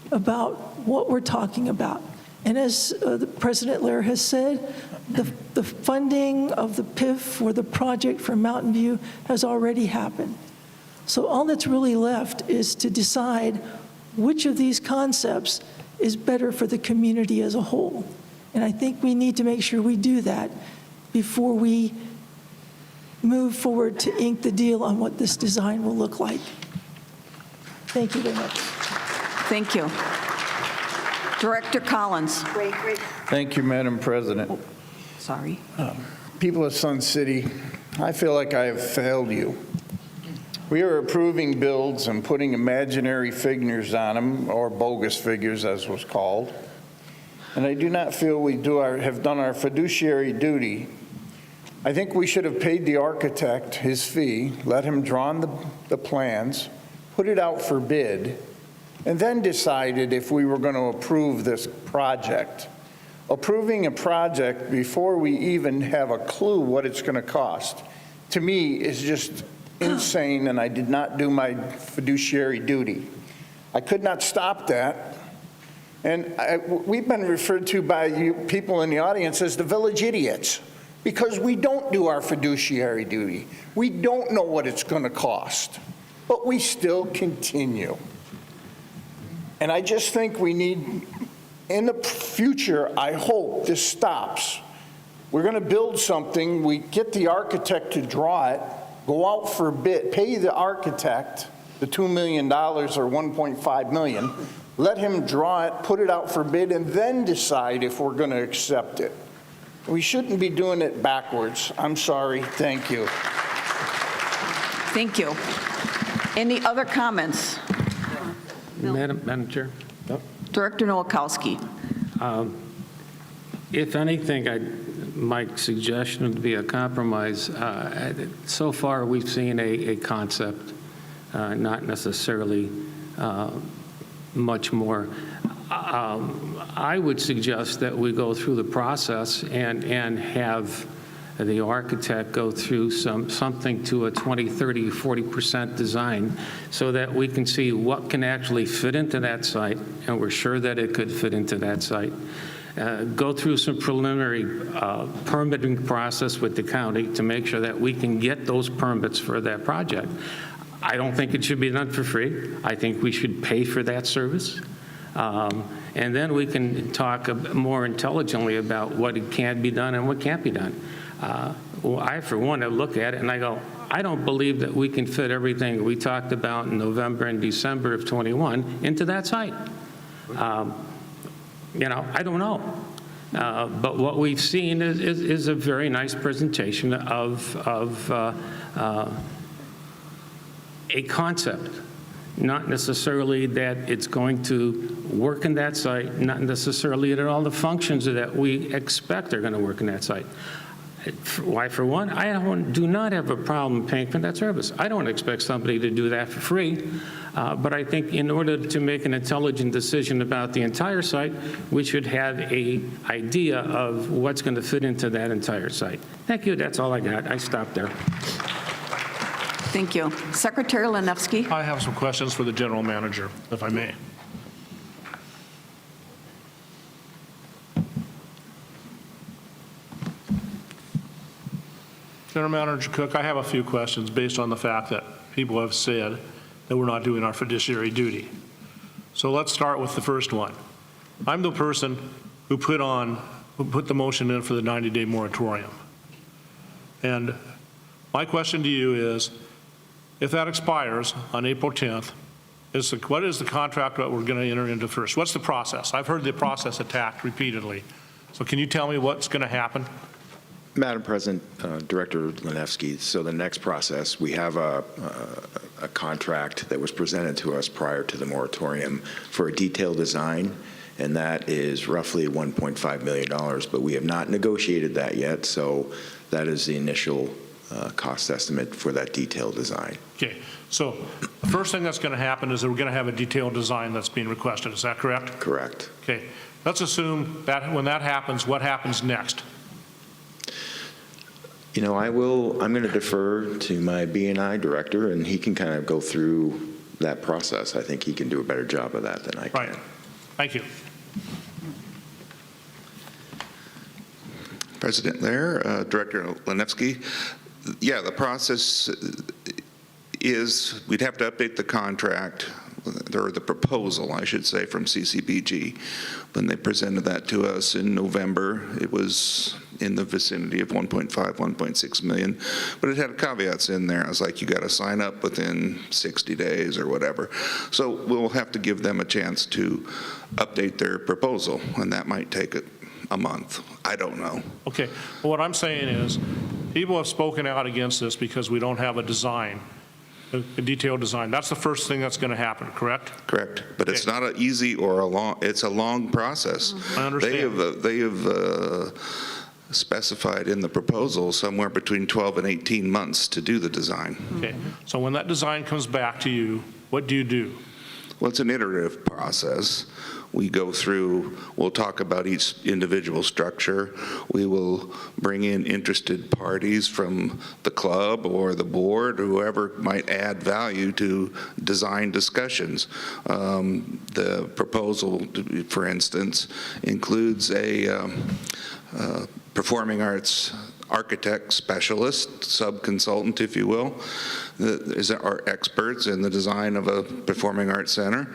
about what we're talking about. And as President Lair has said, the funding of the PIF for the project for Mountain View has already happened. So all that's really left is to decide which of these concepts is better for the community as a whole. And I think we need to make sure we do that before we move forward to ink the deal on what this design will look like. Thank you very much. Thank you. Director Collins. Thank you, Madam President. Sorry. People of Sun City, I feel like I have failed you. We are approving builds and putting imaginary figures on them, or bogus figures as was called. And I do not feel we have done our fiduciary duty. I think we should have paid the architect his fee, let him draw the plans, put it out for bid, and then decided if we were going to approve this project. Approving a project before we even have a clue what it's going to cost, to me, is just insane, and I did not do my fiduciary duty. I could not stop that. And we've been referred to by you people in the audience as the village idiots because we don't do our fiduciary duty. We don't know what it's going to cost, but we still continue. And I just think we need, in the future, I hope this stops. We're going to build something, we get the architect to draw it, go out for bid, pay the architect the $2 million or $1.5 million, let him draw it, put it out for bid, and then decide if we're going to accept it. We shouldn't be doing it backwards. I'm sorry. Thank you. Thank you. Any other comments? Madam Chair? Director Nowakowski. If anything, my suggestion would be a compromise. So far, we've seen a concept, not necessarily much more. I would suggest that we go through the process and have the architect go through something to a 20, 30, 40% design so that we can see what can actually fit into that site, and we're sure that it could fit into that site. Go through some preliminary permitting process with the county to make sure that we can get those permits for that project. I don't think it should be done for free. I think we should pay for that service. And then we can talk more intelligently about what can be done and what can't be done. Well, I, for one, I look at it and I go, I don't believe that we can fit everything we talked about in November and December of '21 into that site. You know, I don't know. But what we've seen is a very nice presentation of a concept, not necessarily that it's going to work in that site, not necessarily that all the functions that we expect are going to work in that site. Why, for one, I do not have a problem paying for that service. I don't expect somebody to do that for free, but I think in order to make an intelligent decision about the entire site, we should have an idea of what's going to fit into that entire site. Thank you. That's all I got. I stopped there. Thank you. Secretary Lanevsky. I have some questions for the general manager, if I may. General Manager Cook, I have a few questions based on the fact that people have said that we're not doing our fiduciary duty. So let's start with the first one. I'm the person who put the motion in for the 90-day moratorium. And my question to you is, if that expires on April 10th, what is the contract that we're going to enter into first? What's the process? I've heard the process attacked repeatedly. So can you tell me what's going to happen? Madam President, Director Lanevsky, so the next process, we have a contract that was presented to us prior to the moratorium for a detailed design, and that is roughly $1.5 million, but we have not negotiated that yet, so that is the initial cost estimate for that detailed design. Okay, so the first thing that's going to happen is that we're going to have a detailed design that's being requested. Is that correct? Correct. Okay, let's assume that when that happens, what happens next? You know, I'm going to defer to my B&I director, and he can kind of go through that process. I think he can do a better job of that than I can. Right. Thank you. President Lair, Director Lanevsky, yeah, the process is we'd have to update the contract, or the proposal, I should say, from CCBG. When they presented that to us in November, it was in the vicinity of 1.5, 1.6 million, but it had caveats in there. I was like, you got to sign up within 60 days or whatever. So we'll have to give them a chance to update their proposal, and that might take a month. I don't know. Okay, well, what I'm saying is people have spoken out against this because we don't have a design, a detailed design. That's the first thing that's going to happen, correct? Correct, but it's not an easy or a long, it's a long process. I understand. They have specified in the proposal somewhere between 12 and 18 months to do the design. Okay, so when that design comes back to you, what do you do? Well, it's an iterative process. we go through, we'll talk about each individual structure. We will bring in interested parties from the club or the board, or whoever might add value to design discussions. The proposal, for instance, includes a performing arts architect specialist, sub-consultant, if you will, that are experts in the design of a performing arts center.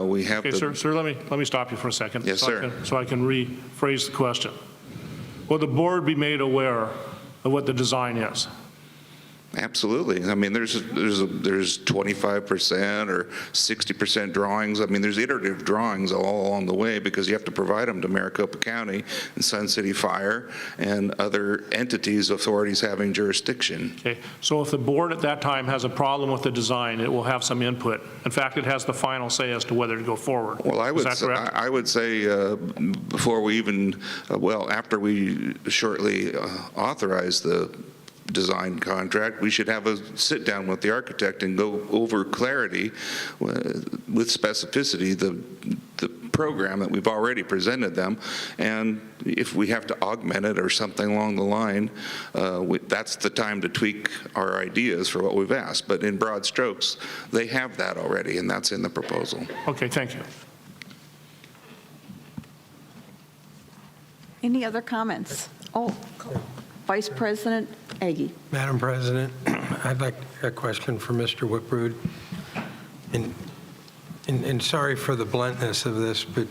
We have Okay, sir, let me stop you for a second. Yes, sir. So I can rephrase the question. Will the board be made aware of what the design is? Absolutely. I mean, there's 25% or 60% drawings. I mean, there's iterative drawings all along the way because you have to provide them to Maricopa County and Sun City Fire and other entities, authorities having jurisdiction. Okay, so if the board at that time has a problem with the design, it will have some input. In fact, it has the final say as to whether to go forward. Well, I Is that correct? I would say before we even, after we shortly authorize the design contract, we should have a sit down with the architect and go over clarity with specificity the program that we've already presented them, and if we have to augment it or something along the line, that's the time to tweak our ideas for what we've asked. But in broad strokes, they have that already, and that's in the proposal. Okay, thank you. Any other comments? Oh, Vice President Agee. Madam President, I'd like a question for Mr. Whiprud. And sorry for the bluntness of this, but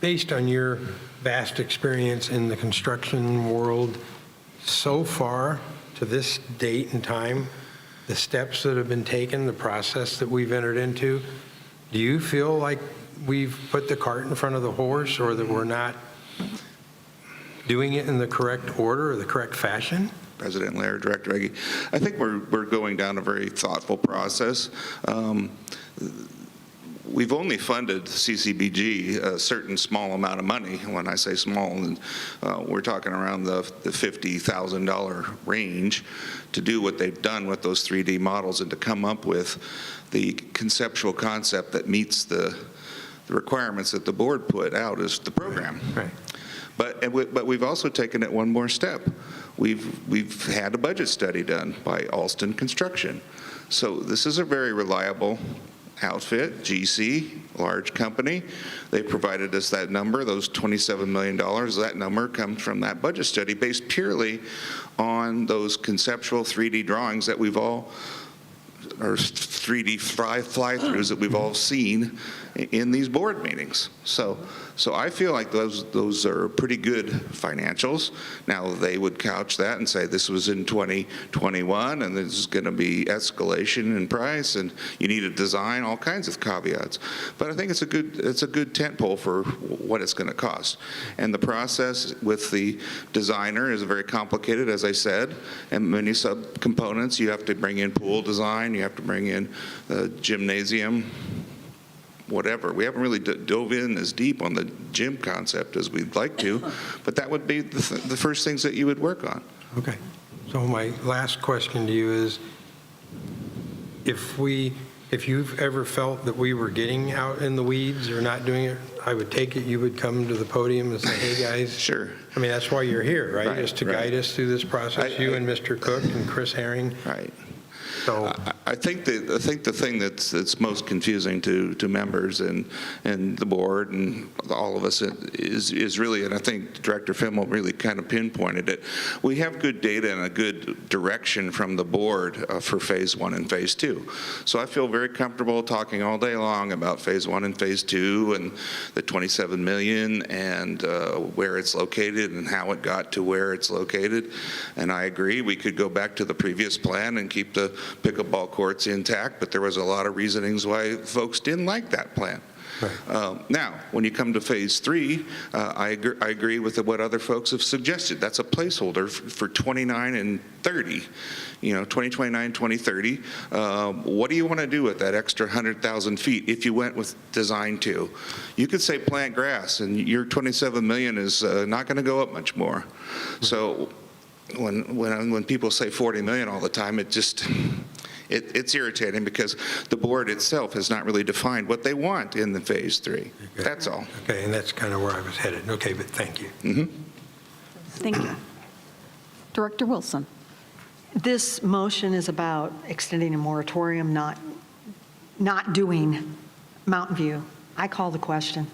based on your vast experience in the construction world, so far to this date and time, the steps that have been taken, the process that we've entered into, do you feel like we've put the cart in front of the horse, or that we're not doing it in the correct order or the correct fashion? President Lair, Director Agee, I think we're going down a very thoughtful process. We've only funded CCBG a certain small amount of money. When I say small, we're talking around the $50,000 range to do what they've done with those 3D models and to come up with the conceptual concept that meets the requirements that the board put out as the program. Right. But we've also taken it one more step. We've had a budget study done by Alston Construction. So this is a very reliable outfit, GC, large company. They provided us that number, those $27 million. That number comes from that budget study based purely on those conceptual 3D drawings that we've all, or 3D fly-throughs that we've all seen in these board meetings. So I feel like those are pretty good financials. Now, they would couch that and say this was in 2021, and this is going to be escalation in price, and you need a design, all kinds of caveats. But I think it's a good tentpole for what it's going to cost. And the process with the designer is very complicated, as I said, and many subcomponents. You have to bring in pool design, you have to bring in gymnasium, whatever. We haven't really dove in as deep on the gym concept as we'd like to, but that would be the first things that you would work on. Okay. So my last question to you is, if you've ever felt that we were getting out in the weeds or not doing it, I would take it you would come to the podium and say, hey, guys. Sure. I mean, that's why you're here, right? Is to Right. guide us through this process, you and Mr. Cook and Chris Herring. Right. So I think the thing that's most confusing to members and the board and all of us is really, and I think Director Fimmel really kind of pinpointed it, we have good data and a good direction from the board for Phase 1 and Phase 2. So I feel very comfortable talking all day long about Phase 1 and Phase 2 and the $27 million and where it's located and how it got to where it's located. And I agree, we could go back to the previous plan and keep the pickleball courts intact, but there was a lot of reasonings why folks didn't like that plan. Right. Now, when you come to Phase 3, I agree with what other folks have suggested. That's a placeholder for 29 and 30, 2029, 2030. What do you want to do with that extra 100,000 feet if you went with Design 2? You could say plant grass, and your 27 million is not going to go up much more. So when people say 40 million all the time, It's irritating because the board itself has not really defined what they want in the Phase 3. That's all. Okay, and that's kind of where I was headed. Okay, but thank you. Thank you. Director Wilson. This motion is about extending a moratorium, not doing Mountain View. I call the question.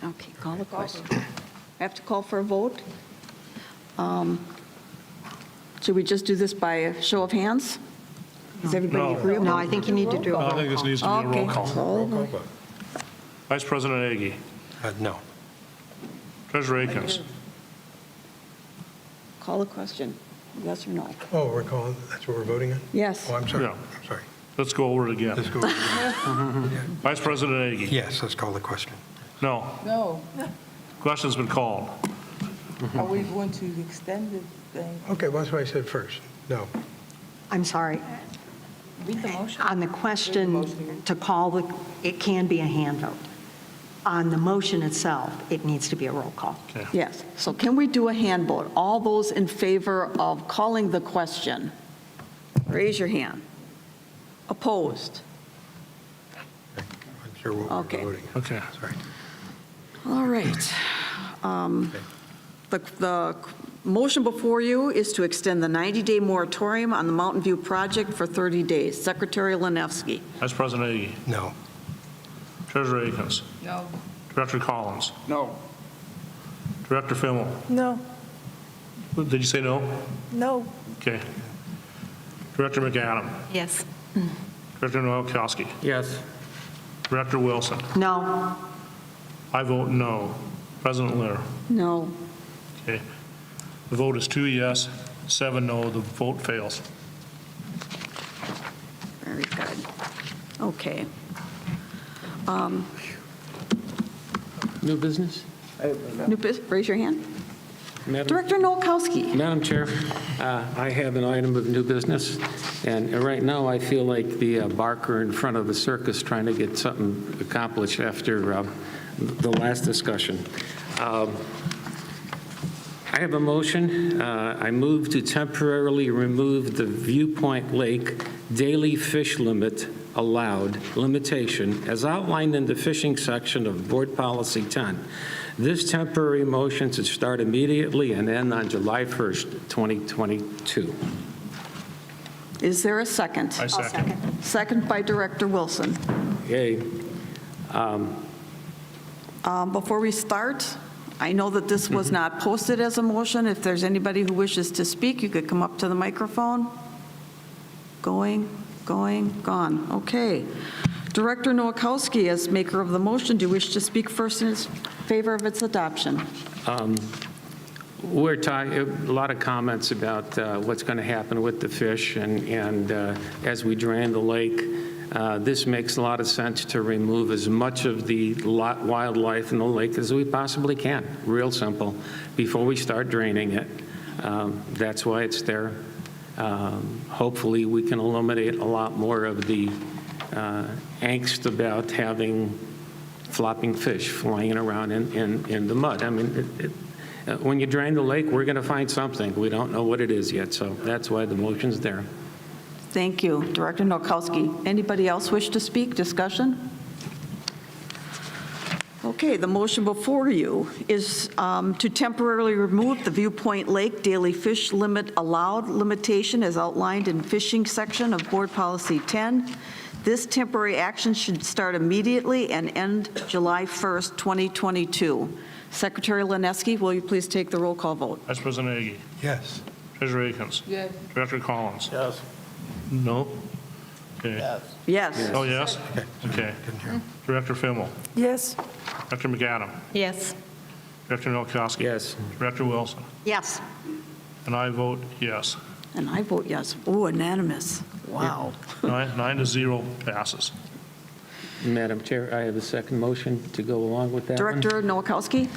Okay, call the question. I have to call for a vote? Should we just do this by a show of hands? Does everybody No. agree? No, I think you need to do a I roll think this call. needs to be a roll Okay. call. Roll call. Vice President Agi. No. Treasurer Akins. Call the question, yes or no? Oh, we're calling, that's what we're voting on? Yes. Oh, I'm sorry. Yeah. I'm sorry. Let's go over it again. Let's go. Vice President Agi. Yes, let's call the question. No. No. Question's been called. Are we going to extend the thing? Okay, well, that's what I said first. No. I'm sorry. Read the motion. On the question to call, it can be a hand vote. On the motion itself, it needs to be a roll call. Yes. So can we do a hand vote? All those in favor of calling the question, raise your hand. Opposed? I'm sure what we're Okay. voting. Okay. Sorry. All right. The motion before you is to extend the 90-day moratorium on the Mountain View project for 30 days. Secretary Lanevsky. Vice President Agi. No. Treasurer Akins. No. Director Collins. No. Director Fimmel. No, Did you say no? no, Okay. Director McAdam. Yes. Director Noakowski. Yes. Director Wilson. No. I vote no. President Lear. No. Okay. The vote is 2 yes, 7 no. The vote fails. Very good. Okay. New business? Raise your hand. Madam Director Noakowski. Madam Chair, I have an item of new business, and right now I feel like the barker in front of the circus trying to get something accomplished after the last discussion. I have a motion. I move to temporarily remove the Viewpoint Lake daily fish limit allowed limitation as outlined in the fishing section of Board Policy 10. This temporary motion to start immediately and end on July 1st, 2022. Is there a second? I second. Second by Director Wilson. Yay. Before we start, I know that this was not posted as a motion. If there's anybody who wishes to speak, you could come up to the microphone. Going, gone. Okay. Director Noakowski, as maker of the motion, do you wish to speak first in favor of its adoption? We're talking, a lot of comments about what's going to happen with the fish, and as we drain the lake, this makes a lot of sense to remove as much of the wildlife in the lake as we possibly can. Real simple, before we start draining it. That's why it's there. Hopefully, we can eliminate a lot more of the angst about having flopping fish flying around in the mud. I mean, when you drain the lake, we're going to find something. We don't know what it is yet, so that's why the motion's there. Thank you, Director Noakowski. Anybody else wish to speak? Discussion? Okay, the motion before you is to temporarily remove the Viewpoint Lake daily fish limit allowed limitation as outlined in fishing section of Board Policy 10. This temporary action should start immediately and end July 1st, 2022. Secretary Lanevsky, will you please take the roll call vote? Vice President Agi. Yes. Treasurer Akins. Yes. Director Collins. Yes. No? Okay. Yes. Oh, yes? Okay. Director Fimmel. yes, Director McAdam. Yes. Director Noakowski. Yes. Director Wilson. Yes. And I vote yes. And I vote yes. Oh, unanimous. Wow. 9-0 passes. Madam Chair, I have a second motion to go along with that one. Director Noakowski?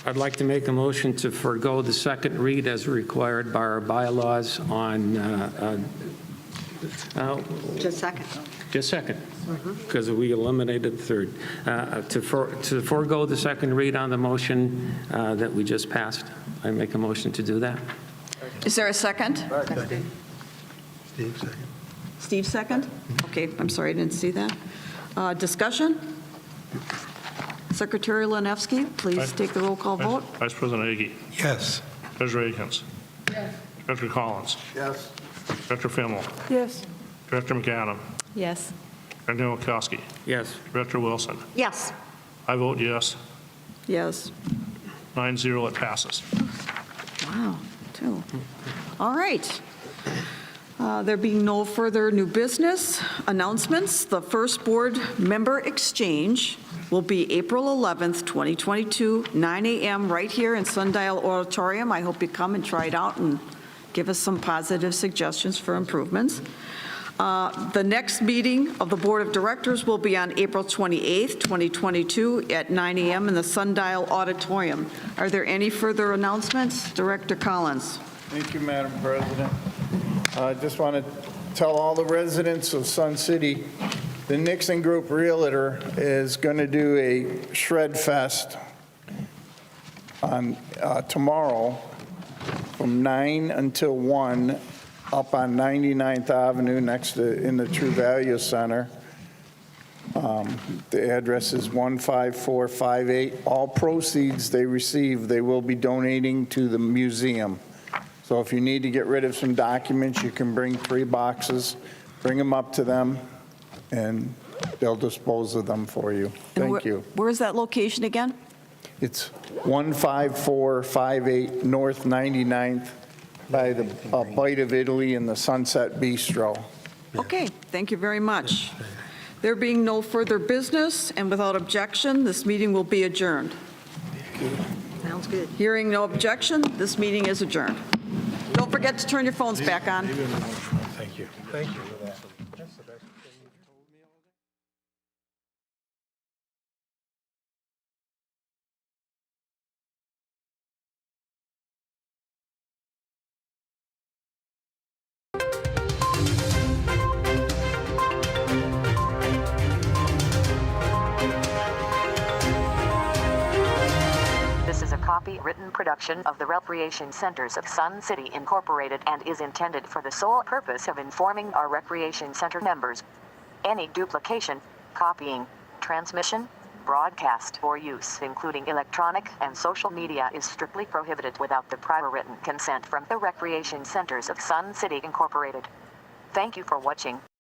I'd like to make a motion to forego the second read as required by our bylaws on, Just second. just second, because we eliminated the third. To forego the second read on the motion that we just passed. I make a motion to do that. Is there a second? Steve, second. Steve, second? Okay, I'm sorry, I didn't see that. Discussion? Secretary Lanevsky, please take the roll call vote. Vice President Agi. Yes. Treasurer Akins. Yes. Director Collins. Yes. Director Fimmel. Yes. Director McAdam. Yes. Director Nowakowski. Yes. Director Wilson. Yes. I vote yes. Yes. 9-0, it passes. Wow, two. All right. There being no further new business announcements, the first board member exchange will be April 11th, 2022, 9 a.m. right here in Sundial Auditorium. I hope you come and try it out and give us some positive suggestions for improvements. The next meeting of the Board of Directors will be on April 28th, 2022 at 9 a.m. in the Sundial Auditorium. Are there any further announcements? Director Collins. Thank you, Madam President. I just want to tell all the residents of Sun City, the Nixon Group Realtor is going to do a Shred Fest on tomorrow from 9 until 1 up on 99th Avenue in the True Value Center. The address is 15458. All proceeds they receive, they will be donating to the museum. So if you need to get rid of some documents, you can bring 3 boxes, bring them up to them, and they'll dispose of them for you. Thank you. Where is that location again? It's 15458 North 99th by the Bite of Italy and the Sunset Bistro. Okay, thank you very much. There being no further business and without objection, this meeting will be adjourned. Sounds good. Hearing no objection, this meeting is adjourned. Don't forget to turn your phones back on. Thank you. Thank you for that. This is a copyrighted production of the Recreation Centers of Sun City Incorporated and is intended for the sole purpose of informing our Recreation Center members. Any duplication, copying, transmission, broadcast, or use, including electronic and social media, is strictly prohibited without the prior written consent from the Recreation Centers of Sun City Incorporated. Thank you for watching.